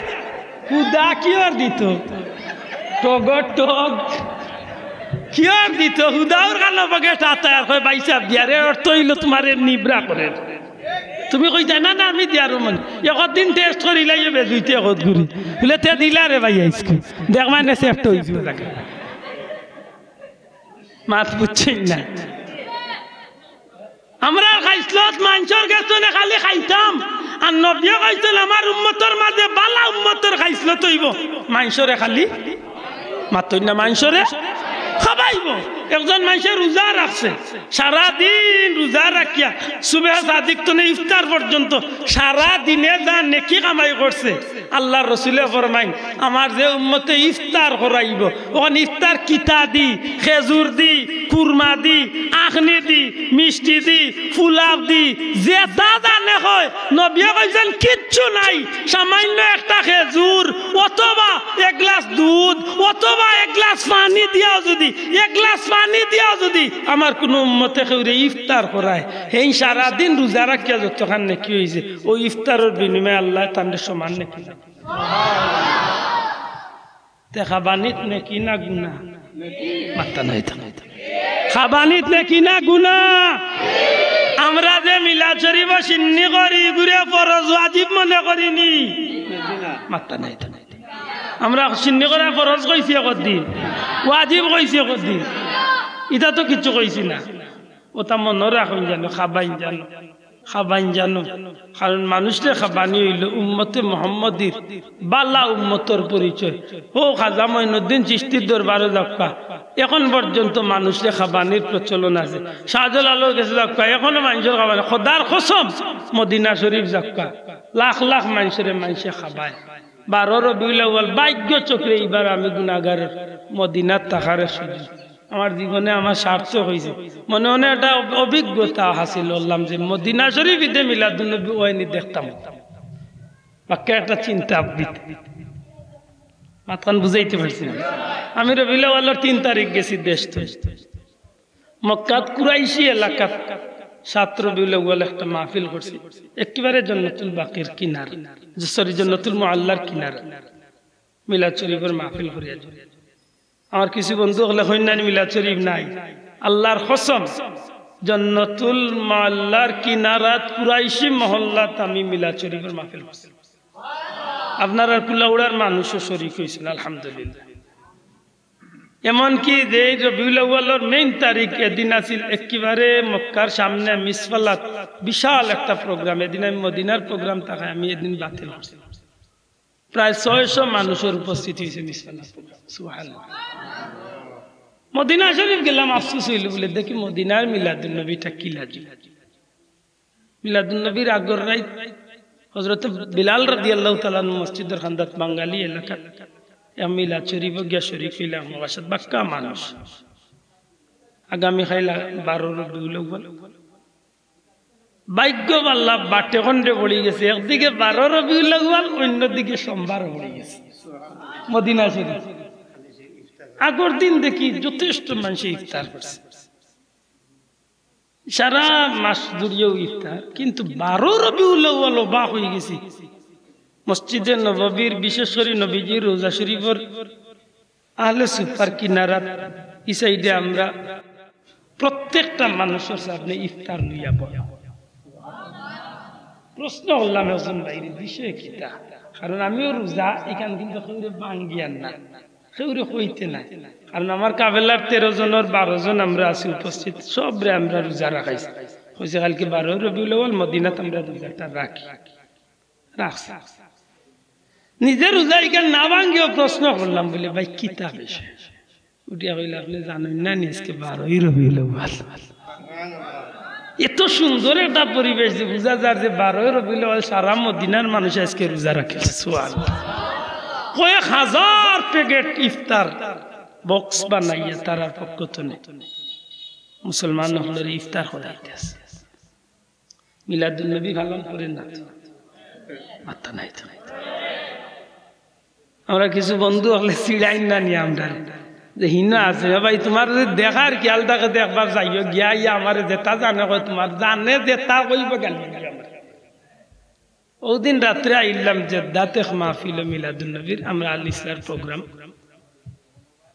খুদা কি আর দিত টগর টগ কি আর দিত হুদাওর কালো পকেট আতার পাইছে দিয়ারে অর্থ হইল তোমার নিবরা করে। তুমি কইতা না না আমি দিয়ার মন একদিন টেস্ট করি লাইয়ে বেজুইতে একত ঘুরি বলে তে দিলা রে ভাই আইসকে দেখ মানে সেফট হইছিল তাকে মাত বুঝছেন না। আমরা খাইছলত মানুষের কাছে খালি খাইতাম, আর নবী কইছেন আমার উম্মতের মাঝে বালা উম্মতের খাইছলত হইব মানুষরে খালি মাতই না মানুষরে খাবাইব। একজন মানুষের রোজা রাখছে, সারাদিন রোজা রাখিয়া সুবহ সাদিক তো ইফতার পর্যন্ত সারা দিনে যা নেকি কামাই করছে, আল্লাহর রাসূলে ফরমাইন আমার যে উম্মতে ইফতার করাইব ওখানে ইফতার কিতা দি, খেজুর দি, কুরমা দি, আখনি দি, মিষ্টি দি, ফুলাব দি, যে তা জানে হয় নবী কইছেন কিচ্ছু নাই, সামান্য একটা খেজুর অথবা এক গ্লাস দুধ অথবা এক গ্লাস পানি দিয়াও যদি, এক গ্লাস পানি দিয়া যদি আমার কোনো উম্মতে খেউরে ইফতার করায়, এই সারাদিন রোজা রাখিয়া যতখান নেকি হয়েছে ওই ইফতারের বিনিময়ে আল্লাহ তাদের সমান নেকি। খাবানিত নেকি না গুনা? মাত্তা নাই খাবানিত নেকি না গুনা? আমরা যে মিলাদ শরীফ সিন্নি করি ঘুরে ফরজ ওয়াজিব মনে করিনি, মাত্তা নাই। আমরা সিন্নি করা ফরজ কইছি একদিন, ওয়াজিব কইছি একদিন, এটা তো কিছু কইছি না। ওটা মনে রাখুন জানো, খাবাইন জানো, খাবাইন জানো, কারণ মানুষকে খাবানি হইল উম্মতে মুহাম্মদীর বালা উম্মতর পরিচয়। ও খাজা মঈনুদ্দিন চিশতির দরবারে যাক্কা এখন পর্যন্ত মানুষকে খাবানির প্রচলন আছে। শাহজালালের কাছে যাক্কা এখনো মানুষের খাবানি, খোদার কসম মদিনা শরীফ যাক্কা লাখ লাখ মানুষের মানুষে খাবায়। 12 রবিউল আউয়াল ভাগ্য চক্রে এইবার আমি গুনাহগারের মদিনার থাকার সুযোগ আমার জীবনে আমার সার্থক হয়েছে। মনে মনে একটা অভিজ্ঞতা হাসিল করলাম যে মদিনা শরীফ ঈদে মিলাদুন্নবী ওয়াইনি দেখতাম, বাক্য একটা চিন্তা মাথান বুঝাইতে পারছি না। আমি রবিউল আউয়ালের 3 তারিখ গেছি দেশ মক্কাত কুরাইশি এলাকাত 7 রবিউল আউয়াল একটা মাহফিল করছি একেবারে জান্নাতুল বাকির কিনার, জান্নাতুল মুআল্লার কিনার মিলাদ শরীফের মাহফিল করিয়া। আমার কিছু বন্ধু হলে হইনানি মিলাদ শরীফ নাই, আল্লাহর কসম জান্নাতুল মুআল্লার কিনারাত কুরাইশি মহল্লাত আমি মিলাদ শরীফের মাহফিল করছি। আপনারা কুলাউড়ার মানুষও শরীক হয়েছিল আলহামদুলিল্লাহ। এমনকি যে রবিউল আউয়ালের মেইন তারিখ এদিন আছিল একেবারে মক্কার সামনে মিসফালাত বিশাল একটা প্রোগ্রাম, এদিন আমি মদিনার প্রোগ্রাম থাকায় আমি এদিন বাতিল করছি। প্রায় 600 মানুষের উপস্থিতি হয়েছে মিসফালাত প্রোগ্রাম। সুবহানাল্লাহ। মদিনা শরীফ গেলাম, আফসোস হইল বলে দেখি মদিনার মিলাদুন্নবীটা কি লাগে। মিলাদুন্নবীর আগর রাত হযরত বিলাল রাদিয়াল্লাহু তাআলা মসজিদের খান্দাত বাঙালি এলাকা মিলাদ শরীফ গিয়া শরীফ হইলাম, বাসাত বাক্কা মানুষ। আগামী খাইলা 12 রবিউল আউয়াল ভাগ্য আল্লাহ বাটে খন্ডে পড়ে গেছে একদিকে 12 রবিউল আউয়াল অন্যদিকে সোমবার পড়ে গেছে মদিনা শরীফ আগর দিন দেখি যথেষ্ট মানুষ ইফতার করছে সারা মাস জুড়িয়েও ইফতার কিন্তু 12 রবিউল আউয়াল অবাক হয়ে গেছি মসজিদে নববীর বিশেষ করে নবীজির রোজা শরীফের আহলে সুপার কিনারা এই সাইডে আমরা প্রত্যেকটা মানুষের সামনে ইফতার লইয়া বয়া প্রশ্ন করলাম একজন বাইরে বিষয় কিতা কারণ আমিও রোজা এখান কিন্তু কেউরে ভাঙ্গিয়ান না কেউরে হইতে নাই কারণ আমার কাবেলার 13 জনের 12 জন আমরা আছি উপস্থিত সবরে আমরা রোজা রাখাইছি কইছে কালকে 12 রবিউল আউয়াল মদিনাতে আমরা রোজাটা রাখি রাখছি নিজের রোজা এখানে না ভাঙ্গিও প্রশ্ন করলাম বলে ভাই কিতা বিষয় উঠিয়া কইলা আপনি জানেন না আজকে 12 রবিউল আউয়াল এত সুন্দর একটা পরিবেশ যে বুঝা যায় যে 12 রবিউল আউয়াল সারা মদিনার মানুষ আজকে রোজা রাখে সুবহানাল্লাহ কয়েক হাজার প্যাকেট ইফতার বক্স বানাইয়া তারার পক্ষ থেকে মুসলমান হলের ইফতার করাইতেছে মিলাদুন নবী পালন করেন না মাথা নাই তো আমরা কিছু বন্ধু হলে চিড়াই না নিয়ে আমরা যে হিনা আছে ভাই তোমার দেখার খেয়াল থাকে একবার যাইও গিয়া ইয়া আমার যেটা জানে কয় তোমার জানে যেটা কইব গেল ওদিন রাত্রে আইলাম জেদ্দাতে মাহফিল মিলাদুন নবীর আমরা আল ইসলার প্রোগ্রাম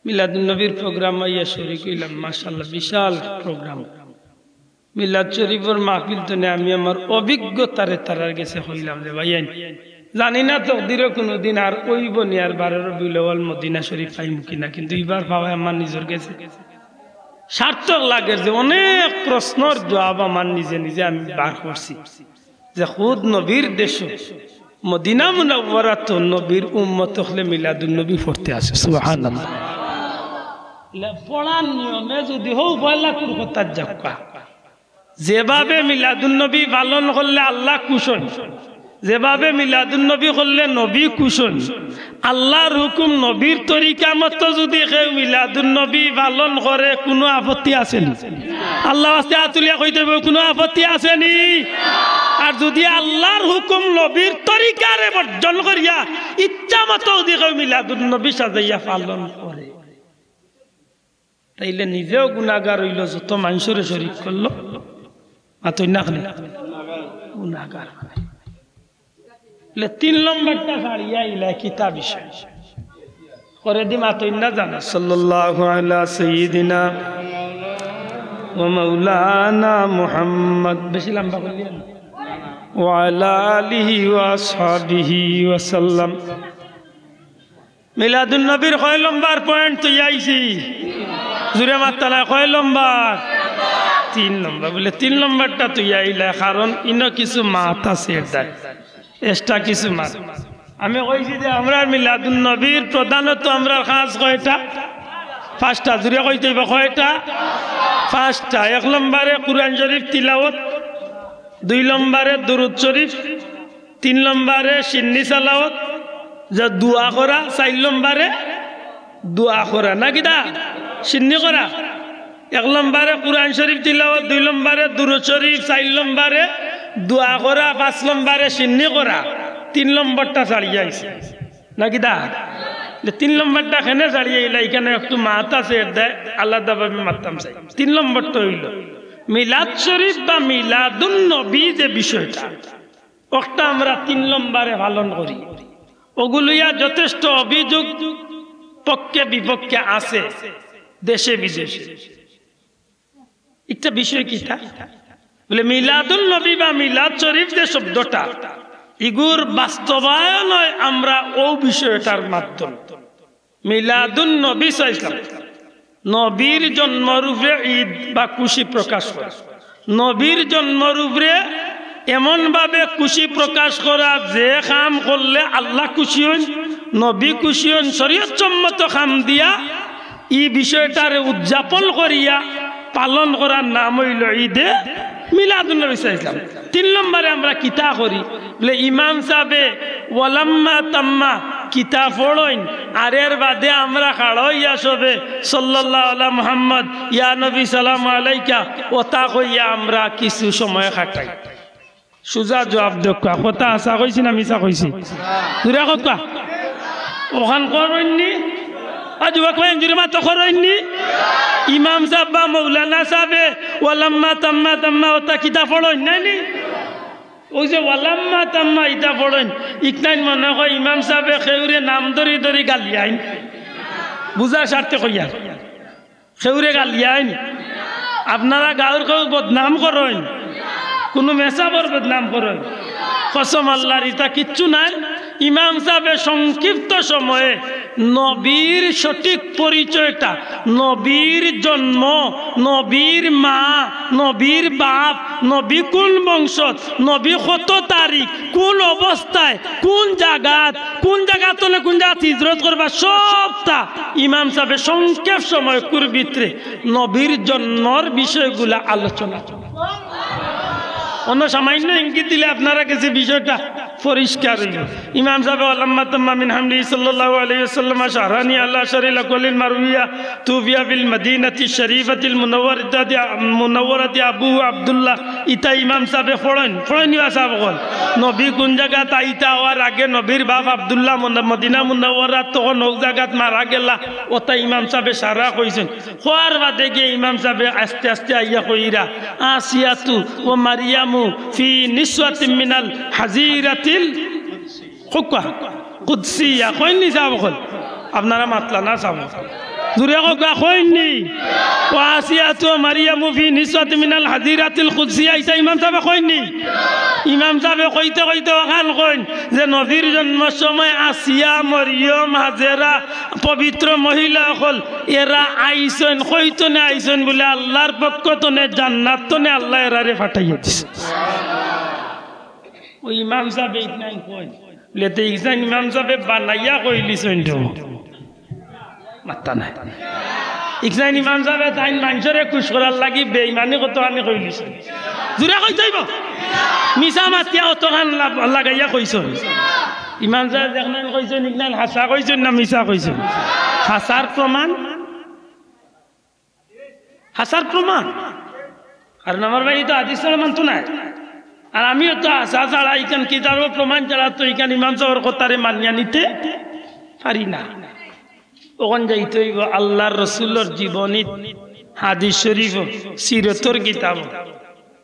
মিলাদুন নবীর প্রোগ্রাম ইয়া শরীক হইলাম মাশাআল্লাহ বিশাল প্রোগ্রাম মিলাদ শরীফের মাহফিল তো আমি আমার অভিজ্ঞতারে তারার গেছে হইলাম যে ভাই জানি না তকদিরে কোনোদিন আর কইব নি আর 12 রবিউল আউয়াল মদিনা শরীফ পাইম কিনা কিন্তু এবার পাওয়া আমার নিজের গেছে সার্থক লাগে যে অনেক প্রশ্নের জবাব আমার নিজে নিজে আমি বার করছি যে খুদ নবীর দেশ মদিনা মুনাওয়ারাত নবীর উম্মত হলে মিলাদুন নবী পড়তে আসে সুবহানাল্লাহ পড়ার নিয়মে যদি হও বয়লা কুর কথা যাক্কা যেভাবে মিলাদুন নবী পালন করলে আল্লাহ খুশ হন যেভাবে মিলাদুন নবী করলে নবী খুশ হন আল্লাহর হুকুম নবীর তরিকা মতো যদি কেউ মিলাদুন নবী পালন করে কোনো আপত্তি আছে নি আল্লাহ আস্তে আতুলিয়া কইতে কোনো আপত্তি আছে নি আর যদি আল্লাহর হুকুম নবীর তরিকারে বর্জন করিয়া ইচ্ছা মতো যদি কেউ মিলাদুন নবী সাজাইয়া পালন করে তাইলে নিজেও গুনাহগার হইল যত মানুষের শরীক করলো মাতই না খালি গুনাহগার মানে 3 নম্বরটা ছাড়িয়া ইলা কিতাব বিষয় করে দি মাতই না জানা সাল্লাল্লাহু আলা সাইয়্যিদিনা ওয়া মাওলানা মুহাম্মদ বেশি লম্বা করলেন ওয়া আলা আলিহি ওয়া আসহাবিহি ওয়া সাল্লাম মিলাদুন নবীর কয় নম্বর পয়েন্ট তো আইছি জুরে মাতালা কয় নম্বর 3 নম্বর বলে 3 নম্বরটা তো আইলা কারণ ইনো কিছু মাত আছে এটাই এক্সট্রা কিছু মাত আমি কইছি যে আমরা মিলাদুন নবীর প্রধানত আমরা খাস কয়টা 5টা জুরে কইতে হইব কয়টা 5টা 1 নম্বরে কুরআন শরীফ তিলাওয়াত 2 নম্বরে দুরূদ শরীফ 3 নম্বরে সিন্নি সালাওয়াত যা দোয়া করা 4 নম্বরে দোয়া করা না কিটা সিন্নি করা 1 নম্বরে কুরআন শরীফ তিলাওয়াত 2 নম্বরে দুরূদ শরীফ 4 নম্বরে দোয়া করা 5 নম্বরে সিন্নি করা 3 নম্বরটা ছাড়িয়ে আইছে না কিটা 3 নম্বরটা কেন ছাড়িয়ে আইলা এখানে একটু মাত আছে দেয় আলাদাভাবে মাততাম চাই 3 নম্বরটা হইল মিলাদ শরীফ বা মিলাদুন নবী যে বিষয়টা ওটা আমরা 3 নম্বরে পালন করি ওগুলিয়া যথেষ্ট অভিযোগ পক্ষে বিপক্ষে আছে দেশে বিদেশে একটা বিষয় কিটা বলে মিলাদুন নবী বা মিলাদ শরীফ যে শব্দটা ইগুর বাস্তবায়ন আমরা ও বিষয়টার মাধ্যমে মিলাদুন নবী সাল্লাল্লাহু নবীর জন্মরূপে ঈদ বা খুশি প্রকাশ করা নবীর জন্মরূপে এমন ভাবে খুশি প্রকাশ করা যে কাম করলে আল্লাহ খুশি হন নবী খুশি হন শরীয়ত সম্মত কাম দিয়া এই বিষয়টারে উদযাপন করিয়া পালন করার নাম হইল ঈদে মিলাদুন নবী সাল্লাল্লাহু আলাইহি 3 নম্বরে আমরা কিতা করি বলে ইমাম সাহেব ওয়ালাম্মা তাম্মা কিতাব পড়ইন আর এর বাদে আমরা খাড়ইয়া সবে সাল্লাল্লাহু আলা মুহাম্মদ ইয়া নবী সালাম আলাইকা ওতা কইয়া আমরা কিছু সময় কাটাই সুজা জবাব দক্কা কথা আশা কইছি না মিছা কইছি দুরা কথা ওখান করইনি আজবা কইন জুরমা তো করইনি ইমাম সাহেব বা মাওলানা সাহেব ওয়ালাম্মা তাম্মা ওতা কিতাব পড়ইন নানি ওই যে ওয়ালাম্মা তাম্মা ইতা পড়েন ইকনাইন মনে হয় ইমাম সাহেবে খেউরে নাম ধরি ধরি গালিয়াইন বুঝার স্বার্থে কইয়া খেউরে গালিয়াইন আপনারা গাঁর কেউ বদনাম করেন কোনো মেসাবর বদনাম করেন কসম আল্লাহর ইতা কিচ্ছু নাই ইমাম সাহেবে সংক্ষিপ্ত সময়ে নবীর সঠিক পরিচয়টা নবীর জন্ম নবীর মা নবীর বাপ নবী কোন বংশ নবী কত তারিখ কোন অবস্থায় কোন জায়গাত কোন জায়গা হিজরত করবা সবটা ইমাম সাহেব সংক্ষেপ সময় ভিতরে নবীর জন্মর বিষয়গুলা আলোচনা অন্য সামান্য ইঙ্গিত দিলে আপনারা কাছে বিষয়টা পরিষ্কার হইল ইমাম সাহেব আল্লামা তাম্মা মিন হামদি সাল্লাল্লাহু আলাইহি ওয়াসাল্লাম শাহরানি আল্লাহ শরীলা কলিল মারুইয়া তুবিয়া বিল মদিনাতি শরীফাতিল মুনাওয়ারাতি আবু আব্দুল্লাহ ইতা ইমাম সাহেব পড়েন সাহেব বল নবী কোন জায়গা তাইতা হওয়ার আগে নবীর বাপ আব্দুল্লাহ মদিনা মুনাওয়ারা তখন নৌ জায়গাত মারা গেলা ওটা ইমাম সাহেব সারা কইছেন হওয়ার বাদে গিয়ে ইমাম সাহেব আস্তে আস্তে আইয়া কইরা আসিয়াতু ও মারিয়ামু ফি নিসওয়াতিন মিনাল হাজিরাতিল হুক্কা কুদসিয়া কইনি সাহেব বল আপনারা মাতলা না সাহেব জুরে কইনি ওয়াসিয়াতু মারিয়ামু ফি নিসওয়াতিন মিনাল হাজিরাতিল কুদসিয়া ইসা ইমাম সাহেব কইনি ইমাম সাহেব কইতে ওখান কইন যে নবীর জন্মের সময় আসিয়া মরিয়ম হাজেরা পবিত্র মহিলা হল এরা আইসন কইতনে আইসন বলে আল্লাহর পক্ষ তনে জান্নাত তনে আল্লাহ এরারে পাঠাইয়া দিছে ওই ইমাম সাহেব ইতনাই কইন লেতে ইসান ইমাম সাহেব বানাইয়া কইলিছেন তো মাত্তা নাই ইকসাইন ইমাম সাহেব তাই মানুষরে খুশ করার লাগি বেঈমানি কত আমি কইলিছে জুরা কই যাইব মিছা মাতিয়া অতখান লাগাইয়া কইছো ইমাম সাহেব দেখলেন কইছেন ইকনান হাসা কইছেন না মিছা কইছেন হাসার প্রমাণ আর আমার ভাই তো হাদিস সালামান তো নাই আর আমিও তো হাসা ছাড়া ইখান কিতাব প্রমাণ ছাড়া তো ইখান ইমাম সাহেবের কথারে মানিয়া নিতে পারি না ওখান যাইতে হইব আল্লাহর রসুলের জীবনী হাদিস শরীফ সিরতর কিতাব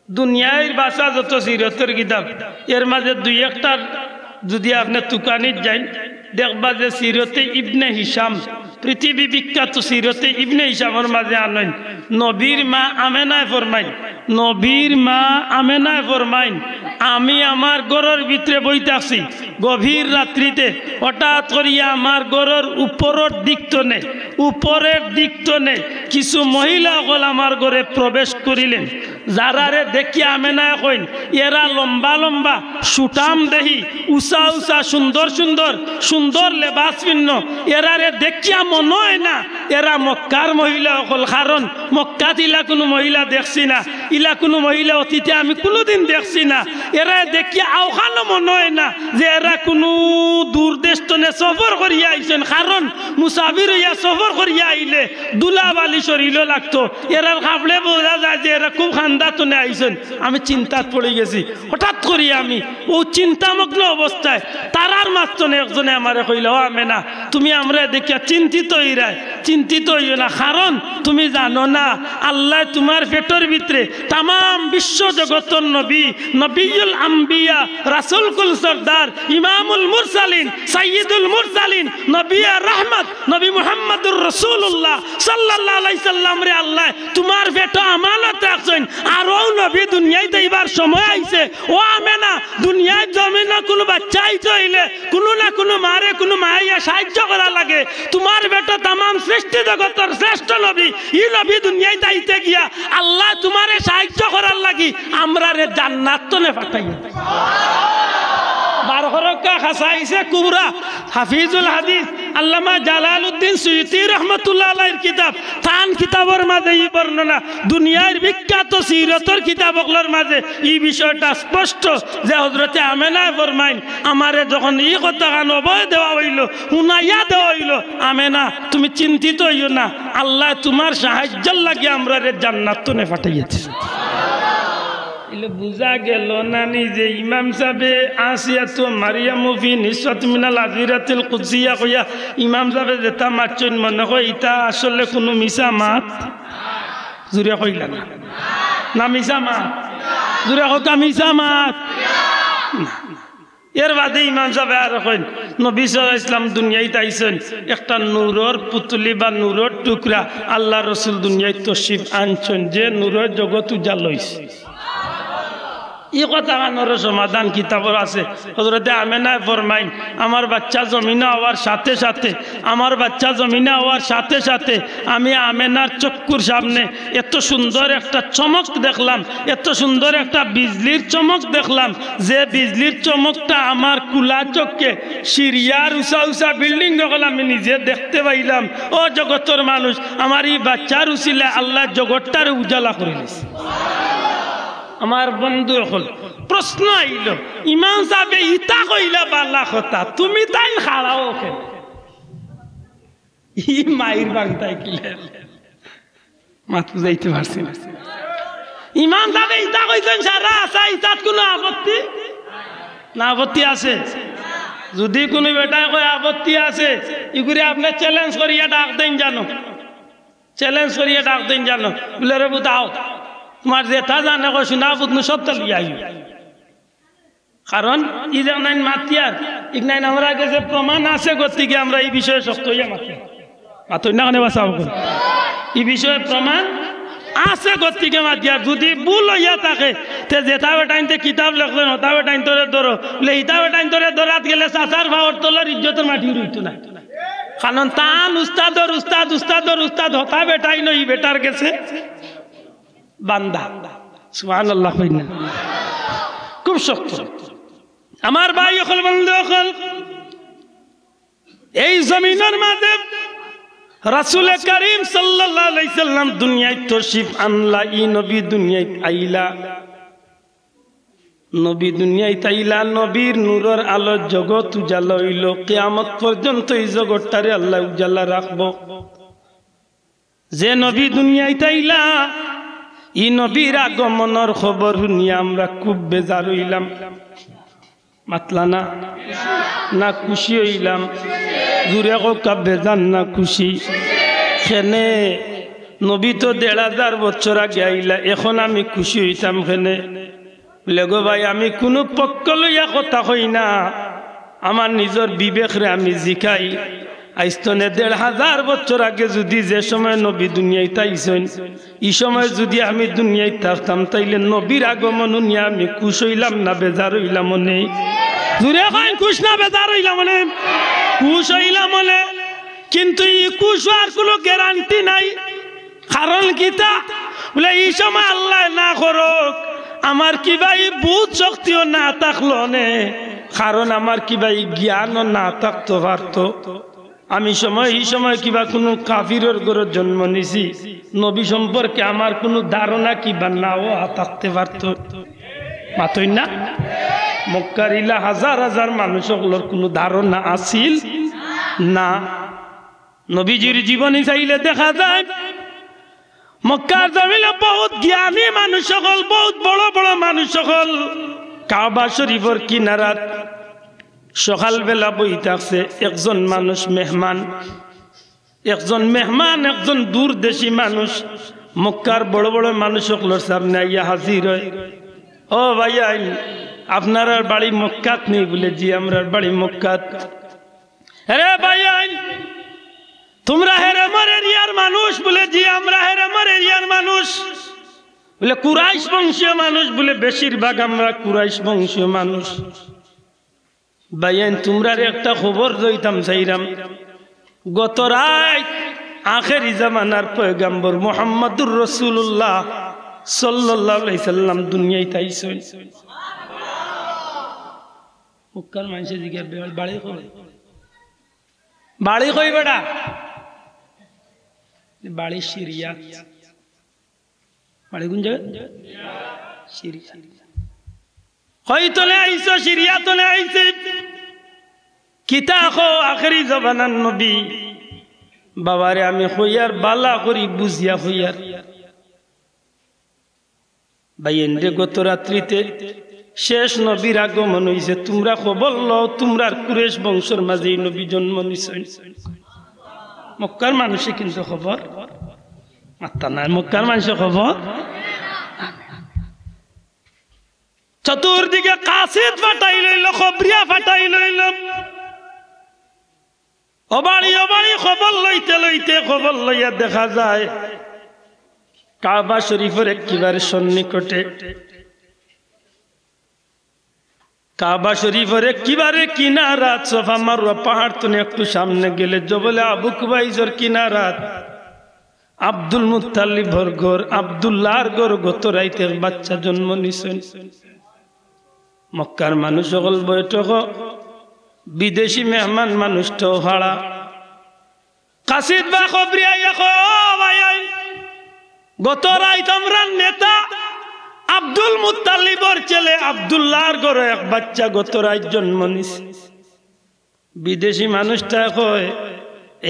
দুনিয়ার ভাষা যত সিরতর কিতাব এর মাঝে দুই একটার যদি আপনি তুকানিত যান দেখবা যে সিরতে ইবনে হিসাম পৃথিবী বিখ্যাত সিরতে ইবনে হিসামের মাঝে আনেন নবীর মা আমেনায় ফরমাইন আমি আমার ঘরের ভিতরে বইতে আছি গভীর রাত্রিতে হঠাৎ করিয়া আমার ঘরের উপরের দিক টনে কিছু মহিলা হল আমার ঘরে প্রবেশ করিলেন যারারে দেখিয়া আমেনায় কইন এরা লম্বা লম্বা সুটাম দেহি উষা সুন্দর লেবাস ভিন্ন এরারে দেখিয়া মনে হয় না এরা মক্কার মহিলা হল কারণ মক্কাত ইলা কোনো মহিলা দেখছি না ইলা কোনো মহিলা অতীতে আমি কোনোদিন দেখছি না এরা দেখিয়া আওখানো মনে হয় না যে এরা কোনো দূর দেশ টনে সফর করিয়া আইছেন কারণ মুসাফির হইয়া সফর করিয়া আইলে দুলাবালি শরীরও লাগতো এরার খাবলে বোঝা যায় যে এরা খুব খান্দা টনে আইছেন আমি চিন্তাত পড়ে গেছি হঠাৎ করি আমি ও চিন্তামগ্ন অবস্থায় তারার মাঝখানে একজনে আমারে কইল ও আমেনা তুমি আমরা দেখিয়া চিন্তিত হইও না কারণ তুমি জানো না আল্লাহ তোমার পেটের ভিতরে তাম বিশ্ব জগতর নবীউল আম্বিয়া রাসূল কুল সরদার ইমামুল মুরসালিন সাইয়্যিদুল মুরসালিন নবী রহমত নবী মুহাম্মদুর রাসূলুল্লাহ সাল্লাল্লাহু আলাইহি সাল্লাম রে আল্লাহ তোমার পেট আমানত রাখছেন আর ও নবী দুনিয়ায় দেইবার সময় আইছে ও আমেনা দুনিয়ায় জমিনে কোনো বাচ্চা আইছে হইলে কোনো না কোনো মারে কোনো মাইয়া সাহায্য করা লাগে তোমার বেটা তাম সৃষ্টি জগতের শ্রেষ্ঠ নবী এই নবী দুনিয়ায় যাইতে গিয়া আল্লাহ তোমারে সাহায্য করার লাগি আমরা রে জান্নাত তনে পাঠাইয়া 12 হরকা খাসাইসে কুবরা হাফিজুল হাদিস আল্লামা জালালউদ্দিন সুয়ুতি রহমাতুল্লাহ আলাইহির কিতাব তান কিতাবের মাঝে এই বর্ণনা দুনিয়ার বিখ্যাত সিরাতের কিতাবগুলোর মাঝে এই বিষয়টা স্পষ্ট যে হযরতে আমেনা ফরমাইন আমারে যখন এই কথা গান অবয় দেওয়া হইল হুনাইয়া দেওয়া হইল আমেনা তুমি চিন্তিত হইও না আল্লাহ তোমার সাহায্যের লাগি আমরা রে জান্নাত নে পাঠাইয়াছে ইলে বুঝা গেল না নিজে ইমাম সাহেবে আসিয়াতু মারিয়াম ফি নিসওয়াত মিনাল আজিরাতিল কুদসিয়া কইয়া ইমাম সাহেবে যেটা মারছেন মনে হয় এটা আসলে কোনো মিছা মাত জুরে কইলা না মিছা মাত জুরে কইতা মিছা মাত এর বাদে ইমাম সাহেব আর কইন নবী সাল্লাল্লাহু আলাইহি ইসলাম দুনিয়াতে আইছেন একটা নূরের পুতলি বা নূরের টুকরা আল্লাহ রাসূল দুনিয়ায় তশরিফ আনছেন যে নূরের জগৎ উজাল হইছে এই কথা গানোর সমাধান কিতাবর আছে হযরতে আমেনা ফরমাইন আমার বাচ্চা জমিনে হওয়ার সাথে সাথে আমার বাচ্চা জমিনে হওয়ার সাথে সাথে আমি আমেনার চক্ষুর সামনে এত সুন্দর একটা চমক দেখলাম এত সুন্দর একটা বিজলির চমক দেখলাম যে বিজলির চমকটা আমার কুলা চোখে সিরিয়ার উঁচা উঁচা বিল্ডিং যখন আমি নিজে দেখতে পাইলাম ও জগতের মানুষ আমার এই বাচ্চার উচিলে আল্লাহ জগৎটারে উজালা করে দিয়েছে আমার বন্ধু হল প্রশ্ন আইল ইমাম সাহেবে ইতা কইলা বালা কথা তুমি তাই খাড়াও কেন ই মাইর বাংতাই কিলে মাথু যাইতে পারছি না ইমাম সাহেবে ইতা কইছেন সারা আছে ইতাত কোনো আপত্তি না আপত্তি আছে যদি কোনো বেটায় কয় আপত্তি আছে ইগুরে আপনি চ্যালেঞ্জ করিয়া ডাক দেন জানো চ্যালেঞ্জ করিয়া ডাক দেন জানো বলে রে বুঝাও তোমার যেটা জানে কো শোনা বুঝনু সব তো লিয়া কারণ ই জানাইন মাতিয়ার ইগনাইন আমরা কাছে প্রমাণ আছে গতিকে আমরা এই বিষয়ে শক্ত হইয়া মাতই না কেন বাঁচাবো এই বিষয়ে প্রমাণ আছে গতিকে মাতিয়ার যদি ভুল হইয়া থাকে তে যেটা বেটাইনতে কিতাব লেখলেন হতা বেটাইন তোরে ধরো বলে ইতা বেটাইন তোরে ধরাত গেলে চাচার ভাওয়ার তোলার ইজ্জতের মাটি রইতো না কারণ তান উস্তাদর উস্তাদ উস্তাদর উস্তাদ হতা বেটাইন ই বেটার গেছে বান্দা সুবহানাল্লাহ কইনা খুব শক্ত আমার ভাই হল বন্ধু হল এই জমিনের মাঝে রাসূল করিম সাল্লাল্লাহু আলাইহি সাল্লাম দুনিয়ায় তশরিফ আনলা ই নবী দুনিয়ায় আইলা নবী দুনিয়ায় আইলা নবীর নূরের আলো জগৎ উজালা হইল কিয়ামত পর্যন্ত এই জগৎটারে আল্লাহ উজালা রাখবো যে নবী দুনিয়ায় আইলা ই নবীর আগমনের খবর শুনিয়ে আমরা খুব বেজার হইলাম মাতলা না খুশি হইলাম জুড়ে কা বেজার না খুশি খেনে নবী তো ১,৫০০ বছর আগে আইলা এখন আমি খুশি হইতাম খেনে বলে গো ভাই আমি কোনো পক্ষ লইয়া কথা কই না আমার নিজের বিবেকরে আমি জিকাই আইস্তনে ১,৫০০ বছর আগে যদি যে সময় নবী দুনিয়ায় আইছেন এই সময় যদি আমি দুনিয়ায় থাকতাম তাইলে নবীর আগমন নিয়ে আমি খুশ হইলাম না বেজার হইলাম মনে জুড়ে কইন খুশ না বেজার হইলাম মনে খুশ হইলাম মনে কিন্তু এই খুশ হওয়ার কোনো গ্যারান্টি নাই কারণ কিতা বলে এই সময় আল্লাহ না করুক আমার কিবা বুধ শক্তিও না থাকলো নে কারণ আমার কিবা জ্ঞানও না থাকতে পারতো আমি এই সময় কিবা কোনো কাফিরের ঘরে জন্ম নিছি নবী সম্পর্কে আমার কোনো ধারণা কিবা নাও থাকতে পারত মাতই না মক্কার ইলা হাজার হাজার মানুষগুলোর কোনো ধারণা আছিল না নবীজির জীবনী চাইলে দেখা যায় মক্কার জমিনে বহুত জ্ঞানী মানুষ সকল বহুত বড় বড় মানুষ সকল কাবা শরীফের কিনারাত সকালবেলা বই থাকছে একজন মানুষ মেহমান একজন দূরদেশী মানুষ মক্কার বড় বড় মানুষ সকলের সামনে আইয়া হাজির হয় ও ভাইয়া আপনার বাড়ি মক্কাত নেই বলে জি আমরা বাড়ি মক্কাত আরে ভাইয়া তোমরা হেরেমর এরিয়ার মানুষ বলে জি আমরা হেরেমর এরিয়ার মানুষ বলে কুরাইশ বংশীয় মানুষ বলে বেশিরভাগ আমরা কুরাইশ বংশীয় মানুষ ভাইয়ান তোমরা একটা খবর লইতাম চাইরাম গত রাত আখেরি জামানার পয়গম্বর মুহাম্মদুর রাসূলুল্লাহ সাল্লাল্লাহু আলাইহি সাল্লাম দুনিয়ায় আইছেন মক্কার মানুষের দিকে বাড়ি কই, বাড়ি কই বেটা, বাড়ি সিরিয়া, বাড়ি কোন জায়গা? সিরিয়া। হয়তো আইসো সিরিয়া তো আইছে কিতা খো আখেরি জবানার নবী বাবারে আমি হইয়ার বালা করি বুঝিয়া হইয়ার ভাইয়েন্দ্রে গত রাত্রিতে শেষ নবীর আগমন হইছে, তোমরা খবর লও তোমরা কুরেশ বংশের মাঝে নবী জন্ম নিছেন। মক্কার মানুষে কিন্তু খবর মাত্তা নাই, মক্কার মানুষের খবর। চতুর্দিকে কাসিদ ফাটাই লইল, খবরিয়া ফাটাই লইল, অবাড়ি অবাড়ি খবর লইতে লইতে খবর লইয়া দেখা যায় কাবা শরীফের একেবারে সন্নিকটে, কাবা শরীফের একেবারে কিনারা সোফা মারুয়া পাহাড় তুলে একটু সামনে গেলে জবলে আবু কুবাইজর কিনারাত আব্দুল মুত্তালিবর ঘর, আব্দুল্লাহর ঘর গত রাইতে বাচ্চা জন্ম নিছেন। মক্কার মানুষ সকল বৈঠক, বিদেশি মেহমান মানুষটাও ভাড়া। কাসিদ বা খবরিয়া গত রাইত আমরা নেতা আব্দুল মুত্তালিবর ছেলে আব্দুল্লাহর ঘরে এক বাচ্চা গত রাইত জন্ম নিছে। বিদেশি মানুষটা কয়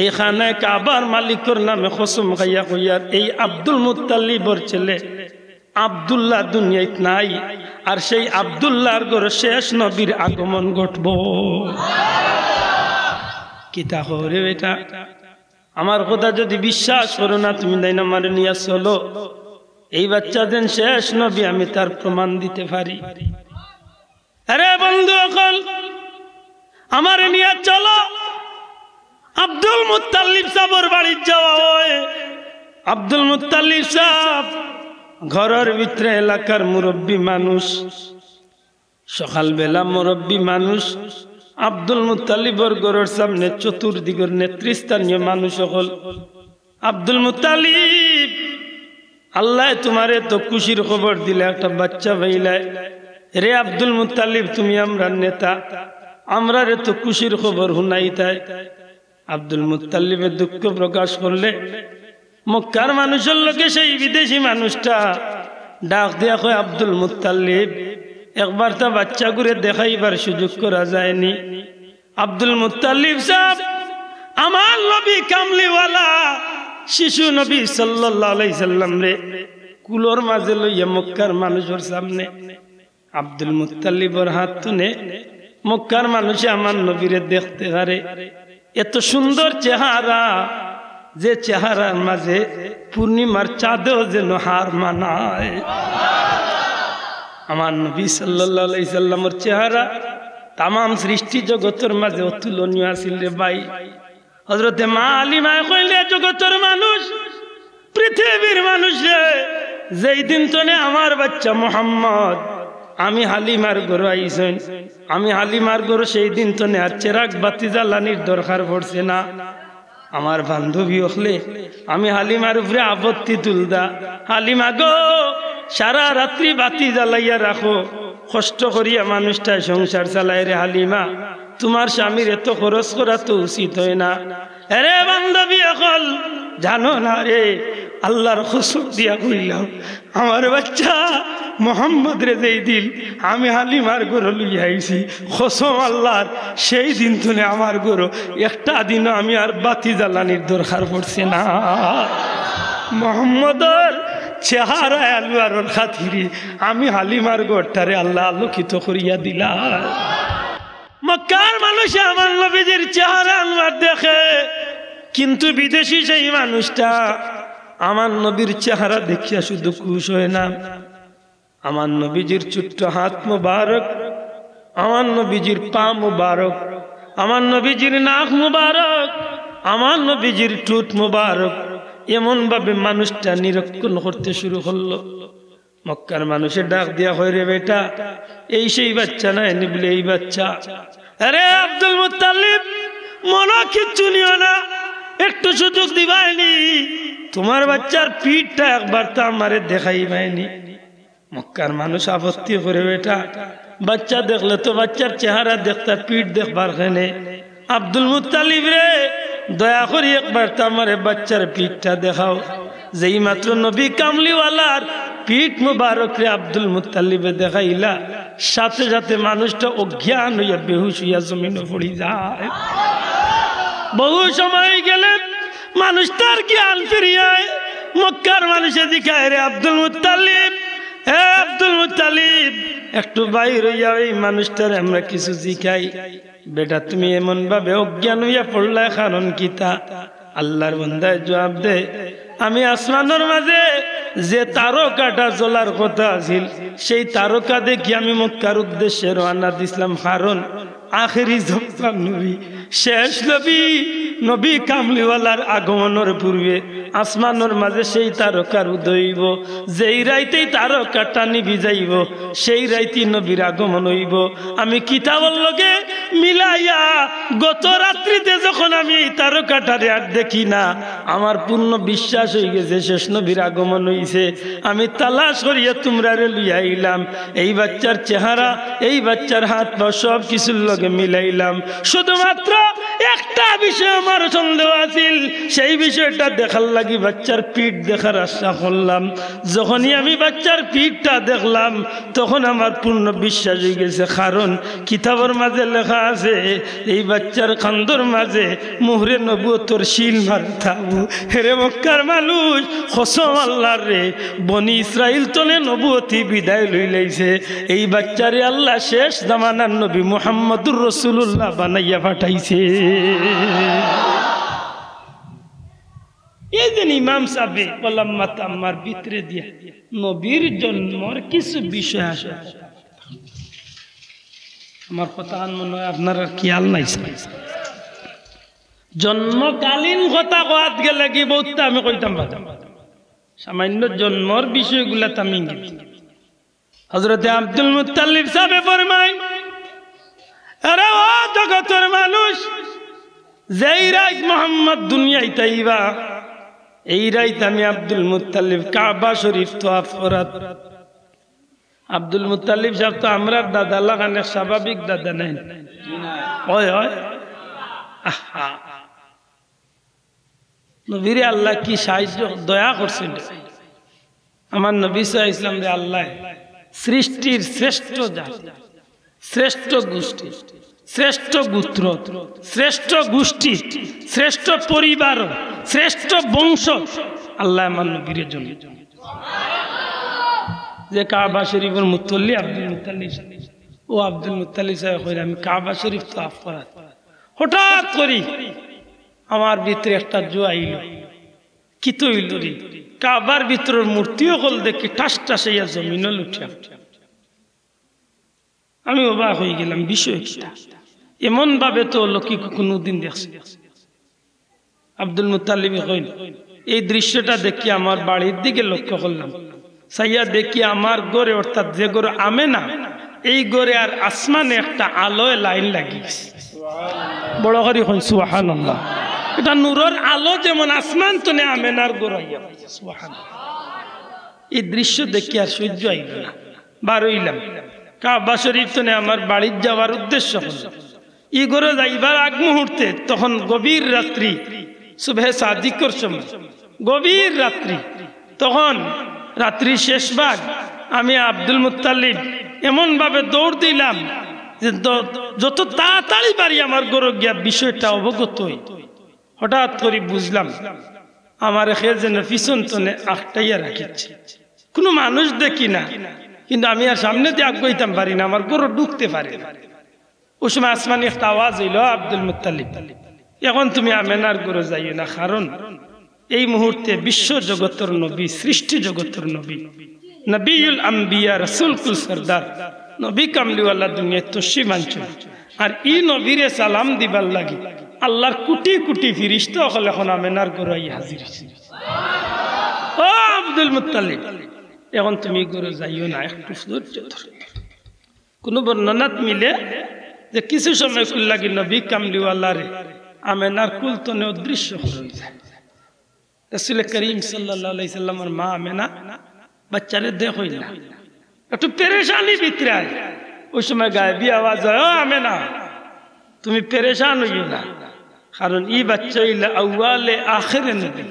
এইখানে কাবার মালিকের নামে কসম খাইয়া কইয়ার এই আব্দুল মুত্তালিবর ছেলে আব্দুল্লাহ দুনিয়াত নাই, আর সেই আব্দুল্লাহর ঘরে শেষ নবীর আগমন ঘটব। কিতা হরে বেটা, আমার কথা যদি বিশ্বাস করো না তুমি তাই না আমার নিয়ে চলো, এই বাচ্চা দেন শেষ নবী, আমি তার প্রমাণ দিতে পারি। আরে বন্ধু অকল আমার নিয়ে চলো, আব্দুল মুত্তালিব সাহেবের বাড়ি যাওয়া হয়। আব্দুল মুত্তালিব সাহেব ঘরের ভিতরে এলাকার মুরব্বী মানুষ, সকালবেলা মুরব্বী মানুষ আব্দুল মুত্তালিবর ঘরের সামনে চতুর্দিকের নেতৃস্থানীয় মানুষ সকল আব্দুল মুত্তালিব আল্লাহ তোমারে তো খুশির খবর দিলে, একটা বাচ্চা ভাইলায় রে আব্দুল মুত্তালিব তুমি আমরা নেতা, আমরা রে তো খুশির খবর হুনাই তাই। আব্দুল মুত্তালিবের দুঃখ প্রকাশ করলে মক্কার মানুষের লোকে সেই বিদেশি মানুষটা ডাক দেয়া কয় আব্দুল মুত্তালিব একবার তা বাচ্চা করে দেখাইবার সুযোগ করা যায়নি। আব্দুল মুত্তালিব সাহেব আমার নবী কামলিওয়ালা শিশু নবী সাল্লাল্লাহু আলাইহি সাল্লাম রে কুলোর মাঝে লইয়া মক্কার মানুষের সামনে আব্দুল মুত্তালিবর হাত তুলে মক্কার মানুষে আমার নবীরে দেখতে পারে। এত সুন্দর চেহারা, যে চেহারার মাঝে পূর্ণিমার চাঁদেও যেন হার মানায়। আমার নবী সাল্লাল্লাহু আলাইহি সাল্লামের চেহারা তামাম সৃষ্টি জগতের মাঝে অতুলনীয় আছিল রে ভাই। হযরতে মা আলিমায় কইলে জগতের মানুষ, পৃথিবীর মানুষ রে, যেই দিন তনে আমার বাচ্চা মুহাম্মদ আমি হালিমার ঘরে আইছেন, আমি হালিমার ঘরে সেই দিন তনে আর চেরাগ বাতি জ্বালানির দরকার পড়ছে না। আমার বান্ধবী হলে আমি হালিমার উপরে আপত্তি তুলদা, হালিমা গো সারা রাত্রি বাতি জ্বালাইয়া রাখো, কষ্ট করিয়া মানুষটা সংসার চালায় রে হালিমা, তোমার স্বামীর এত খরচ করা তো উচিত হয় না। আরে বান্ধবী অকল জানো না রে, আল্লাহর কসম দিয়া কইলাম আমার বাচ্চা মোহাম্মদ রে যেই দিন আমি হালিমার ঘরে লইয়া আইছি, কসম আল্লাহর সেই দিন তুলে আমার ঘরে একটা দিনও আমি আর বাতি জ্বালানির দরকার পড়ছে না। মোহাম্মদর চেহারা আলুয়ার খাতিরে আমি হালিমার ঘরটারে আল্লাহ আলোকিত করিয়া দিলাম। মক্কার মানুষে আমার নবীজির চেহারা আনোয়ার দেখে, কিন্তু বিদেশি সেই মানুষটা আমার নবীর চেহারা দেখিয়া শুধু খুশ হয় না। আমার নবীজির ছোট্ট হাত মুবারক, আমার নবীজির পা মুবারক, আমার নবীজির নাক মুবারক, আমার নবীজির ঠোঁট মুবারক, এমন ভাবে মানুষটা নিরীক্ষণ করতে শুরু করলো। মক্কার মানুষের ডাক দিয়া হয় রে বেটা এই সেই বাচ্চা না, এনে বলে এই বাচ্চা। আরে আব্দুল মুত্তালিব মনে কিচ্ছু নিও না, একটু সুযোগ দিবাইনি, তোমার বাচ্চার পিঠটা একবার তো আমারে দেখাই পায়নি। মক্কার মানুষ আপত্তি করে বেটা বাচ্চা দেখলে তো বাচ্চার চেহারা দেখতা পিঠ দেখবার খানে আব্দুল মুত্তালিব রে দয়া করে একবার তো আমার বাচ্চার পিঠটা দেখাও। যেই মাত্র নবী কামলিওয়ালার পিঠ মুবারক রে আব্দুল মুত্তালিবে দেখাইলা, সাথে সাথে মানুষটা অজ্ঞান হইয়া বেহুশ হইয়া জমিনে পড়ি যায়। বহু সময় গেলে মানুষটার জ্ঞান ফিরিয়ায়। মক্কার মানুষে দিখায় রে আব্দুল মুত্তালিব, হে আব্দুল মুত্তালিব একটু বাইর হইয়া এই মানুষটার আমরা কিছু জিখাই। বেটা তুমি এমন ভাবে অজ্ঞান হইয়া পড়লা কারণ কিতা? আল্লাহর বান্দায় জবাব দে, আমি আসমানের মাঝে যে তারকাটা জ্বলার কথা আছিল সেই তারকা দেখি আমি মক্কার উদ্দেশ্যে রওনা দিছিলাম। কারণ আখেরি জমানার নবী, শেষ নবী, নবী কামলিওয়ালার আগমনের পূর্বে আসমানের মাঝে সেই তারকার উদয় হইব। যেই রাইতেই তারকাটা নিভি যাইব সেই রাইতেই নবীর আগমন হইব। আমি কিতাবের লগে মিলাইয়া গত রাত্রিতে যখন আমি এই তারকাটারে আর দেখি না, আমার পূর্ণ বিশ্বাস হয়ে গেছে শেষ নবীর আগমন হইছে। আমি তালাশ করিয়া তোমরা রে লইয়া আইলাম। এই বাচ্চার চেহারা, এই বাচ্চার হাত পা সব কিছুর লগে মিলাইলাম। শুধুমাত্র একটা বিষয় আমার সন্দেহ আছিল, সেই বিষয়টা দেখার লাগি বাচ্চার পিঠ দেখার আশা করলাম। যখনই আমি বাচ্চার পিঠটা দেখলাম তখন আমার পূর্ণ বিশ্বাস হয়ে গেছে। কারণ কিতাবের মাঝে লেখা আছে এই বাচ্চার খান্দর মাঝে মুহরে নবুয়তর শিল মারতাবু। হেরে মক্কার মানুষ, কসম আল্লাহর রে, বনি ইসরাইল তলে নবুয়তি বিদায় লই লাইছে। এই বাচ্চারে আল্লাহ শেষ জামানার নবী মুহাম্মদুর রাসূলুল্লাহ বানাইয়া পাঠাইছে। এই যে ইমাম সাহেব বললাম মাতা আমার ভিতরে দিয়া নবীর জন্মর কিছু বিষয় আসে। আমার কথা মনে হয় আপনার খেয়াল নাই। জন্মকালীন কথা কোয়াত গেলে কি বহুত আমি কইতাম সামান্য জন্মর বিষয়গুলা তামি হযরতে আব্দুল মুত্তালিব সাহেব ফরমায়, আরে ও জগতের মানুষ, যেই রাত মোহাম্মদ দুনিয়ায় তাইবা এই রাত আমি আব্দুল মুত্তালিব কাবা শরীফ তওয়াফ করাত। আব্দুল মুত্তালিব সাহেব তো আমরা দাদা লাগানে স্বাভাবিক দাদা নাই, হয় হয়। নবীরে আল্লাহ কি সাহায্য দয়া করছেন। আমার নবী সাল্লাল্লাহু আলাইহি ওয়াসাল্লাম রে আল্লাহ সৃষ্টির শ্রেষ্ঠ জাত, শ্রেষ্ঠ গোষ্ঠী, শ্রেষ্ঠ গোত্র, শ্রেষ্ঠ গোষ্ঠী, শ্রেষ্ঠ পরিবার, শ্রেষ্ঠ বংশ আল্লাহ আমার নবীর জন্য যে কাবা শরীফের মুত্তাল্লি আব্দুল মুত্তালিব। ও আব্দুল মুত্তালিব সাহেব কইরা আমি কাবা শরীফ তওয়াফ করা, হঠাৎ করি আমার ভিতরে একটা জোয়া আইল। কি তো হইল রে? কাবার ভিতরের মূর্তিও হল দেখি ঠাস ঠাসাইয়া জমিনে লুটিয়া। আমি অবাক হয়ে গেলাম, বিষয় কিটা? এমন ভাবে তো লোক কোনদিন দেখছি। আব্দুল মুত্তালিব কইল, এই দৃশ্যটা দেখি আমার বাড়ির দিকে লক্ষ্য করলাম। সাইয়া দেখি আমার গড়ে, অর্থাৎ যে গড়ে আমেনা, এই গড়ে আর আসমানে একটা আলোয় লাইন লাগিয়েছে। বড় করে কই সুবহানাল্লাহ। এটা নূরের আলো যেমন আসমান তনে আমেনার গড়াইয়া পাইছে। সুবহানাল্লাহ। এই দৃশ্য দেখি আর সহ্য হইল না, বার হইলাম। কাবা শরীফ তনে আমার বাড়ির যাওয়ার উদ্দেশ্য হল। ই গড়ে যাইবার আগ মুহূর্তে তখন গভীর রাত্রি, সুবহে সাদিকর সময়, গভীর রাত্রি। তখন রাত্রি শেষ ভাগ। আমি আব্দুল মুত্তালিব এমন ভাবে দৌড় দিলাম যে যত তাড়াতাড়ি পারি আমার গরু গিয়া বিষয়টা অবগত হই। হঠাৎ করে বুঝলাম আমার খেয়ে যেন পিছন তনে আটটাইয়া রাখিছে। কোনো মানুষ দেখি না, কিন্তু আমি আর সামনে দিয়ে আগাইতাম পারি না, আমার গরু ঢুকতে পারে না। ওই সময় আসমানি একটা আওয়াজ হইল, আব্দুল মুত্তালিব এখন তুমি আমেনার গরু যাইও না, কারণ এই মুহূর্তে বিশ্ব জগতের নবী, সৃষ্টি জগতের নবী, নবিউল আম্বিয়া, রাসূলুল সরদার, নবী কামলিওয়ালা দুনিয়ায় তশরিফ আনছেন। আর ই নবীরে সালাম দিবার লাগি আল্লাহর কোটি কোটি ফেরেশতা হল এখন আমেনার গরুই হাজির হইছে। ও আব্দুল মুত্তালিব এখন তুমি গরু যাইও না, একটু ধৈর্য ধরো। কোন বর্ণনাত মিলে যে কিছু সময় কুল লাগি নবী কামলিওয়ালারে আমেনার কুল তনে অদৃশ্য হয়ে যায়। রাসূল করিম সাল্লাল্লাহু আলাইহি সাল্লামের মা আমেনা বাচ্চারে দেখই না, একটু পেরেশানি ভিতরে। ওই সময় গায়েবী আওয়াজ হয়, ও আমেনা তুমি পেরেশান হইও না, কারণ ই বাচ্চা হইলে আউয়ালে আখিরে নবী।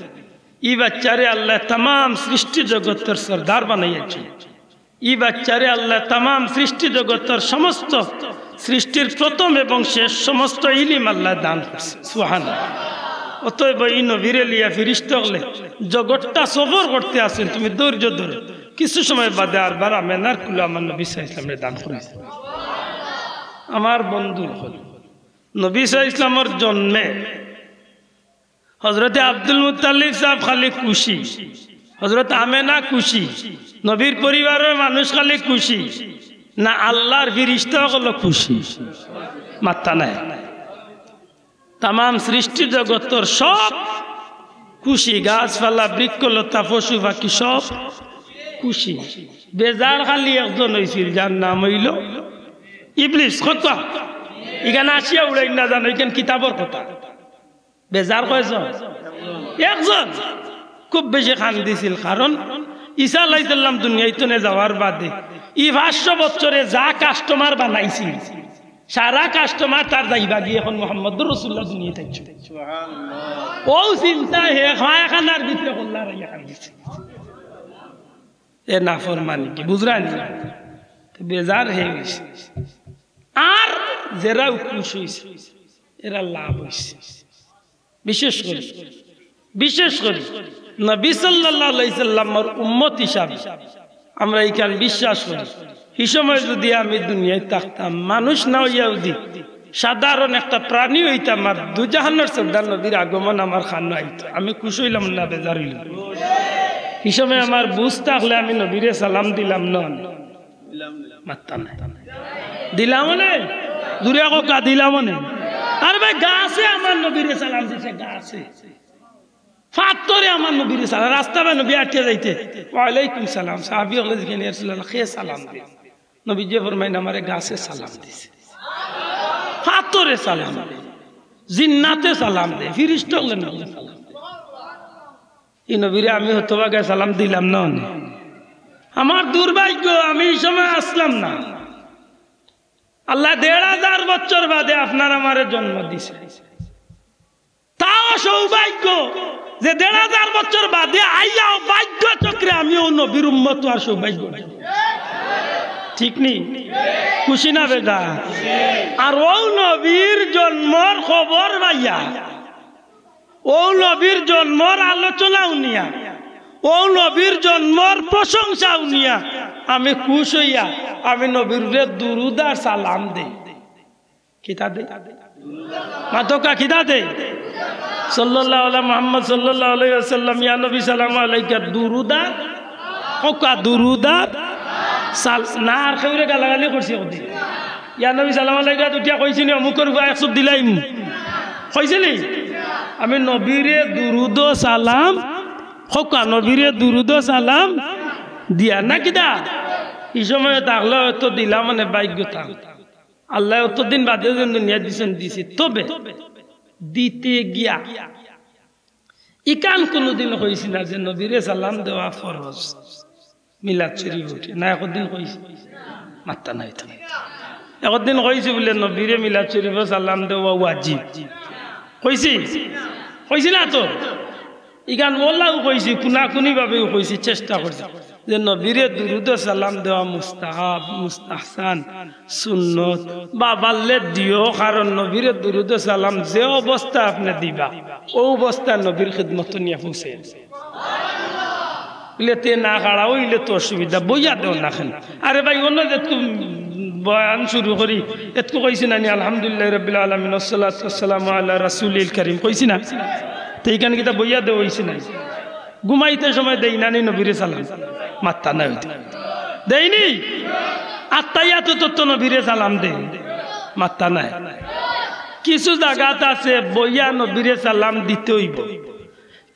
ই বাচ্চারে আল্লাহ तमाम সৃষ্টি জগতের সরদার বানাইয়াছে। ই বাচ্চারে আল্লাহ तमाम সৃষ্টি জগতের সমস্ত সৃষ্টির প্রথম এবং শেষ সমস্ত ইলম আল্লাহ দান করছে। সুবহানাল্লাহ। অতএব এই নবীরে লিয়া ফিরিস্তা হলে জগৎটা সফর করতে আসেন, তুমি ধৈর্য ধরো, কিছু সময় বাদে আরবার আমেনার কুলে আমার নবী সাল্লাল্লাহু আলাইহি ওয়াসাল্লামের দান করেছে। আমার বন্ধু হল নবী সাল্লাল্লাহু আলাইহি ওয়াসাল্লামের জন্মে হযরত আব্দুল মুত্তালিব সাহেব খালি খুশি, হযরত আমেনা খুশি, নবীর পরিবারের মানুষ খালি খুশি না, আল্লাহর ফিরিস্তা হলো খুশি? মাত্তা নাই। तमाम সৃষ্টি জগতের সব খুশি, গাছপালা বৃক্ষলতা পশু পাখি সব খুশি। বেজার খালি একজন হয়েছিল, যার নাম হইল ইবলিস। কত এখানে আসিয়া উড়াই না জানো, এখানে কিতাবর কথা। বেজার কয়জন? একজন। খুব বেশি খান দিছিল, কারণ ঈসা আলাইহিস সালাম দুনিয়াতে যাওয়ার বাদে ই 500 বছরে যা কাস্টমার বানাইছিল সারা কাস্টমার তার যাইবা গিয়ে এখন মুহাম্মদুর রাসূলুল্লাহ দুনিয়াতে আইছে। সুবহানাল্লাহ। ও চিন্তা হে খায়খানার ভিতরে কল্লা রাইয়া খাইছে এ নাফরমানি কি বুঝরানি বেজার হয়ে গেছে। আর যারা খুশি হইছে এরা লাভ হইছে। বিশেষ করে নবী সাল্লাল্লাহু আলাইহি সাল্লামের উম্মত হিসাবে আমরা এইখান বিশ্বাস করি, এই সময় যদি আমি দুনিয়ায় থাকতাম, মানুষ না হইয়াউদি সাধারণ একটা প্রাণী হইতাম, আর দুজাহানের সর্দার নবীর আগমন আমার খান আইত, আমি খুশি হইলাম না বেজার হইলাম? এই সময় আমার বুঝ থাকলে আমি নবীরে সালাম দিলাম না? মাত্তা নাই দিলাম না, দূরে কা দিলাম না। আর ভাই গাছে আমার নবীরে সালাম দিছে, গাছে ফাতরে আমার নবীরে সালাম, রাস্তা ভাই নবী আটকে যাইতে ওয়ালাইকুম সালাম, সাহাবী হলে যেখানে রাসূলুল্লাহ কে সালাম দে, নবী যে ফরমাইন আমারে গাছে সালাম দিছে, ফাতরে সালাম দে, জিন্নাতে সালাম দে, ফেরেশতা হলে না সালাম দে। এই নবীরে আমি হতভাগে সালাম দিলাম না? আমার দুর্ভাগ্য আমি এই সময় আসলাম না। আল্লাহ ১৫০০ বছর বাদে আপনার আমারে জন্ম দিছে, তাও সৌভাগ্য যে ১৫০০ বছর বাদে আইয়াও ভাগ্য চক্রে আমিও নবীর উম্মত আর সৌভাগ্য। ঠিক নেই? খুশি না বেজা? আর ও নবীর জন্মর খবর ভাইয়া, ও নবীর জন্মর আলোচনা উনিয়া, ও নবীর জন্মর প্রশংসা উনিয়া আমি খুশ হইয়া আমি নবীর দুরুদ আর সালাম দেই। কিতা দে মাতকা কিতা দে সাল্লাল্লাহু আলা মুহাম্মদ সাল্লাল্লাহু আলাইহি ওয়াসাল্লাম, ইয়া নবী সালাম আলাইকা দুরুদা ওকা দুরুদা সাল না আর খেউরে গালাগালি করছি ওদি, ইয়া নবী সালাম আলাইকা দুটিয়া কইছিনি অমুকর ভাই একসব দিলাইম কইছিলি? আমি নবীরে দুরুদ সালাম ওকা নবীরে দুরুদ সালাম দিয়া না কিতা এই সময় তাহলে তো দিলাম মানে ভাগ্যতা। আল্লাহ অতদিন বাদে দুনিয়া দিছেন দিছি, তবে দিতে গিয়া ইকান কোনদিন কইছি না যে নবীরে সালাম দেওয়া ফরজ মিলাদ শরীফ উঠে না, একদিন কইছি? মাত্তা নাই তো। একদিন কইছি বলে নবীরে মিলাদ শরীফ সালাম দেওয়া ওয়াজিব, কইছি না তো? ইকান ওল্লাও কইছি, কুনাকুনি ভাবেও কইছি, চেষ্টা করছি যে নবীরে দুরুদ সালাম দেওয়া মুস্তাহাব, মুস্তাহসান, সুন্নত বা বাল্লে দিও, কারণ নবীরে দুরুদ সালাম যে অবস্থা আপনি দিবা ও অবস্থা নবীর খিদমত নিয়ে পৌঁছে তে না খাড়া হইলে তো অসুবিধা, বইয়া দেও না খেন। আরে ভাই অন্য যেটুকু বয়ান শুরু করি এতকু কইছি না আলহামদুলিল্লাহ রাব্বিল আলামিন ওয়াসসালাতু ওয়াসসালামু আলা রাসূলিল কারীম কইছি না? তো এইখানে কিতা বইয়া দেওয়া হইছে না? ঘুমাইতে সময় দেই না নবীরে সালাম? মাত্তা নাই দেয়নি? আত্মাইয়াতে তো নবীরে সালাম দে, মাত্তা নাই। কিছু জায়গাত আছে বইয়া নবীরে সালাম দিতে হইব,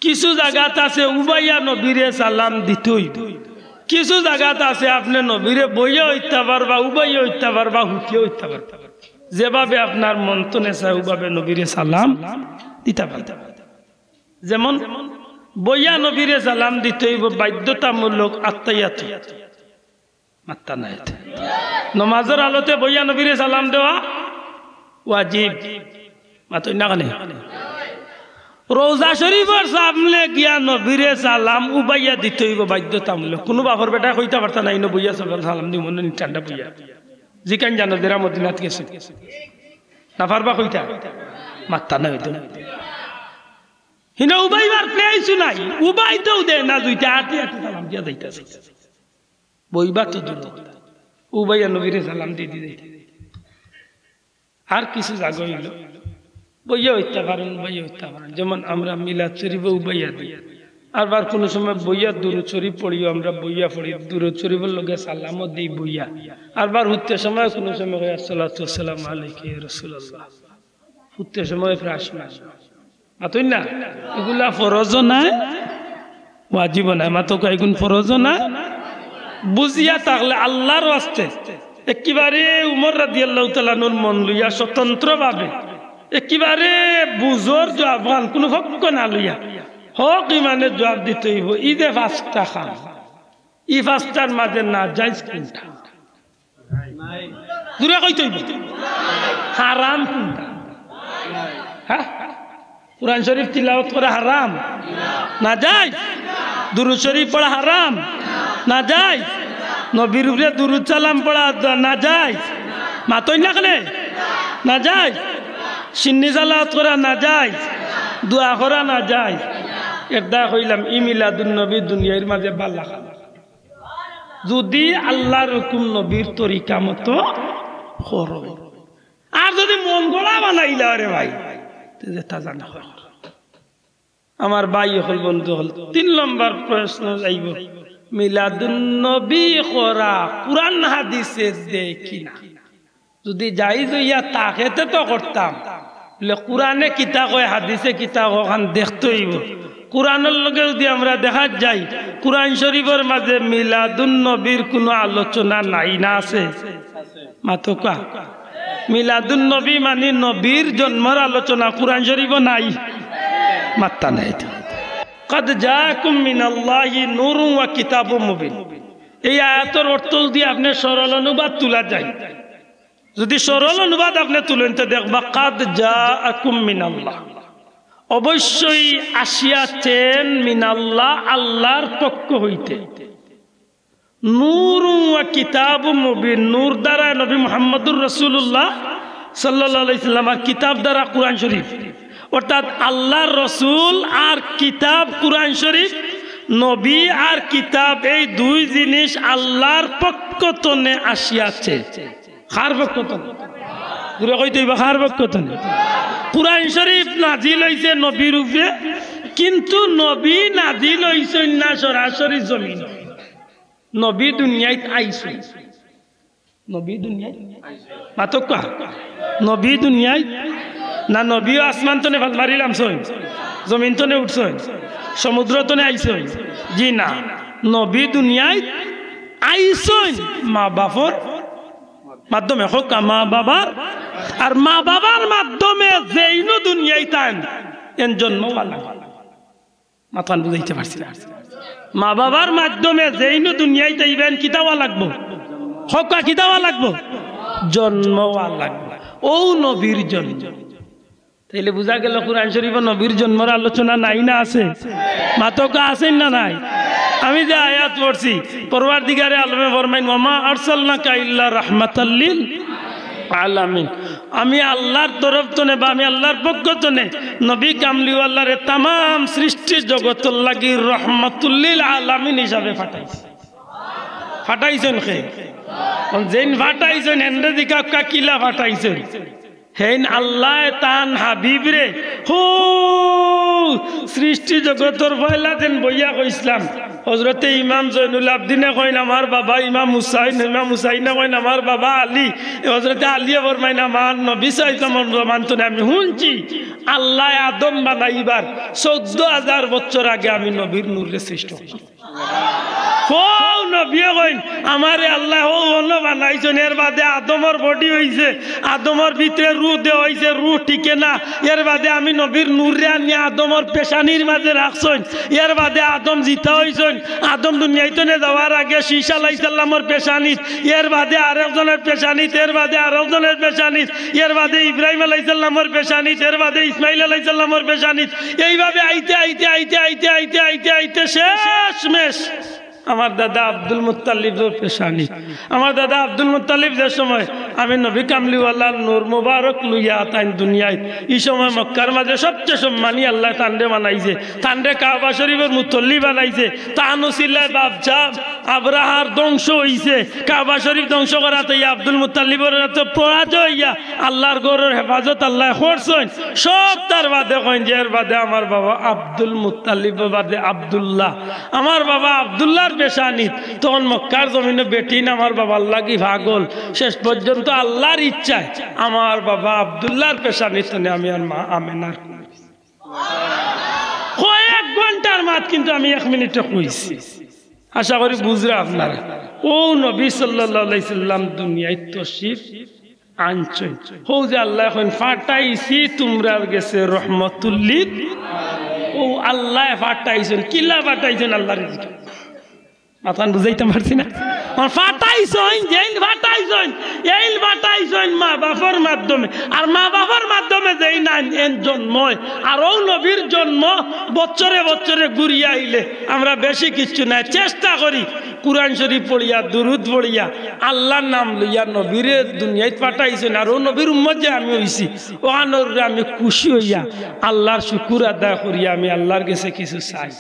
কিছু জায়গাত আছে উবাইয়া নবীরে সালাম দিতে হইব, কিছু জায়গাত আছে আপনি নবীরে বইয়া হইতে পারবা, উবাইয়া হইতে পারবা, হুকিয়ে হইতে পারবা, যেভাবে আপনার মন তো নেশা ওভাবে নবীরে সালাম দিতে পারবা। যেমন বইয়া নবীরে সালাম দিতে হইব বাধ্যতামূলক আত্মাইয়াত, মাত্তা নাই। নমাজের আলোতে বইয়া নবীরে সালাম দেওয়া ওয়াজিব মাতই না কানে রোজা শরীফের সামনে গিয়া নবীরে সালাম উবাইয়া দিতে হইব বাধ্যতামূলক কোনো বাপর বেটা কইতে পারতা না ইনো বইয়া সালাম দিব মনে নি ঠান্ডা বইয়া জিকান জানো দেরা মদিনাত গেছে না পারবা কইতা মাত্তা না হইতো হিনা উবাইবার প্লেস নাই উবাইতেও দে না দুইটা আটি আটি সালাম দিয়া যাইতাছে বইবা তো দূর উবাইয়া নবীরে সালাম দিয়ে দিতে আর কিছু জায়গা হইল বইয়া হইতে পারেন বইয়া হইতে পারেন যেমন আমরা মিলাদ শরীফ উবাইয়া দিই আরবার কোনো সময় বইয়া দুরূদ শরীফ পড়িও আমরা বইয়া পড়ি দুরূদ শরীফের লগে সালামও দিই বইয়া আরবার হইতে সময় কোনো সময় আসসালাতু ওয়াসসালামু আলাইকা ইয়া রাসূলুল্লাহ হইতে সময় প্রশ্ন আতই না এগুলা ফরজ না ওয়াজিব না মাতো কয়গুণ ফরজ না বুঝিয়া থাকলে আল্লাহর ওয়াস্তে একেবারে উমর রাদিয়াল্লাহু তাআলা নূর মন লইয়া স্বতন্ত্রভাবে একেবারে বুঝর জবান কোনো হক না লইয়া হক ইমানে জবাব দিতে হইব ঈদে ফাস্টা খান ই ফাস্টার মাঝে না জায়েজ কোনটা দূরে কইতে হইব হারাম কোনটা হ্যাঁ কুরআন শরীফ তিলাওয়াত করা হারাম না জায়েজ দুরূদ শরীফ পড়া হারাম না জায়েজ নবীর উপরে দুরূদ সালাম পড়া না জায়েজ মাতই না কেন না জায়েজ সিন্নি সালাত করা না জায়েজ দোয়া করা না জায়েজ এটা কইলাম ই মিলাদুন নবী দুনিয়ার মাঝে ভাল লাগা যদি আল্লাহর হুকুম নবীর তরিকা মতো করো আর যদি মন গড়া বানাইলা রে ভাই তে তা জানা হয় আমার ভাই হল বন্ধু হল 3 নম্বর প্রশ্ন যাইব মিলাদুন নবী করা কুরআন হাদিসে দেখি না যদি জায়েজ হইয়া তাকেতে তো করতাম বলে কুরআনে কিতা কয় হাদিসে কিতা ওখান দেখতে হইব কুরআনের লগে যদি আমরা দেখা যাই কুরআন শরীফের মাঝে মিলাদুন নবীর কোনো আলোচনা নাই না আছে মাতকা মিলাদুন নবী মানে নবীর জন্মের আলোচনা কুরআন শরীফে নাই মাত্তা নাই قد جاءكم من الله نور وكتاب مبين এই আয়াতের অর্থ যদি আপনি সরল অনুবাদ তুলা যায় যদি সরল অনুবাদ আপনি তুলেন তো দেখবা قد جاءكم من الله অবশ্যই আসিয়াছেন মিনাল্লাহ আল্লাহর পক্ষ হইতে নূর ওয়া কিতাব মুবিন নূর দ্বারা নবী মুহাম্মদুর রাসূলুল্লাহ সাল্লাল্লাহু আলাইহি সাল্লাম আর কিতাব দ্বারা কুরআন শরীফ অর্থাৎ আল্লাহর রাসূল আর কিতাব কুরআন শরীফ নবী আর কিতাব এই দুই জিনিস আল্লাহর পক্ষ থেকে আসিয়াছে কার পক্ষ থেকে পুরো কইতে কার পক্ষ থেকে কুরআন শরীফ নাজিল হইছে নবীর উপরে কিন্তু নবী নাজিল হইছেন না সরাসরি জমিন নবী দুনিয়ায় আইছে নবী দুনিয়ায় মাতকা নবী দুনিয়ায় না নবী আসমান তনে ভাল মারিলাম সই জমিন তনে উঠছই সমুদ্র তনে আইছই জি না নবী দুনিয়ায় আইছই মা বাবার মাধ্যমে হোক মা বাবার আর মা বাবার মাধ্যমে যেইনো দুনিয়ায় তান এন জন্ম মাথান বুঝাইতে পারছি না মা বাবার মাধ্যমে যেইনো দুনিয়ায় তাইবেন কিতাবা লাগবো হোক কিতাবা লাগবো জন্মওয়া লাগবে ও নবীর জন্ম তাইলে বুঝা গেল কুরআন শরীফে নবীর জন্মের আলোচনা নাই না আছে মাতকা আছেন না নাই আমি যে আয়াত পড়ছি পরওয়ারদিগারে আলমে ফরমাইন ওয়ামা আরসালনাকা ইল্লা রাহমাতাল লিল আলামিন আমি আল্লাহর তরফ থেকে বা আমি আল্লাহর পক্ষ থেকে নবী কামলিওয়াল্লাহরে तमाम সৃষ্টি জগতের লাগি রহমাতুল লিল আলামিন হিসাবে ফাটাইছেন কে যেন ফাটাইছেন এন্ডে দিকা কাকিলা ফাটাইছেন হেন আল্লাহ তান হাবিব রে হো সৃষ্টি জগতের পয়লা দিন বইয়া কইসলাম হযরতে ইমাম জয়নুল আবদিনে কইন আমার বাবা ইমাম হুসাইন কইন আমার বাবা আলী হযরতে আলী ফরমাইন আমার নবী সাল্লাল্লাহু আলাইহি ওয়াসাল্লাম আমি শুনছি আল্লাহ আদম বানাইবার 14000 বছর আগে আমি নবীর নূরে সৃষ্টি করলাম নবিয়ে কইন আমারে আল্লাহ অন্য বানাইছেন এর বাদে আদমর বডি হইছে আদমর ভিতরে রূহ দেওয়া হইছে রূহ টিকে না এর বাদে আমি নবীর নূরে আনি আদমর পেশানির মাঝে রাখছেন এর বাদে আদম জিতা হইছেন আদম দুনিয়াইতে যাওয়ার আগে ঈসা আলাইহিস সালামের পেশানিত এর বাদে আরেকজনের পেশানিত এর বাদে আরেকজনের পেশানিত এর বাদে ইব্রাহিম আলাইহিস সালামের পেশানিত এর বাদে ইসমাইল আলাইহিস সালামের পেশানিত এইভাবে আইতে আইতে আইতে আইতে আইতে আইতে আইতে শেষমেশ আমার দাদা আব্দুল মুত্তালিবের পেশানি আমার দাদা আব্দুল মুত্তালিব যে সময় আমি নবী কামলিওয়ালার নূর মুবারক লইয়া তাই দুনিয়ায় এই সময় মক্কার মাঝে সবচেয়ে সম্মানী আল্লাহ তান্ডে বানাইছে তান্ডে কাবা শরীফের মুতল্লি বানাইছে তানুসিল্লায় বাপচা আবরাহার ধ্বংস হইছে কাবা শরীফ ধ্বংস করাতে আব্দুল মুত্তালিবের তো পরাজয় হইয়া আল্লাহর গরের হেফাজত আল্লাহ করছেন সব তার বাদে কইন যে এর বাদে আমার বাবা আব্দুল মুত্তালিবের বাদে আব্দুল্লাহ আমার বাবা আব্দুল্লাহর পেশানিত তখন মক্কার জমিনে বেটিন আমার বাবার লাগি ভাগল শেষ পর্যন্ত আল্লাহর ইচ্ছায় আমার বাবা আব্দুল্লাহর পেশানিত আমি আর মা আমেনার কয়েক ঘন্টার মাত কিন্তু আমি 1 মিনিটে কইছি আশা করি বুঝরা আপনারা ও নবী সাল্লাল্লাহু আলাইহি সাল্লাম দুনিয়ায় তশরিফ আনছেন হো যে আল্লাহ এখন ফাটাইছি তোমরা গেছে রহমাতুল লিল ও আল্লাহ ফাটাইছেন কিলা ফাটাইছেন আল্লাহর রিজিক মাথান বুঝাইতে পারছি না ফাটাইছেন জেল ফাটাইছেন এই ফাটাইছেন মা বাবার মাধ্যমে আর মা বাবার মাধ্যমে যেই না জন্ম আর ও নবীর জন্ম বছরে বছরে ঘুরিয়া আইলে আমরা বেশি কিছু না চেষ্টা করি কুরআন শরীফ পড়িয়া দুরুদ পড়িয়া আল্লাহর নাম লইয়া নবীরে দুনিয়ায় পাঠাইছেন আর ও নবীর উম্মত যে আমি হইছি ওখানোর আমি খুশি হইয়া আল্লাহর শুকুর আদায় করিয়া আমি আল্লাহর কাছে কিছু চাই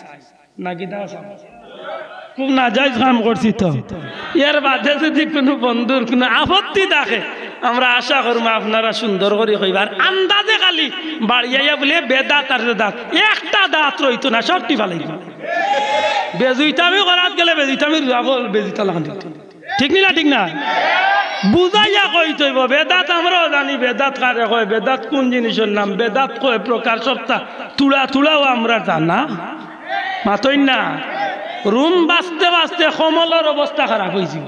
নাকি দা খুব নাজাইজ কাম করছি তো এর বাদে যদি কোনো বন্ধুর কোনো আপত্তি দেখে আমরা আশা করব আপনারা সুন্দর করে কইবার আন্দাজে খালি বাড়িয়া বলে বেদাত আর দাঁত একটা দাঁত রইতো না সবটি ভালাই বেজুইতামি করাত গেলে বেজুইতামি বেজিতা লাগান ঠিক না ঠিক না বুঝাইয়া কই তৈব বেদাত আমরাও জানি বেদাত কারে কয় বেদাত কোন জিনিসের নাম বেদাত কয় প্রকার সপ্তাহ তুলা তুলাও আমরা জানা মাতই না রুম বাঁচতে বাঁচতে কমলের অবস্থা খারাপ হয়েছিল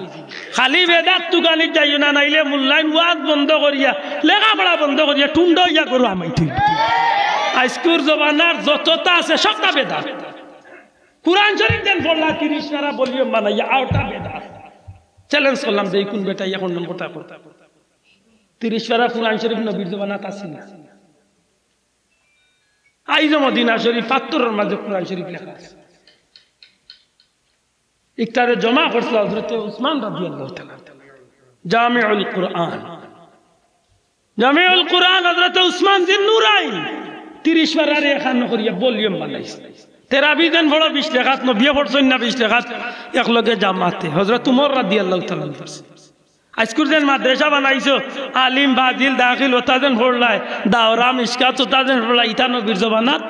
খালি বেদাত তুগানি যাইও না নাইলে মূল্যায়ন ওয়াজ বন্ধ করিয়া লেখাপড়া বন্ধ করিয়া টুন্ড ইয়া করো আমি আজকুর জমানার যতটা আছে সবটা বেদাত কুরআন শরীফ দেন পড়লা 30 পারা বলিও বানাইয়া আওটা বেদাত চ্যালেঞ্জ করলাম যে কোন বেটা এখন কথা কথা 30 পারা কুরআন শরীফ নবীর জমানাত আছে না আইজ মদিনা শরীফ পাত্তরের মাঝে কুরআন শরীফ লেখা আছে ইকতারে জমা করছিল হযরত উসমান রাদিয়াল্লাহু তাআলা জামিউল কুরআন হযরত উসমান জিন নুরাইন 30 পারারে এখান করিয়া ভলিউম বানাইছে তেরাবি দেন বড় 20 টাকা নবী পড়ছেন না 20 টাকা একলগে জামাতে হযরত উমর রাদিয়াল্লাহু তাআলা পড়ছে আজকুর দেন মাদ্রাসা বানাইছো আলিম বাদিল দাখিল ওতাদেন পড়লাই দাওরা মিশকাত ওতাদেন পড়লাই ইতা নবীর জমানাত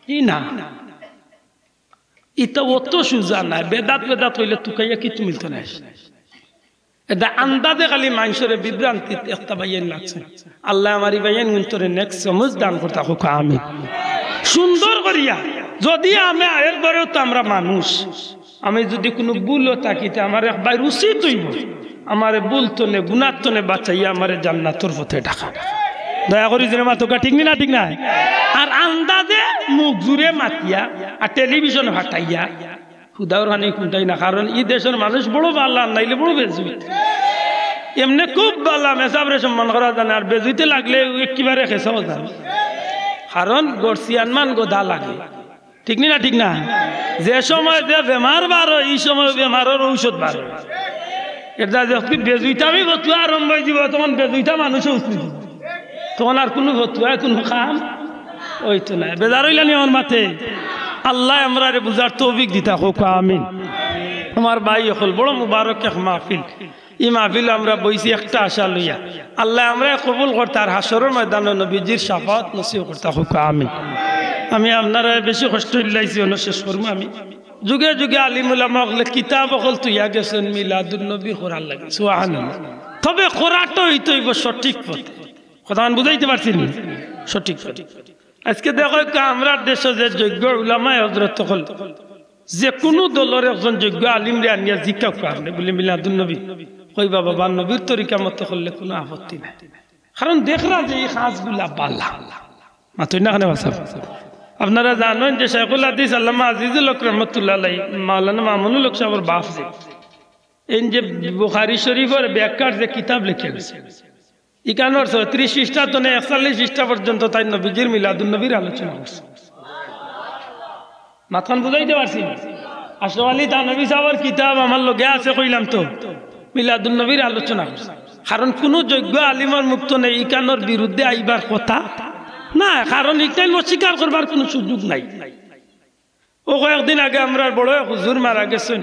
কি না ইতা অত সুজা নাই বেদাত বেদাত হইলে তুকাইয়া কিছু মিলতো না এটা আন্দাজে খালি মানুষের বিভ্রান্তি একটা বাইয়েন লাগছে আল্লাহ আমারি বাইয়েন উন্তরে নেক্সট সমঝ দান করতে হোক আমি সুন্দর করিয়া যদি আমি আয়ের পরেও তো আমরা মানুষ আমি যদি কোনো ভুলও থাকিতে আমার একবার উচিত হইব আমার ভুলতো নে গুণাত্ম নে বাঁচাইয়া আমার জান্নাতের পথে ডাকা দয়া করি যে মাতকা ঠিক না ঠিক না আর আন্দাজে মুখ জুড়ে মাতিয়া আর টেলিভিশন হাঁটাইয়া খুদার হানি খুঁটাই না কারণ এই দেশের মানুষ বড় বাল্লা নাইলে বড় বেজুইত এমনি খুব বাল্লা মেসাবরে সম্মান করা জানে আর বেজুইতে লাগলে একেবারে খেসাও জানে কারণ গর্সিয়ান মান গোদা লাগে ঠিক না ঠিক না যে সময় যে বেমার বারো এই সময় বেমারের ঔষধ বারো এটা যখন বেজুইতামি ভতুয়া আরম্ভ হয়ে যাব তখন বেজুইতা মানুষও উঠে যাব তখন আর কোনো ভতুয়া কোনো কাম ওইতো না বেজার হইলানি আমার মাথে আল্লাহ আমরা বুঝার তৌফিক দিতা হোক আমিন আমার ভাই হল বড় মুবারক এক মাহফিল এই মাহফিল আমরা বইছি একটা আশা লইয়া আল্লাহ আমরা কবুল করতে আর হাসরের ময়দানে নবীজির শাফাত নসিব করতে হোক আমিন আমি আপনারা বেশি কষ্ট লাইছি অন্য শেষ করবো আমি যুগে যুগে আলিম উলামা হলে কিতাব অকল তুইয়া গেছেন মিলাদুন নবী কোরআন লাগে সুবহানাল্লাহ তবে কোরআনটা হইতইব সঠিক পথে কথা বুঝাইতে পারছি না সঠিক সঠিক আজকে দেখো আমরা দেশে যে যোগ্য উলামায়ে হযরত হল যে কোনো দলের একজন যোগ্য আলিম রে আনিয়া জিজ্ঞা কারণে বলে মিলাদুন নবী কইবা বাবা নবীর তরিকা মতো করলে কোনো আপত্তি নাই কারণ দেখরা যে এই কাজগুলা বালা মাতই না কেন বাসা আপনারা জানেন যে শেখুল হাদিস আল্লামা আজিজুল হক রহমতুল্লাহ আলাইহি মাওলানা মামুনুল হক সাহেবের বাপ যে এই যে বুখারী শরীফের ব্যাখ্যার যে কিতাব লিখে গেছে ইকানোর 30 পৃষ্ঠা তো 41 পৃষ্ঠা পর্যন্ত তাই নবীজির মিলাদুন নবীর আলোচনা করছে মাথান বুঝাইতে পারছি আশরাফ আলী থানভী সাহেবের কিতাব আমার লগে আছে কইলাম তো মিলাদুন নবীর আলোচনা করছে কারণ কোন যোগ্য আলিমের মুক্ত নেই ইকানোর বিরুদ্ধে আইবার কথা না কারণ ইকান অস্বীকার করবার কোনো সুযোগ নাই ও কয়েকদিন আগে আমরা বড় হুজুর মারা গেছেন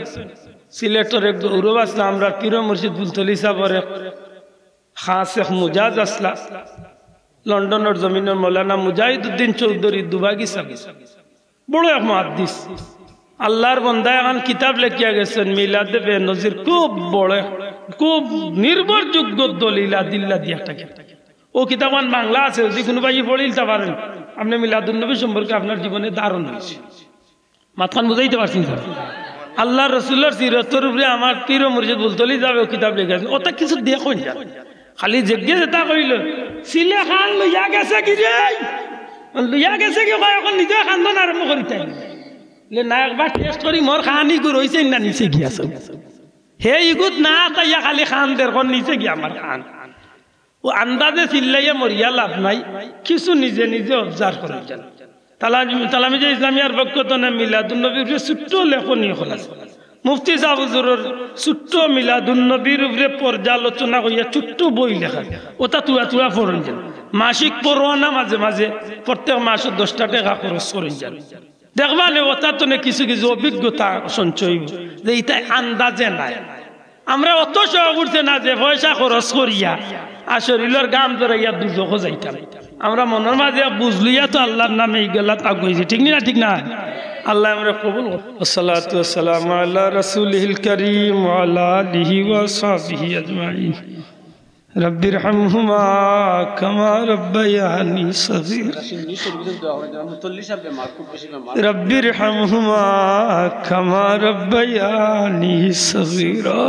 সিলেটের এক গৌরব আসলা আমরা পীর মুর্শিদ বুলতলি সাহেবের খাস এক মুজাজ আসলা লন্ডনের জমিনের মৌলানা মুজাহিদুদ্দিন চৌধুরী দুবাগি সাহেব বড় এক মুহাদ্দিস আল্লাহর বান্দা এখন কিতাব লিখিয়া গেছেন মিলাদে বেনজির খুব বড় খুব নির্ভরযোগ্য দলিল আদিল্লা দিয়া থাকে ও কিতাবান বাংলা আছে যদি কোনো ভাই পড়িলতে পারেন আপনি মিলাদুন নবী সম্পর্কে আপনার জীবনে দারুণ হয়েছে মাথান বুঝাইতে পারছেন স্যার আল্লাহ রসুল্লার সিরতের উপরে আমার পীর মুর্শিদ বুলতলি যাবে ও কিতাব লিখেছেন ওটা কিছু দেখুন যা খালি জেগে যেটা কইল সিলে খান লইয়া গেছে কি রে লইয়া গেছে কি কয় এখন নিজে খান্দন আরম্ভ করিতে লে না একবার টেস্ট করি মোর খানি গুর হইছে না নিচে গিয়াছে হে ইগুত না তাইয়া খালি খান দের কোন নিচে গিয়া আমার খান ও আন্দাজে চিল্লাইয়া মরিয়া লাভ নাই কিছু নিজে নিজে অবজার্ভ করা যায় তালামিজে ইসলামিয়ার পক্ষ তো না মিলাদুন নবীর ছোট্ট লেখনী হল মুফতি সাহেব হুজুরের ছোট্ট মিলাদুন নবীর উপরে পর্যালোচনা করিয়া ছোট্ট বই লেখা ওটা তুয়া তুয়া পড়েন যান মাসিক পড়োয়া না মাঝে মাঝে প্রত্যেক মাসে 10টা টাকা খরচ করেন যান দেখবা নে ওটা তো কিছু কিছু অভিজ্ঞতা সঞ্চয় যে এটা আন্দাজে নাই আমরা অত সহ উঠছে না যে পয়সা খরচ করিয়া আর শরীরের গাম ধরাইয়া দুজক যাইতাম আমরা মনের মাঝে বুঝলিয়া তো আল্লাহর নামে এই গেলাত আগুয়েছি ঠিক না ঠিক না আল্লাহ আমরা কবুল ওয়াসসালাতু ওয়াসসালামু আলা রাসূলিল কারীম ওয়া আলা আলিহি ওয়া সাহবিহি আজমাইন রব্বিরহামহুমা কামা রাব্বায়ানি সগীরা রব্বিরহামহুমা কামা রাব্বায়ানি সগীরা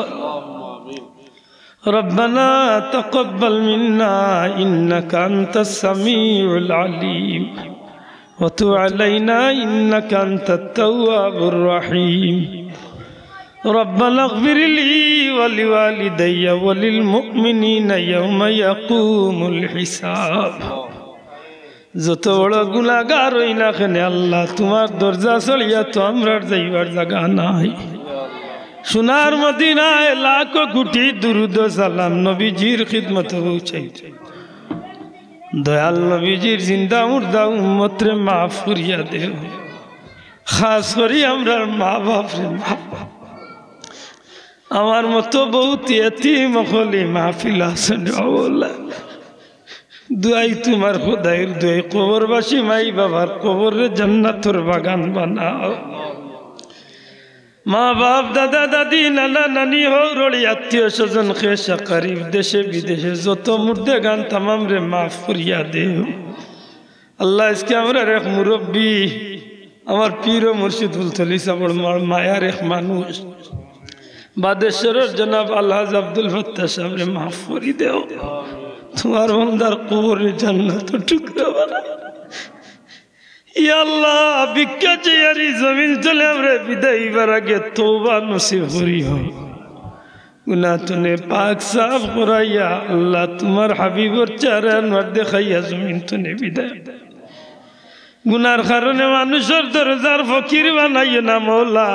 ربنا تقبل منا إنك أنت السميع العليم وتب علينا إنك أنت التواب الرحيم ربنا اغفر لي ولوالدي وللمؤمنين يوم يقوم الحساب যত বড় গুনাহগার হই না কেন আল্লাহ তোমার দরজা চলিয়া তো আমরার যাইবার জায়গা নাই সোনার মদিনায় লাখো কোটি দুরুদ সালাম নবীজির খিদমতে পৌঁছাইতে দয়াল নবীজির জিন্দা মুর্দা উম্মত রে মাফ করিয়া দেও খাস করি আমরা মা বাপ রে মাফ আমার মতো বহুত ইয়তীম হলি মাহফিল আছেন আল্লাহ দুআই তোমার খোদায়ের দুআই কবরবাসী মাই বাবার কবরে জান্নাতের বাগান বানাও মা বাপ দাদা দাদি নানা নানি হৌরলি আত্মীয় স্বজন খেসা করিব দেশে বিদেশে যত মুর্দে গান তামাম রে মাফ করিয়া দেও আল্লাহ আজকে আমরা এক মুরব্বী আমার পীর মুর্শিদ বুলতলি সাহেবের মায়ার এক মানুষ বাদেশ্বরের জনাব আলহাজ আব্দুল ফত্তাহ সাহেব রে মাফ করি দেও তোমার বান্দার কবরে জান্নাত টুকরা বানাও ইয়া আল্লাহ ভিক্ষা চেয়ারি জমিন চলে আমরা বিদায় বার আগে তওবা নসিব করিও গুনাহ তনে পাক সাফ করাইয়া আল্লাহ তোমার হাবিবর চেহারা আনওয়ার দেখাইয়া জমিন তনে বিদায় গুনার কারণে মানুষের দরজার ফকির বানাইও না মওলা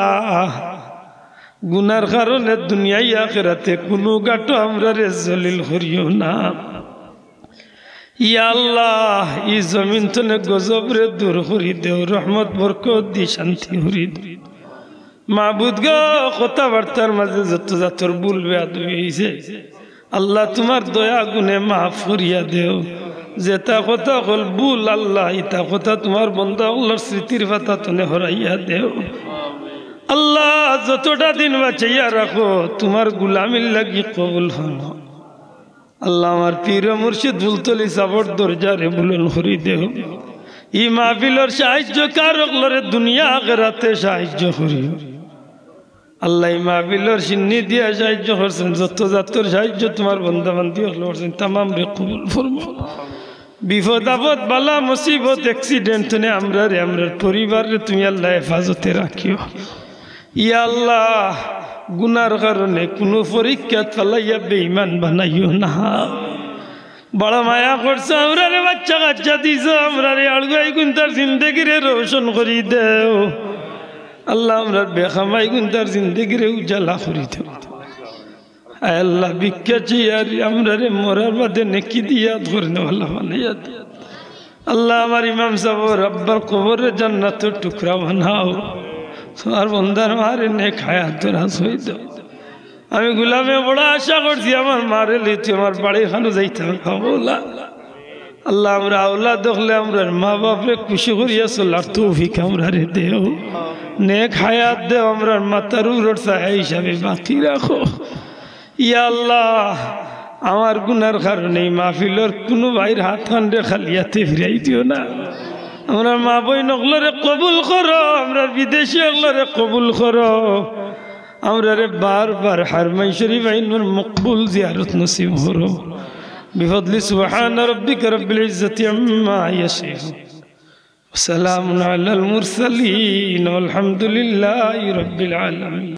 গুনার কারণে দুনিয়ায় আখিরাতে কোনো গাটো আমরা রে জলিল করিও না ইয়া আল্লাহ এই জমিন তনে গজব রে দূর করি দেও রহমত বরকত দি শান্তি হরি মাবুদ গো কথাবার্তার মাঝে যত জাতর ভুল বেয়াদবি হইছে আল্লাহ তোমার দয়া গুণে মাফ করিয়া দেও যেটা কথা হল ভুল আল্লাহ ইটা কথা তোমার বান্দা আল্লাহর স্মৃতির পাতা তনে হরাইয়া দেও আল্লাহ যতটা দিন বাঁচাইয়া রাখো তোমার গুলামির লাগি কবুল হল আল্লাহ আমার পীর মুর্শিদ বুলতলি সাবর দরজারে বুলন হরি দেও ই মাহফিলর সাহায্য কারকলরে দুনিয়া আখিরাতে সাহায্য করিও আল্লাহ। ই মাহফিলর সিন্নি দিয়া সাহায্য করছেন, যত জাতর সাহায্য তোমার বান্দা বান্দি করছেন তামাম রে কবুল ফরমাও। বিপদ আপদ বালা মুসিবত অ্যাক্সিডেন্ট নে আমরার পরিবারে তুমি আল্লাহ হেফাজতে রাখিও। ইয়া আল্লাহ গুনার কারণে কোনো পরীক্ষাত ফালাইয়া বেঈমান বানাইও না। বড় মায়া করছো আমরা রে, বাচ্চা কাচ্চা দিছো আমরা রে, আলগাই গুণ তার জিন্দগিরে রোশন করি দেও আল্লাহ। আমরা বেখামাই গুণ তার জিন্দগিরে উজালা করি দেও আল্লাহ। ভিক্ষা চিয়ার আমরা রে মরার বাদে নেকি দিয়া ধরে নেওয়ালা বানাইয়া দিয়া আল্লাহ। আমার ইমাম সাহেব আব্বার কবরে জান্নাতের টুকরা বানাও। তোমার বন্দার মারে নেক হায়াত দরাজ হয়ে দাও। আমি গোলামে বড় আশা করছি আমার মারে লিতে আমার বাড়ি খানো যাইতাম খাবলা আল্লাহ। আমরা আওলাদ দেখলে আমরা মা বাপরে খুশি করিয়া চলার তৌফিক আমরা রে দেও, নেক হায়াত দেও, আমরা মাতার উরর ছায়া হিসাবে বাকি রাখো। ইয়া আল্লাহ আমার গুনার কারণে মাহফিলর কোনো ভাইয়ের হাত খান্ডে খালিয়াতে ফিরাই দিও না। আমরা মা বইন ওগুলোরে কবুল করো, আমরা বিদেশি ওগুলোরে কবুল করো। আমরা রে বারবার হারমাই শরীফ আইনুর মকবুল জিয়ারত নসিব করো। বিফদলি সুবহান রাব্বিকা রাব্বিল ইজ্জাতি আম্মা ইয়াসিফুন ওয়া সালামুন আলাল মুরসালিন ওয়াল হামদুলিল্লাহি রাব্বিল আলামিন।